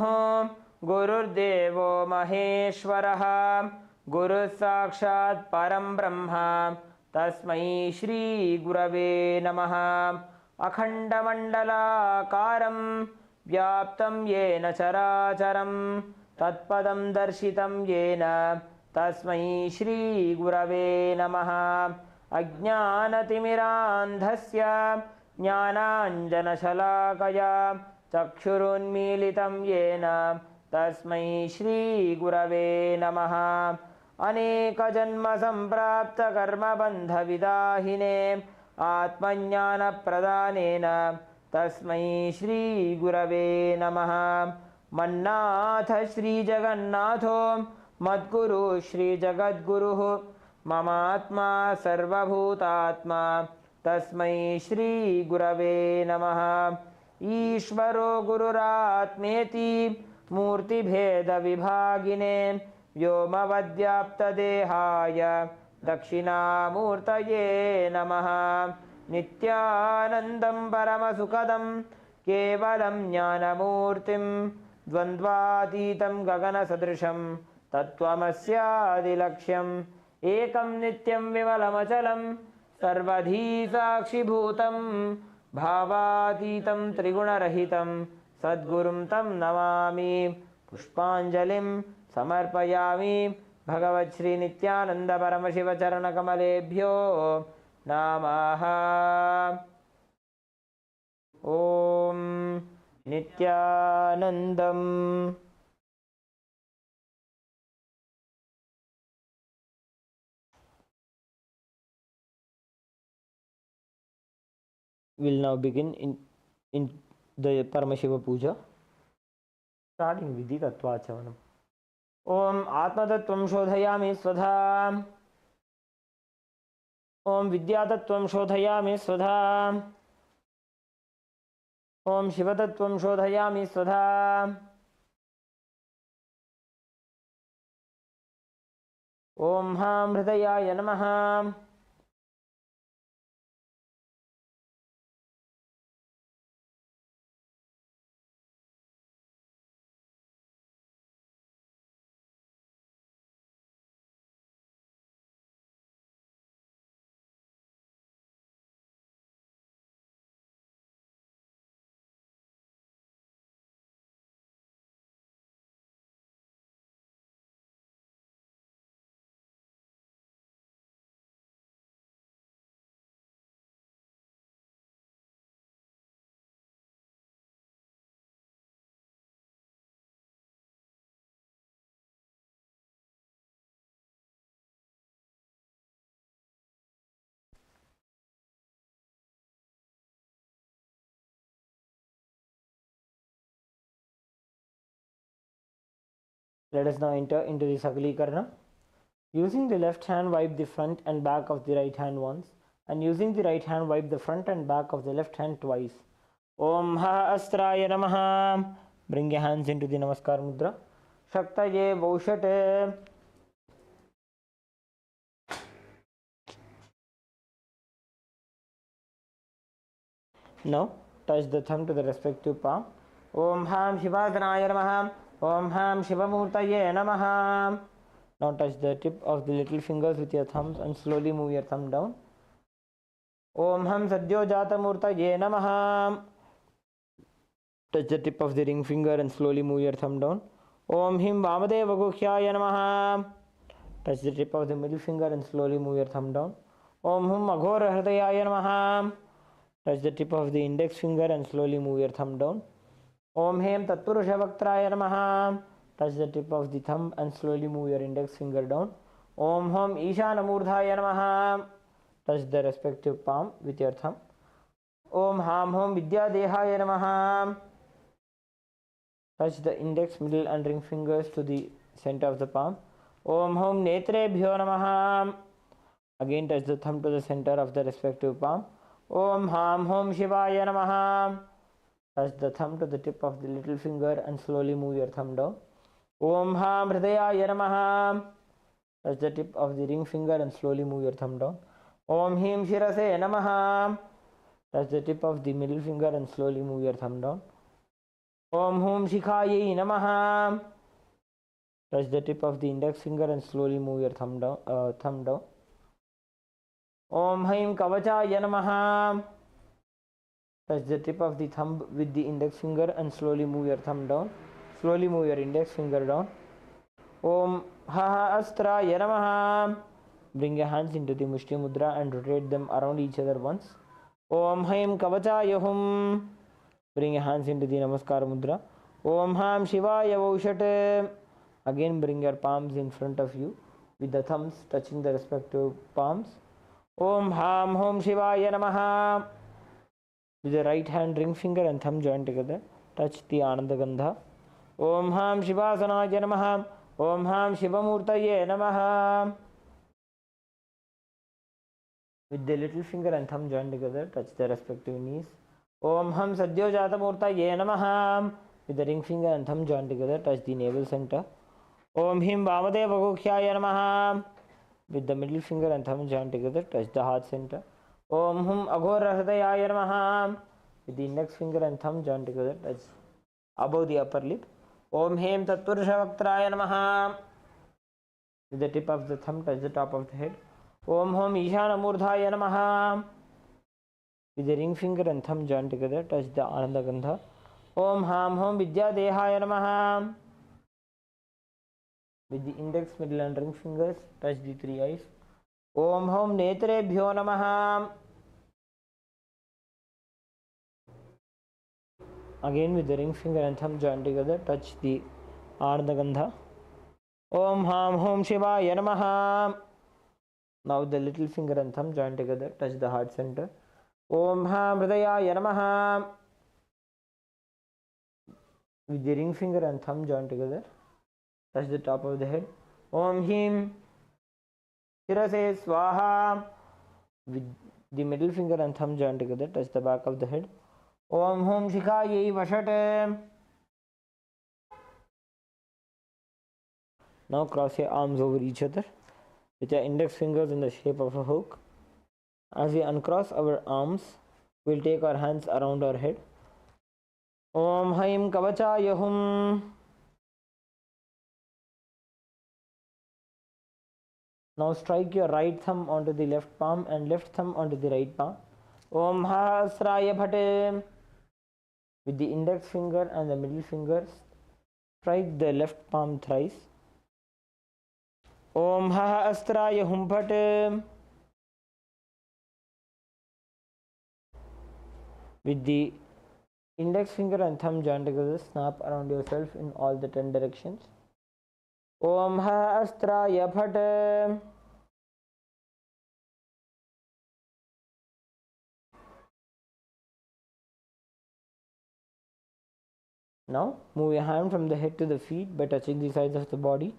Gurur Devo Maheshwaraha Guru Sakshat Param Brahma Tasmai Shri Gurave Namaha. Akhandamandalakaram Vyaptam Yena Characharam Tatpadam Darshitam Yena Tasmai Shri Gurave Namaha. Ajnanatimirandhasya Jnananjana Shalakaya Chakshurunmilitam Yena तस्मै श्रीगुरवे नमः। अनेकजन्मसम्प्राप्तकर्मबन्धविदाहिने आत्मज्ञानप्रदानेन तस्मै श्रीगुरवे नमः। मन्नाथ श्रीजगन्नाथो मद्गुरु श्रीजगद्गुरुः ममात्मा सर्वभूतात्मा तस्मै श्रीगुरवे नमः। ईश्वरो गुरुरात्मेति मूर्तिभेदविभागिने व्योमवद्व्याप्तदेहाय दक्षिणामूर्तये नमः। नित्यानन्दं परमसुखदं केवलं ज्ञानमूर्तिं द्वन्द्वातीतं गगनसदृशं तत्त्वमस्यादिलक्ष्यम् एकं नित्यं विमलमचलं सर्वधी साक्षिभूतं भावातीतं त्रिगुणरहितं सद्गुरुं तं नमामि। पुष्पाञ्जलिं समर्पयामि भगवच्छ्री नित्यानन्द परमशिवचरणकमलेभ्यो नमः। ॐ नित्यानन्दम्। We'll now begin in the Paramashiva Puja, starting with the Tattvachavanam. Om Atmatattvam Shodhayami Svadha. Om Vidyatattvam Shodhayami Svadha. Om Shivatattvam Shodhayami Svadha. Om Ham Hridayaya Namaha. Let us now enter into the Sakala Krama. Using the left hand, wipe the front and back of the right hand once, and using the right hand, wipe the front and back of the left hand twice. Om Ha Astraya Namaha. Bring your hands into the Namaskar Mudra. Shaktaye Vaushate. Now touch the thumb to the respective palm. Om Ham Shivadhanaya Namaha. Om Ham Shivamurtaye Namaha. Now touch the tip of the little fingers with your thumbs and slowly move your thumb down. Om Ham Sadhyo Jatamurtaye Namaha. Touch the tip of the ring finger and slowly move your thumb down. Om Him Vamadeva Gukhyaya Namaha. Touch the tip of the middle finger and slowly move your thumb down. Om Hum Aghora Hridayaya Namaha. Touch the tip of the index finger and slowly move your thumb down. Om Hem Tatpurusha Vaktraya Namaha. Touch the tip of the thumb and slowly move your index finger down. Om Hum Ishana Murdhaya Namaha. Touch the respective palm with your thumb. Om Ham Hum Vidya Dehaya Namaha. Touch the index, middle and ring fingers to the center of the palm. Om Hum Netrebhyo Namaha. Again touch the thumb to the center of the respective palm. Om Ham Hum Shivaya Namaha. Touch the thumb to the tip of the little finger and slowly move your thumb down. Om Ham Hridayaya Namaha. Touch the tip of the ring finger and slowly move your thumb down. Om Him Shirase Namaha. Touch the tip of the middle finger and slowly move your thumb down. Om Hum Shikhaye Namaha. Touch the tip of the index finger and slowly move your thumb down. Om Haim Kavachaya Namaha. Touch the tip of the thumb with the index finger and slowly move your thumb down. Slowly move your index finger down. Om Ha Astraya Namaha. Bring your hands into the Mushti Mudra and rotate them around each other once. Om Haim Kavachaya Hum. Bring your hands into the Namaskar Mudra. Om Ham Shivaya Vaushate. Again bring your palms in front of you with the thumbs touching the respective palms. Om Ham Hom Shivaya Namaha. With the right hand ring finger and thumb joined together, touch the Ananda Gandha. Om Ham Shivasanaya Namaha. Om Ham Shivamurtaye Namaha. With the little finger and thumb joined together, touch the respective knees. Om Ham Sadyojata Murtaye Namaha. With the ring finger and thumb joined together, touch the navel center. Om Him Vamadeva Gokhyaya Namaha. With the middle finger and thumb joined together, touch the heart center. Om Hum Aghora Hridayaya Namaha. With the index finger and thumb joined together, touch above the upper lip. Om Hem Tatpurusha Vaktraya Namaha. With the tip of the thumb, touch the top of the head. Om Hum Ishana Murdhaya Namaha. With the ring finger and thumb joined together, touch the Ananda Gandha. Om Ham Hom Vidya Dehaya Namaha. With the index, middle and ring fingers, touch the three eyes. Om Hom Netrebhyo Namaha. Again with the ring finger and thumb joined together, touch the Ananda Gandha. Om Ham Hom Shivaya Namaha. Now the little finger and thumb joined together, touch the heart center. Om Ham Hridayaya Namaha. With the ring finger and thumb joined together, touch the top of the head. Om Him Shirase Swaha. With the middle finger and thumb joined together, touch the back of the head. Om Hum Shikhaye Vashate. Now cross your arms over each other with your index fingers in the shape of a hook. As we uncross our arms, we'll take our hands around our head. Om Haim Kavachaya Hum. Now strike your right thumb onto the left palm and left thumb onto the right palm. Om Hasraya Bhate. With the index finger and the middle finger, strike the left palm thrice. Om Astraya Hum Bhate. With the index finger and thumb joined together, snap around yourself in all the 10 directions. Om Astraya Bhate. Now move your hand from the head to the feet by touching the sides of the body.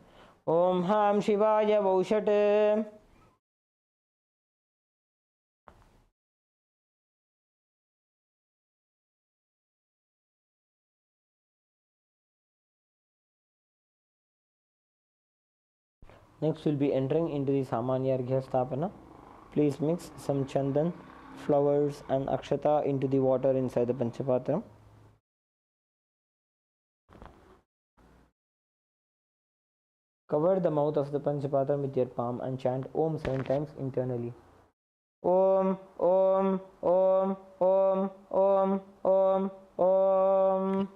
Om Ham Shivaya Vaushate. Next we'll be entering into the Samanya Arghya Sthapana. Please mix some chandan, flowers and akshata into the water inside the Panchapatra. Cover the mouth of the Panchapatra with your palm and chant Om 7 times internally. Om, Om, Om, Om, Om, Om, Om.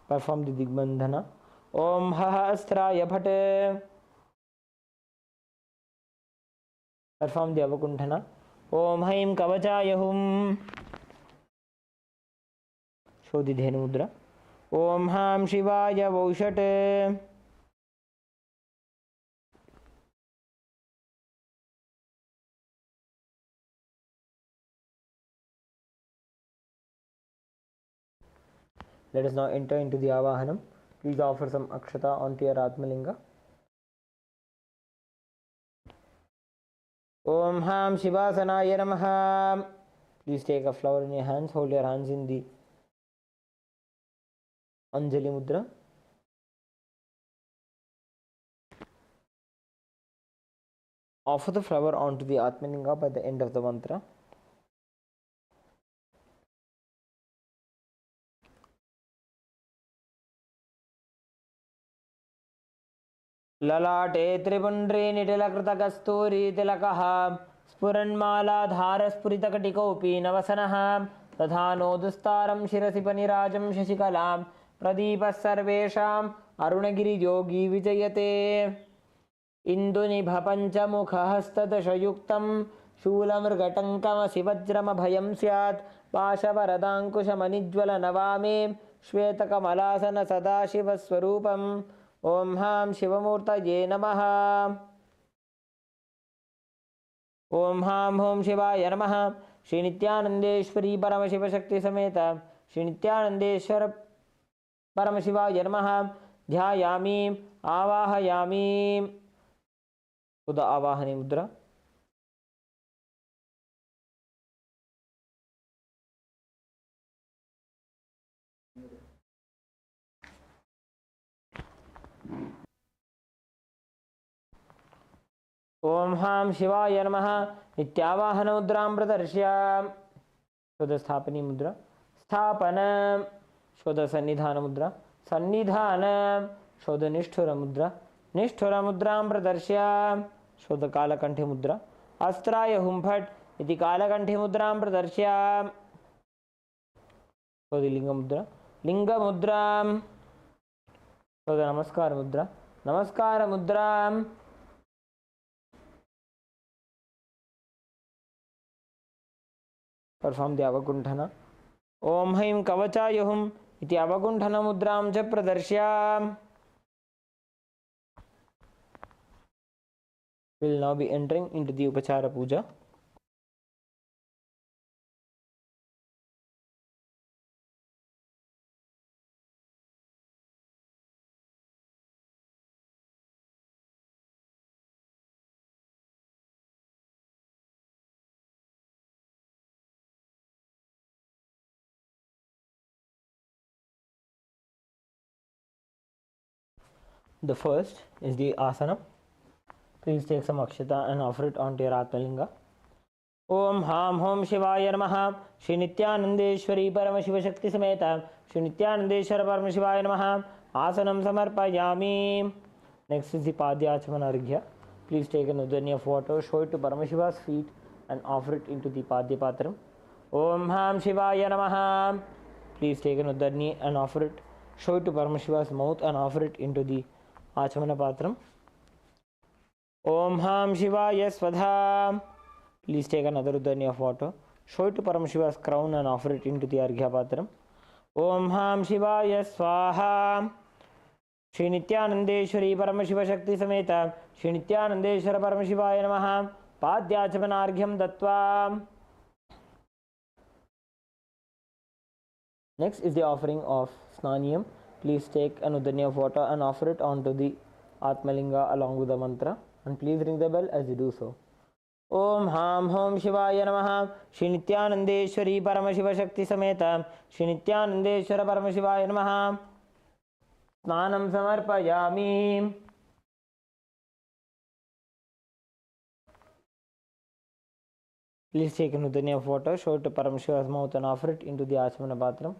Perform the Digbandhana. Om Astraya Bhate. Perform the Avakunthana. Om Haim Kavachaya Hum. Show the Dhenu Mudra. Om Ham Shivaya Vaushate. Let us now enter into the Avahanam. Please offer some akshata onto your Atmalinga. Om Ham Shivasanaya Namaha. Please take a flower in your hands. Hold your hands in the Anjali Mudra. Offer the flower onto the Atmalinga by the end of the mantra. ललाटे त्रिपुण्ड्रे निटिलकृतकस्तूरी तिलकः स्फुरन्मालाधारस्फुरितकटिकोऽपि नवसनः तथा नोदुस्तारं शिरसि पनिराजं शशिकलां प्रदीपः सर्वेषाम् अरुणगिरियोगी विजयते इन्दुनिभपञ्चमुखहस्तदशयुक्तं शूलमृगटङ्कमसि वज्रमभयं स्यात् पाशवरदाङ्कुशमनिज्वलनवामे श्वेतकमलासन सदाशिवस्वरूपम् ॐ हां शिवमूर्तये नमः। ॐ हां हों शिवाय नमः। श्री नित्यानंदेश्वरी परमशिवशक्ति समेत श्री नित्यानंदेश्वर परमशिवाय नमः। ध्यायामि आवाहयामि। खुद आवाहनी मुद्रा। ॐ हां शिवाय नमः। नित्यावाहन मुद्रां प्रदर्श्य शुद्ध स्थापनी मुद्रा। स्थापन शुद्ध सन्निधान मुद्रा। सन्निधान शुद्ध निष्ठुर मुद्रा। निष्ठुर मुद्रां प्रदर्श्य शुद्ध कालकंठी मुद्रा। अस्त्राय हुंफट इति कालकंठी मुद्रां प्रदर्श्य शुद्ध लिंग मुद्रा। लिंग मुद्रा शुद्ध नमस्कार मुद्रा। नमस्कार मुद्रा परफॉर्म द अवगुंठन। ओम हैं कवचाय हुम इति अवगुंठन मुद्रां च प्रदर्श्य will now be entering into the upachara puja. The first is the asana. Please take some akshata and offer it onto your Atmalinga. Om Ham Hom Shivaya Namaha. Shri Nithyanandeshwari Paramashiva Shakti Sameta Shri Nithyanandeshwara Paramashivaya Namaha. Asanam Samarpayami. Next is the Padyachmana Arghya. Please take an udanya photo, show it to Paramashiva's feet and offer it into the Padya Patram. Om Ham Shivaya Namaha. Please take an udanya and offer it, show it to Paramashiva's mouth and offer it into the Achmana Patram. Om Ham Shivaya Swadha. Please take another udanya photo, show it to Paramashiva's crown and offer it into the Arghya Patram. Om Ham Shivaya Swaha. Shri Nithyanandeshwari Paramashiva Shakti Sameta Shri Nithyanandeshwara Paramashivaya Namaha. Padyachmanarghyam Dattva. Next is the offering of Snaniyam. Please take an udanya photo and offer it onto the Atmalinga along with the mantra, and please ring the bell as you do so. Om Ham Hom Shivaya Namaha. Shri Nithyanandeshwari Paramashiva Shakti Sameta Shri Nithyanandeshwara Paramashivaya Namaha. Snanam Samarpayami. Please take an udanya photo, show it to Paramashiva's mouth and offer it into the Achmana Patram.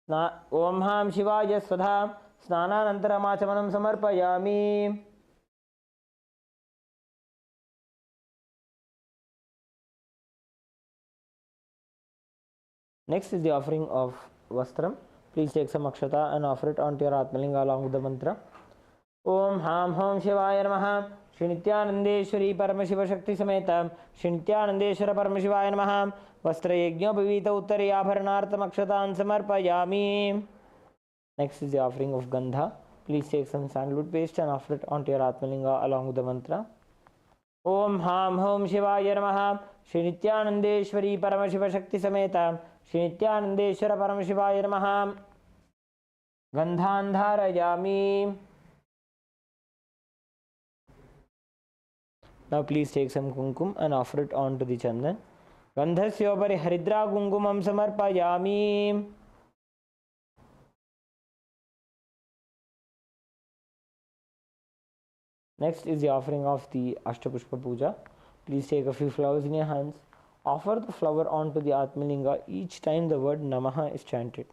Om Ham Shivaya Swadha. Snananantaram Achamanam Samarpayami. Next is the offering of Vastram. Please take some akshata and offer it onto your Atmalinga along with the mantra. Om Ham Hom Shivaya Namaha. Shri Nithyanandeshwari Paramashiva Shakti Sameta Shri Nithyanandeshwara Paramashivaya Namaha. Vastra Yajñopavita Uttari Abharanartam Akshataan Samarpayami. Next is the offering of Gandha. Please take some sandalwood paste and offer it onto your Atmalinga along with the mantra. Om Ham Hom Shivaya Namaha. Shri Nithyanandeshwari Paramashiva Shakti Sameta Shri Nithyanandeshwara Paramashivaya Namaha. Gandhan Dharayami. Now please take some kumkum and offer it onto the chandan. Gandhasyopari Haridra Kumkumam Samarpayami. Next is the offering of the Ashtapushpa Puja. Please take a few flowers in your hands. Offer the flower onto the Atmalinga each time the word Namaha is chanted.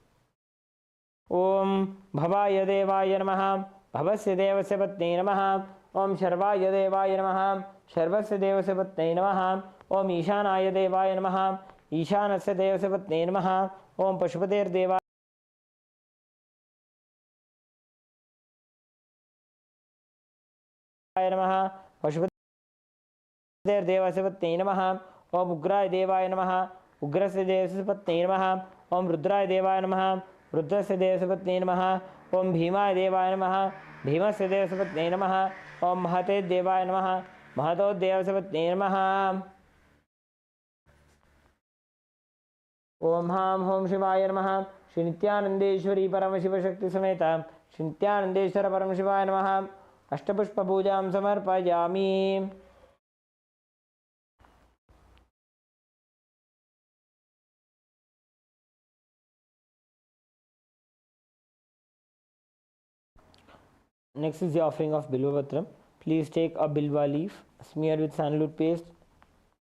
Om Bhavaya Devaya Namaha. Bhavasya Devasya Patne Namaha. Om Sharvaya Devaya Namaha. Sharvasya Devasya Patne Namaha. Om Ishanaya Devaya Namaha. Ishanasya Devasya Patne Namaha. Om Pashupater Devaya Namaha. Pashupater Devasya Patne Namaha. ओम उग्राय देवाय नमः उग्रस्य देवस्य पत्न्यै नमः ओम रुद्राय देवाय नमः रुद्रस्य देवस्य पत्न्यै नमः ओम भीमाय देवाय नमः भीमस्य देवस्य पत्न्यै नमः ओम महते देवाय नमः महतो देवस्य पत्न्यै नमः ओम हां होम शिवाय नमः श्री नित्यानंदेश्वरी परमशिवशक्ति समेत श्री नित्यानंदेश्वर परमशिवाय नमः अष्टपुष्प पूजां समर्पयामि Next is the offering of Bilvavatram. Please take a bilva leaf smeared with sandalwood paste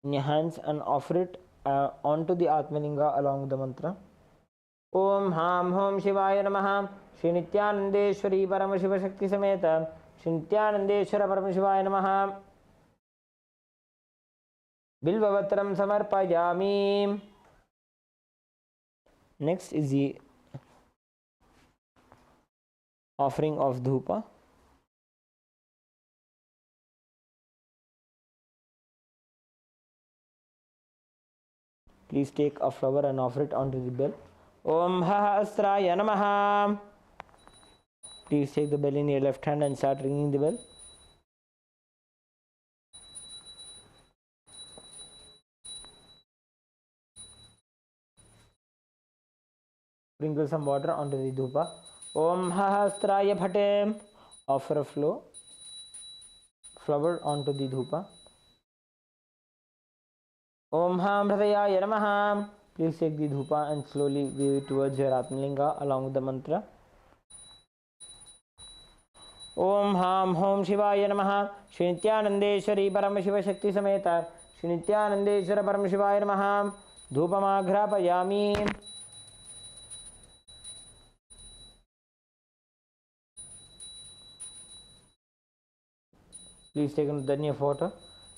in your hands and offer it onto the Atmalinga along with the mantra. Om Ham Hom Shivaya Namaha Shri Nityanandeshwari Paramashiva Shakti Sameta Shri Nityanandeshwara Paramashiva Namaha Bilvavatram Samarpayami. Next is the offering of dhupa. Please take a flower and offer it onto the bell. Om Hahasraya Namaha. Please take the bell in your left hand and start ringing the bell. Sprinkle some water onto the dhupa. Om Hahasraya Bhate. Offer a flower onto the dhupa. Om Ham Hridayaya Namaha. Please take the dhupa and slowly wave it towards your Atmalinga along with the mantra. Om Ham Hom Shivaya Namaha Shri Nityanandeshwari Paramashiva Shakti Sameta Shri Nityanandeshwara Paramashivaya Namaha Dhupamagrapayami. Please take a Nudanya photo,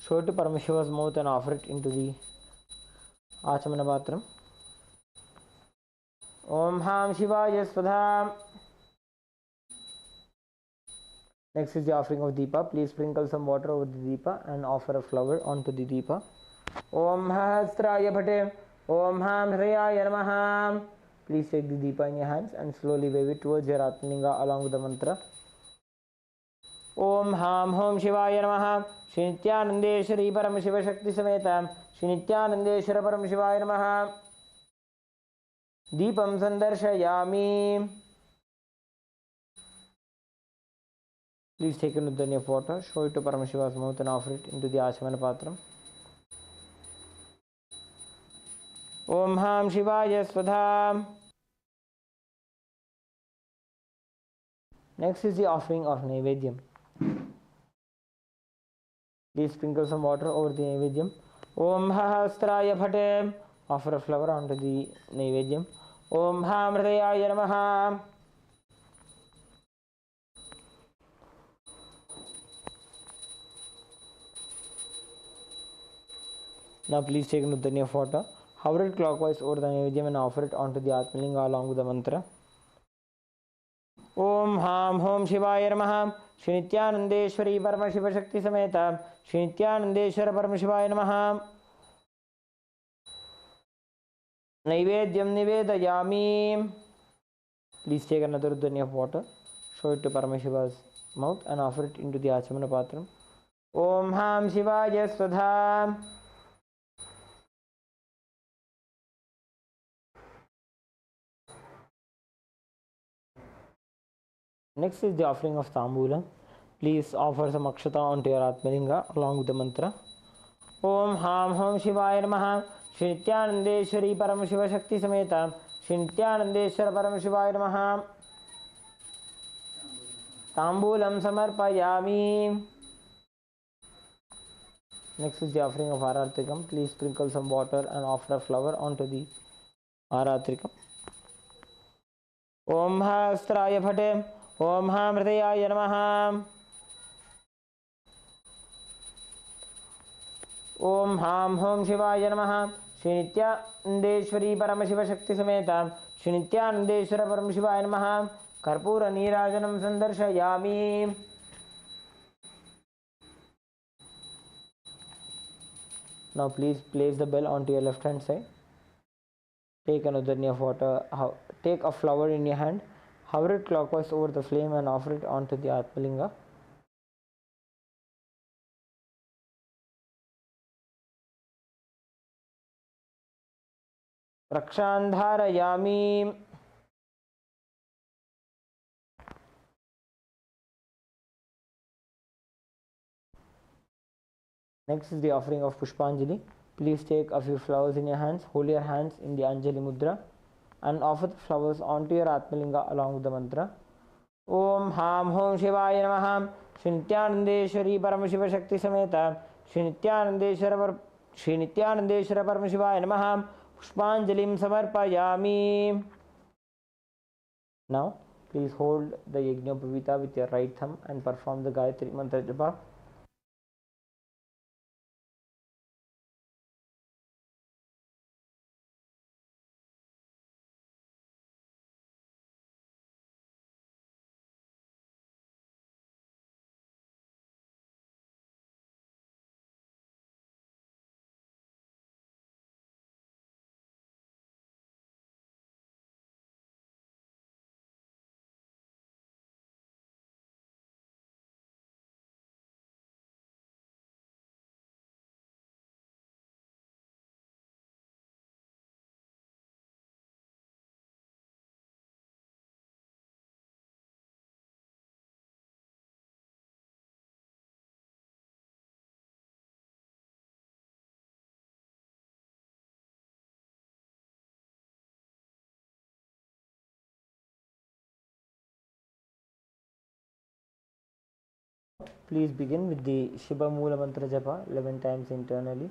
show it to Paramashiva's mouth and offer it into the Achamana Patram. Om Ham Shivaya Swadha. Next is the offering of Deepa. Please sprinkle some water over the Deepa and offer a flower onto the Deepa. Om Hahasraya Bhate. Om Ham Hridayaya Namaha. Please take the Deepa in your hands and slowly wave it towards your Atmalinga along with the mantra. Om Ham Hom Shivaya Namaha Shri Nityanandeshwari Paramashiva Shakti Sameta Shri Nityanandeshwara Paramashivaya Namaha Deepam Sandarshayami. Please take a Nudanya photo, show it to Paramashiva's mouth and offer it into the Achamana Patram. Om Ham Shivaya Swadha. Next is the offering of Naivedyam. Please sprinkle some water over the Naivedyam. Om Hahasraya Bhate. Offer a flower onto the Naivedyam. Om Ham Hridayaya Namaha. Now please take a Nudanya photo, hover it clockwise over the Naivedyam and offer it onto the Atmalinga along with the mantra. Om Ham Hom Shivaya Namaha Shri Nityanandeshwari Paramashiva Shakti Sameta Shri Nityanandeshwara Paramashivaya Namaha Naivedyam Nivedayami. Please take another Udanya of water, show it to Paramashiva's mouth and offer it into the Achamana Patram. Om Ham Shivaya Swadha. Next is the offering of Tambula. Please offer some Akshata onto your Atmalinga along with the mantra. Om Ham Hom Shivaya Namaha Shri Nityanandeshwari Paramashiva Shakti Sameta Shri Nityanandeshwara Paramashivaya Namaha Tambulam Samarpayami. Next is the offering of Aratrikam. Please sprinkle some water and offer a flower onto the Aratrikam. Om Hahasraya Bhate. Om Ham Hridayaya Namaha. Om Ham Hom Shivaya Namaha Shri Nityanandeshwari Paramashiva Shakti Sameta Shri Nityanandeshwara Paramashivaya Namaha Karpura Neerajanam Sandarshayami. Now please place the bell onto your left hand side. Take another of water. Take a flower in your hand. Hover it clockwise over the flame and offer it onto the Atmalinga. Rakshandharayami. Next is the offering of Pushpanjali. Please take a few flowers in your hands, hold your hands in the Anjali Mudra and offer the flowers onto your Atmalinga along with the mantra. Om Ham Hom Shivaya Namah. Shri Nithyanandeshwari Paramashiva Shakti Sameta Shri Nithyanandeshwara Paramashiva Namah. Pushpanjalim Samarpayami. Now, please hold the Yajnopavita with your right thumb and perform the Gayatri Mantra Japa. Please begin with the Shiva Mula Mantra Japa 11 times internally.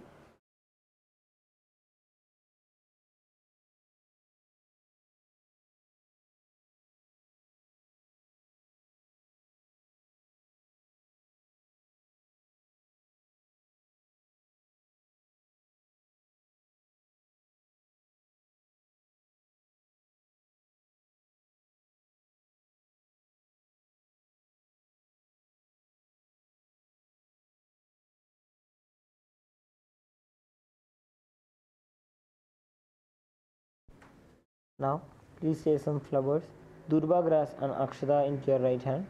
Now, please say some flowers, Durba grass and Akshada into your right hand.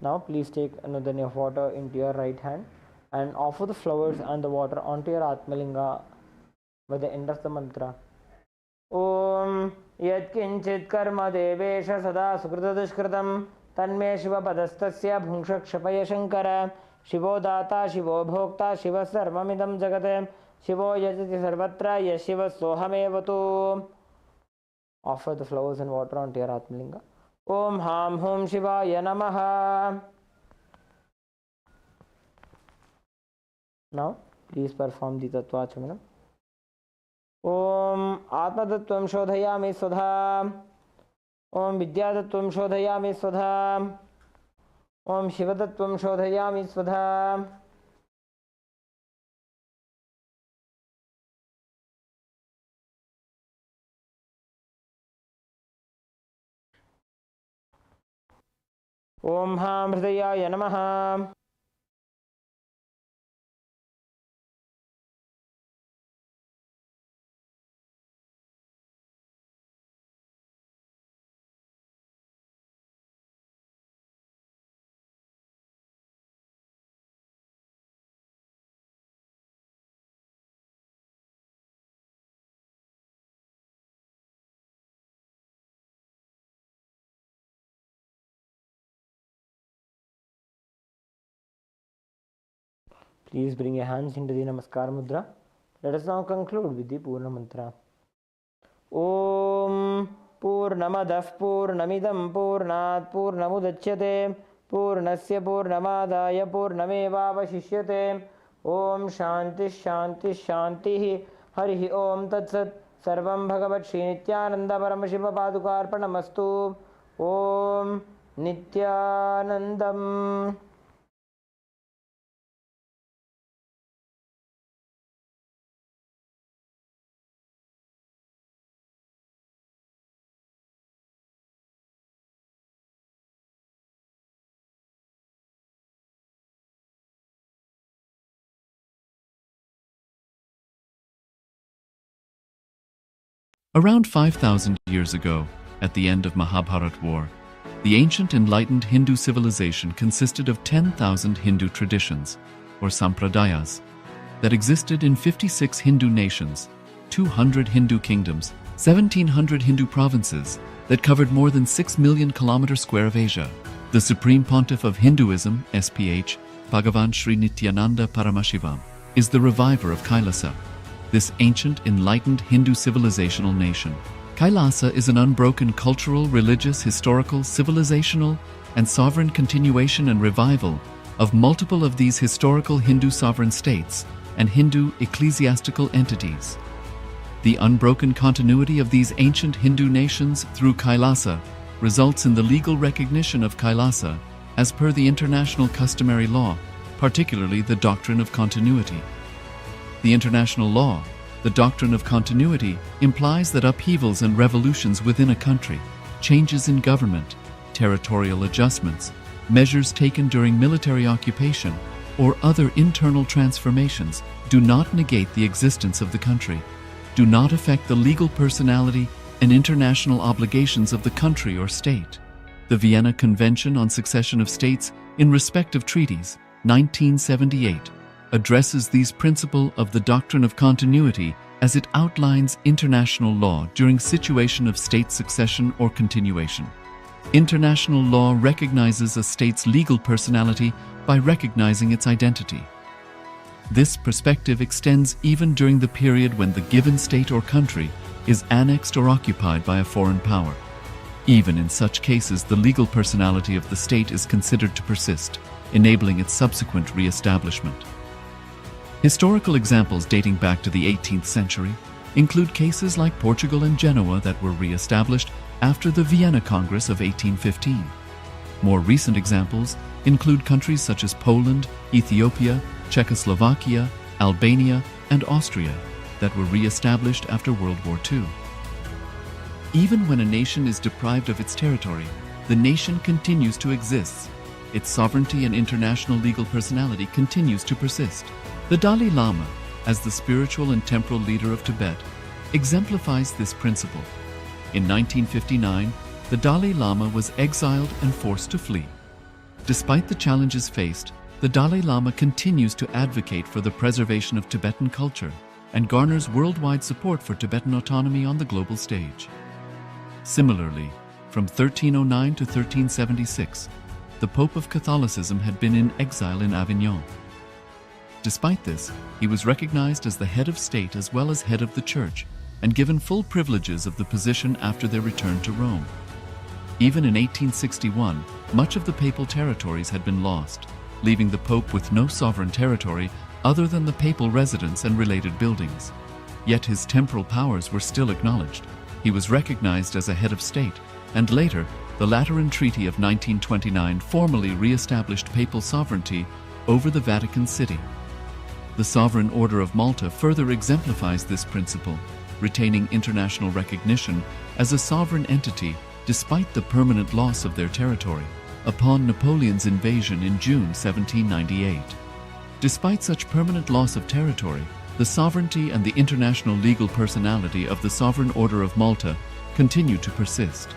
Now, please take another of water into your right hand and offer the flowers and the water onto your Atmalinga by the end of the mantra. Om Yat Kinchit Karma Devesha Sada Sukrita Dushkritam Tanme Shiva Padastasya Bhungshak Shapaya Shankara Shivo Data Shivo Bhokta Shiva Sarvamidam Jagate Shivo Yajati Sarvatra Yashiva Sohamevatu. Offer the flowers and water onto your Atmalinga. Om Ham Hom Shivaya Namaha. Now, please perform the Tattvachamanam. Om Atmatattvam Shodhayami Swadha. Om Vidyatattvam Shodhayami Swadha. Om Shivatattvam Shodhayami Swadha. Om Ham Hridayaya Namaha. Please bring your hands into the Namaskar Mudra. Let us now conclude with the Purna Mantra. Om Purnamadah Purnamidam Purnat Purnamudachyate Purnasya Purnamadaya Purnamevavashishyate. Om Shanti Shanti Shanti Harihi Om Tat Sat Sarvam Bhagavat Shri Nithyananda Paramashiva Padukarpanamastu. Om Nithyanandam. Around 5,000 years ago, at the end of Mahabharat War, the ancient enlightened Hindu civilization consisted of 10,000 Hindu traditions, or sampradayas, that existed in 56 Hindu nations, 200 Hindu kingdoms, 1,700 Hindu provinces that covered more than 6 million kilometers square of Asia. The Supreme Pontiff of Hinduism, SPH, Bhagavan Sri Nithyananda Paramashivam, is the reviver of Kailasa, this ancient, enlightened Hindu civilizational nation. Kailasa is an unbroken cultural, religious, historical, civilizational, and sovereign continuation and revival of multiple of these historical Hindu sovereign states and Hindu ecclesiastical entities. The unbroken continuity of these ancient Hindu nations through Kailasa results in the legal recognition of Kailasa as per the international customary law, particularly the doctrine of continuity. The international law, the doctrine of continuity, implies that upheavals and revolutions within a country, changes in government, territorial adjustments, measures taken during military occupation, or other internal transformations do not negate the existence of the country, do not affect the legal personality and international obligations of the country or state. The Vienna Convention on Succession of States in Respect of Treaties, 1978, addresses these principles of the doctrine of continuity as it outlines international law during situation of state succession or continuation. International law recognizes a state's legal personality by recognizing its identity. This perspective extends even during the period when the given state or country is annexed or occupied by a foreign power. Even in such cases, the legal personality of the state is considered to persist, enabling its subsequent re-establishment. Historical examples dating back to the 18th century include cases like Portugal and Genoa that were re-established after the Vienna Congress of 1815. More recent examples include countries such as Poland, Ethiopia, Czechoslovakia, Albania, and Austria that were re-established after World War II. Even when a nation is deprived of its territory, the nation continues to exist. Its sovereignty and international legal personality continues to persist. The Dalai Lama, as the spiritual and temporal leader of Tibet, exemplifies this principle. In 1959, the Dalai Lama was exiled and forced to flee. Despite the challenges faced, the Dalai Lama continues to advocate for the preservation of Tibetan culture and garners worldwide support for Tibetan autonomy on the global stage. Similarly, from 1309 to 1376, the Pope of Catholicism had been in exile in Avignon. Despite this, he was recognized as the head of state as well as head of the church and given full privileges of the position after their return to Rome. Even in 1861, much of the papal territories had been lost, leaving the Pope with no sovereign territory other than the papal residence and related buildings. Yet his temporal powers were still acknowledged. He was recognized as a head of state, and later, the Lateran Treaty of 1929 formally re-established papal sovereignty over the Vatican City. The Sovereign Order of Malta further exemplifies this principle, retaining international recognition as a sovereign entity despite the permanent loss of their territory upon Napoleon's invasion in June 1798. Despite such permanent loss of territory, the sovereignty and the international legal personality of the Sovereign Order of Malta continue to persist.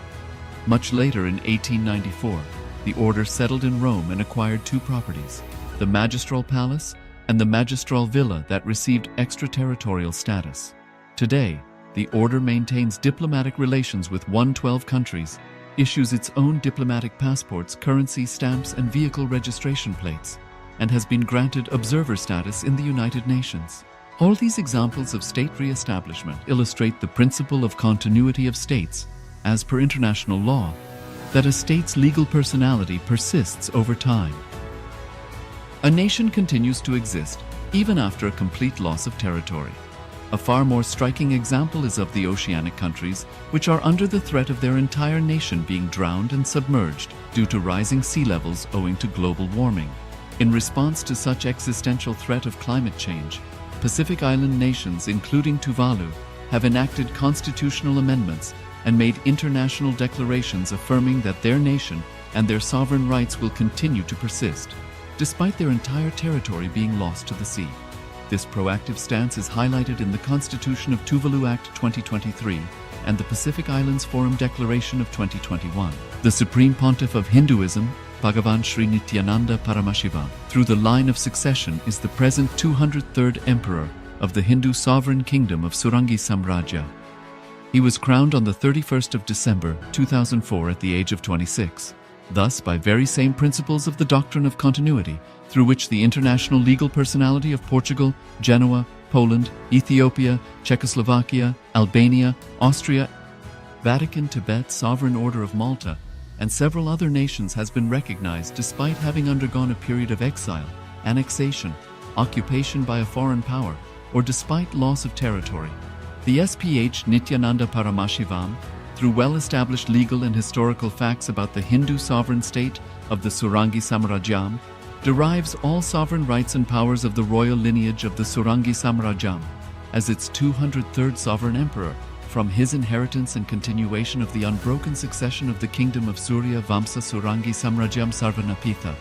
Much later in 1894, the order settled in Rome and acquired two properties, the Magistral Palace and the Magistral Villa that received extraterritorial status. Today, the order maintains diplomatic relations with 112 countries, issues its own diplomatic passports, currency, stamps, and vehicle registration plates, and has been granted observer status in the United Nations. All these examples of state re-establishment illustrate the principle of continuity of states, as per international law, that a state's legal personality persists over time. A nation continues to exist even after a complete loss of territory. A far more striking example is of the oceanic countries, which are under the threat of their entire nation being drowned and submerged due to rising sea levels owing to global warming. In response to such existential threat of climate change, Pacific Island nations, including Tuvalu, have enacted constitutional amendments and made international declarations affirming that their nation and their sovereign rights will continue to persist, despite their entire territory being lost to the sea. This proactive stance is highlighted in the Constitution of Tuvalu Act 2023 and the Pacific Islands Forum Declaration of 2021. The Supreme Pontiff of Hinduism, Bhagavan Sri Nithyananda Paramashiva, through the line of succession is the present 203rd Emperor of the Hindu Sovereign Kingdom of Surangi Samrajya. He was crowned on the 31st of December 2004 at the age of 26. Thus, by very same principles of the doctrine of continuity, through which the international legal personality of Portugal, Genoa, Poland, Ethiopia, Czechoslovakia, Albania, Austria, Vatican, Tibet, Sovereign Order of Malta, and several other nations has been recognized despite having undergone a period of exile, annexation, occupation by a foreign power, or despite loss of territory. The SPH Nithyananda Paramashivam, through well-established legal and historical facts about the Hindu sovereign state of the Surangi Samrajyam, derives all sovereign rights and powers of the royal lineage of the Surangi Samrajyam as its 203rd sovereign emperor, from his inheritance and continuation of the unbroken succession of the kingdom of Surya Vamsa Surangi Samrajyam Sarvanapitha.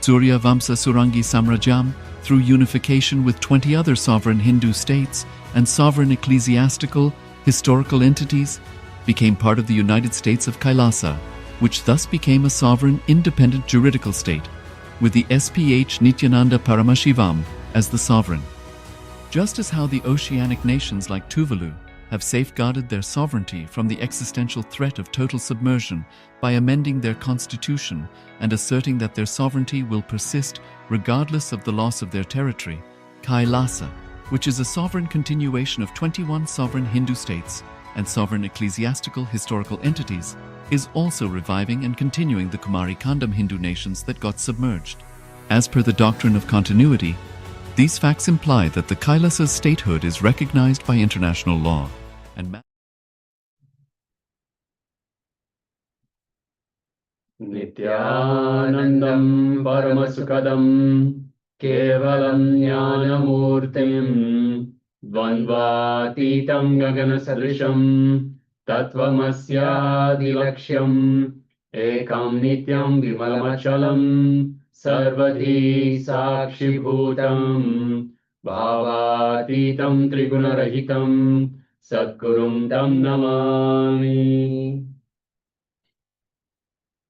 Surya Vamsa Surangi Samrajyam, through unification with 20 other sovereign Hindu states and sovereign ecclesiastical, historical entities, became part of the United States of Kailasa, which thus became a sovereign independent juridical state, with the SPH Nithyananda Paramashivam as the sovereign. Just as how the oceanic nations like Tuvalu have safeguarded their sovereignty from the existential threat of total submersion by amending their constitution and asserting that their sovereignty will persist regardless of the loss of their territory, Kailasa, which is a sovereign continuation of 21 sovereign Hindu states and sovereign ecclesiastical historical entities, is also reviving and continuing the Kumari Kandam Hindu nations that got submerged. As per the doctrine of continuity, these facts imply that the Kailasa's statehood is recognized by international law and Nithyanandam Paramasukadam Kevalam Jnanamurtim Dvandvatitam Gaganasadrisham Tattvamasyadilaksham Ekam Nityam Vimalamachalam Sarvadhi Sakshibhutam Bhavatitam Trigunarahitam Sadgurum Tam Namami.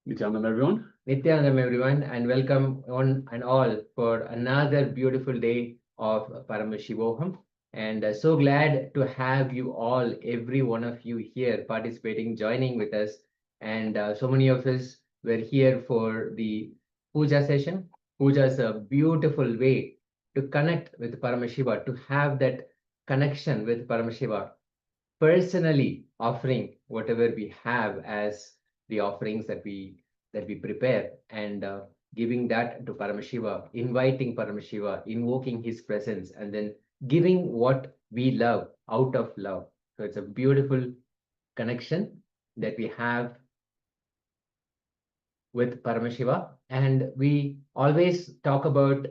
Nithyanandam, everyone. Nithyanandam, everyone, and welcome on and all for another beautiful day of Paramashivoham. And so glad to have you all, every one of you here participating, joining with us. And so many of us were here for the puja session. Puja is a beautiful way to connect with Paramashiva, to have that connection with Paramashiva, personally offering whatever we have as the offerings that we prepare, and giving that to Paramashiva, inviting Paramashiva, invoking his presence, and then giving what we love out of love. So it's a beautiful connection that we have with Paramashiva. And we always talk about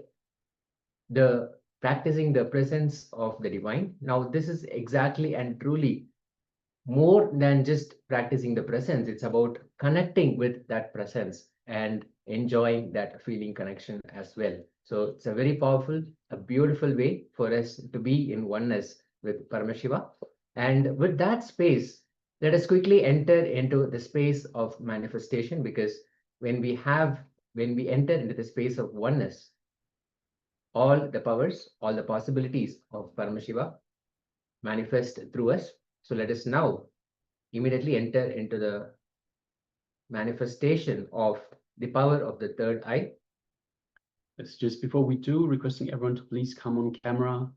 the practicing the presence of the divine. Now, this is exactly and truly more than just practicing the presence. It's about connecting with that presence and enjoying that feeling connection as well. So it's a very powerful, a beautiful way for us to be in oneness with Paramashiva. And with that space, let us quickly enter into the space of manifestation, because when we enter into the space of oneness, all the powers, all the possibilities of Paramashiva manifest through us. So let us now immediately enter into the manifestation of the power of the third eye. It's just before we do, requesting everyone to please come on camera.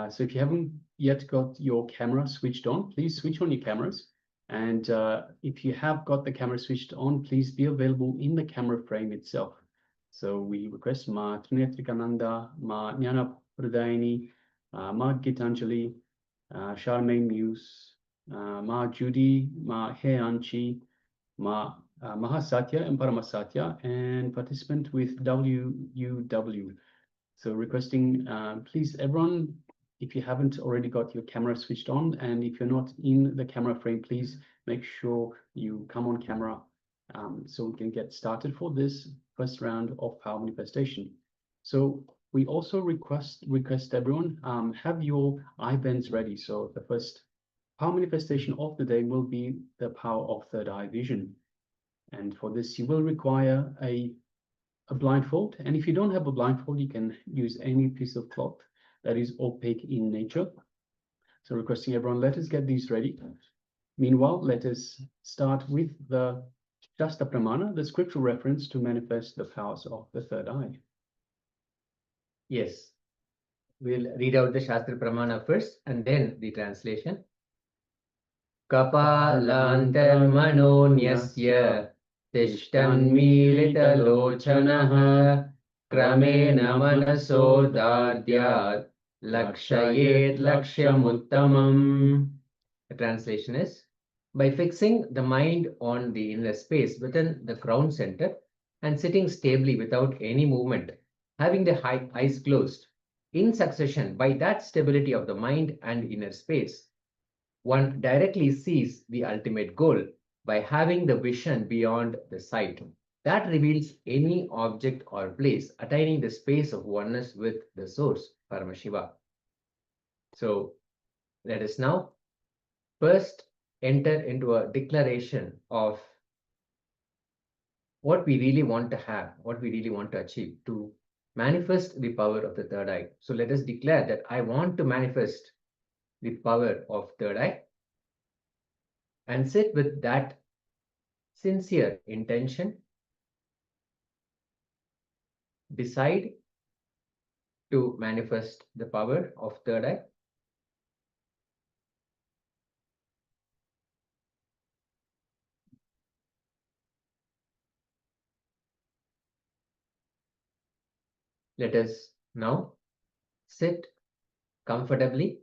So if you haven't yet got your camera switched on, please switch on your cameras. And if you have got the camera switched on, please be available in the camera frame itself. So we request Ma Trinetrikananda, Ma Jnana Pradayini, Ma Gitanjali, Charmaine Muse, Ma Judy, Ma Heanchi, Ma Mahasatya and Paramasatya, and participant with WUW. So requesting, please everyone, if you haven't already got your camera switched on, and if you're not in the camera frame, please make sure you come on camera so we can get started for this first round of power manifestation. So we also request everyone have your eye-bands ready. So the first power manifestation of the day will be the power of third eye vision. And for this, you will require a blindfold. And if you don't have a blindfold, you can use any piece of cloth that is opaque in nature. So requesting everyone, let us get these ready. Meanwhile, let us start with the Shastra Pramana, the scriptural reference to manifest the powers of the third eye. Yes, we'll read out the Shastra Pramana first and then the translation. Kapalantarmanonyasya Tishtanmilitalochanaha Kramena Manasodhadyat Lakshayet Lakshyamuttamam. The translation is, by fixing the mind on the inner space within the crown center and sitting stably without any movement, having the eyes closed, in succession, by that stability of the mind and inner space, one directly sees the ultimate goal by having the vision beyond the sight. That reveals any object or place attaining the space of oneness with the source, Paramashiva. So let us now first enter into a declaration of what we really want to have, what we really want to achieve to manifest the power of the third eye. So let us declare that I want to manifest the power of third eye and sit with that sincere intention. Decide to manifest the power of third eye. Let us now sit comfortably.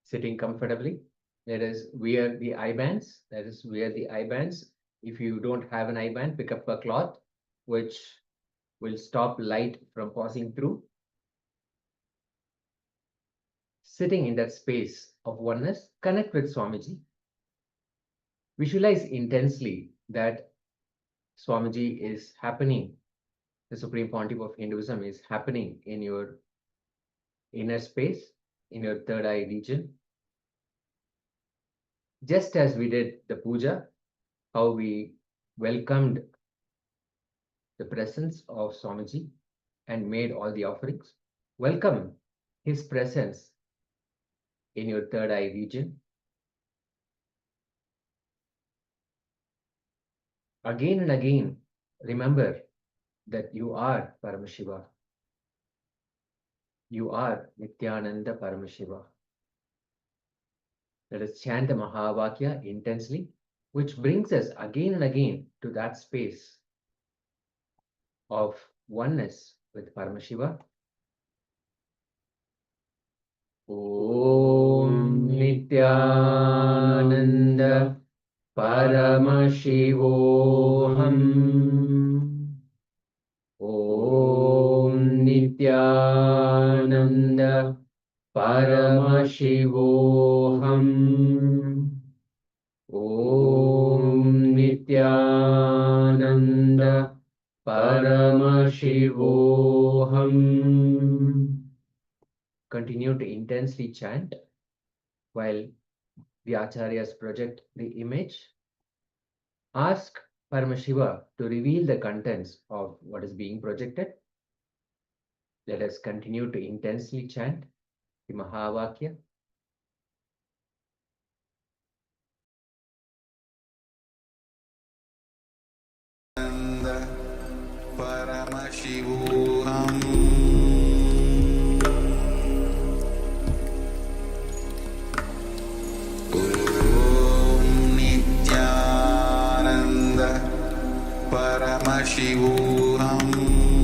Sitting comfortably. Let us wear the eye bands. Let us wear the eye bands. If you don't have an eye band, pick up a cloth which will stop light from passing through. Sitting in that space of oneness, connect with Swamiji. Visualize intensely that Swamiji is happening. The Supreme Pontiff of Hinduism is happening in your inner space, in your third eye region. Just as we did the puja, how we welcomed the presence of Swamiji and made all the offerings. Welcome his presence in your third eye region. Again and again, remember that you are Paramashiva. You are Nithyananda Paramashiva. Let us chant the Mahavakya intensely, which brings us again and again to that space of oneness with Paramashiva. Om Nithyananda Paramashivoham. Om Nithyananda Paramashivoham. Om Nithyananda Paramashivoham. Continue to intensely chant while the acharyas project the image. Ask Paramashiva to reveal the contents of what is being projected. Let us continue to intensely chant the Mahavakya. Paramashivoham. Om Nithyananda Paramashivoham.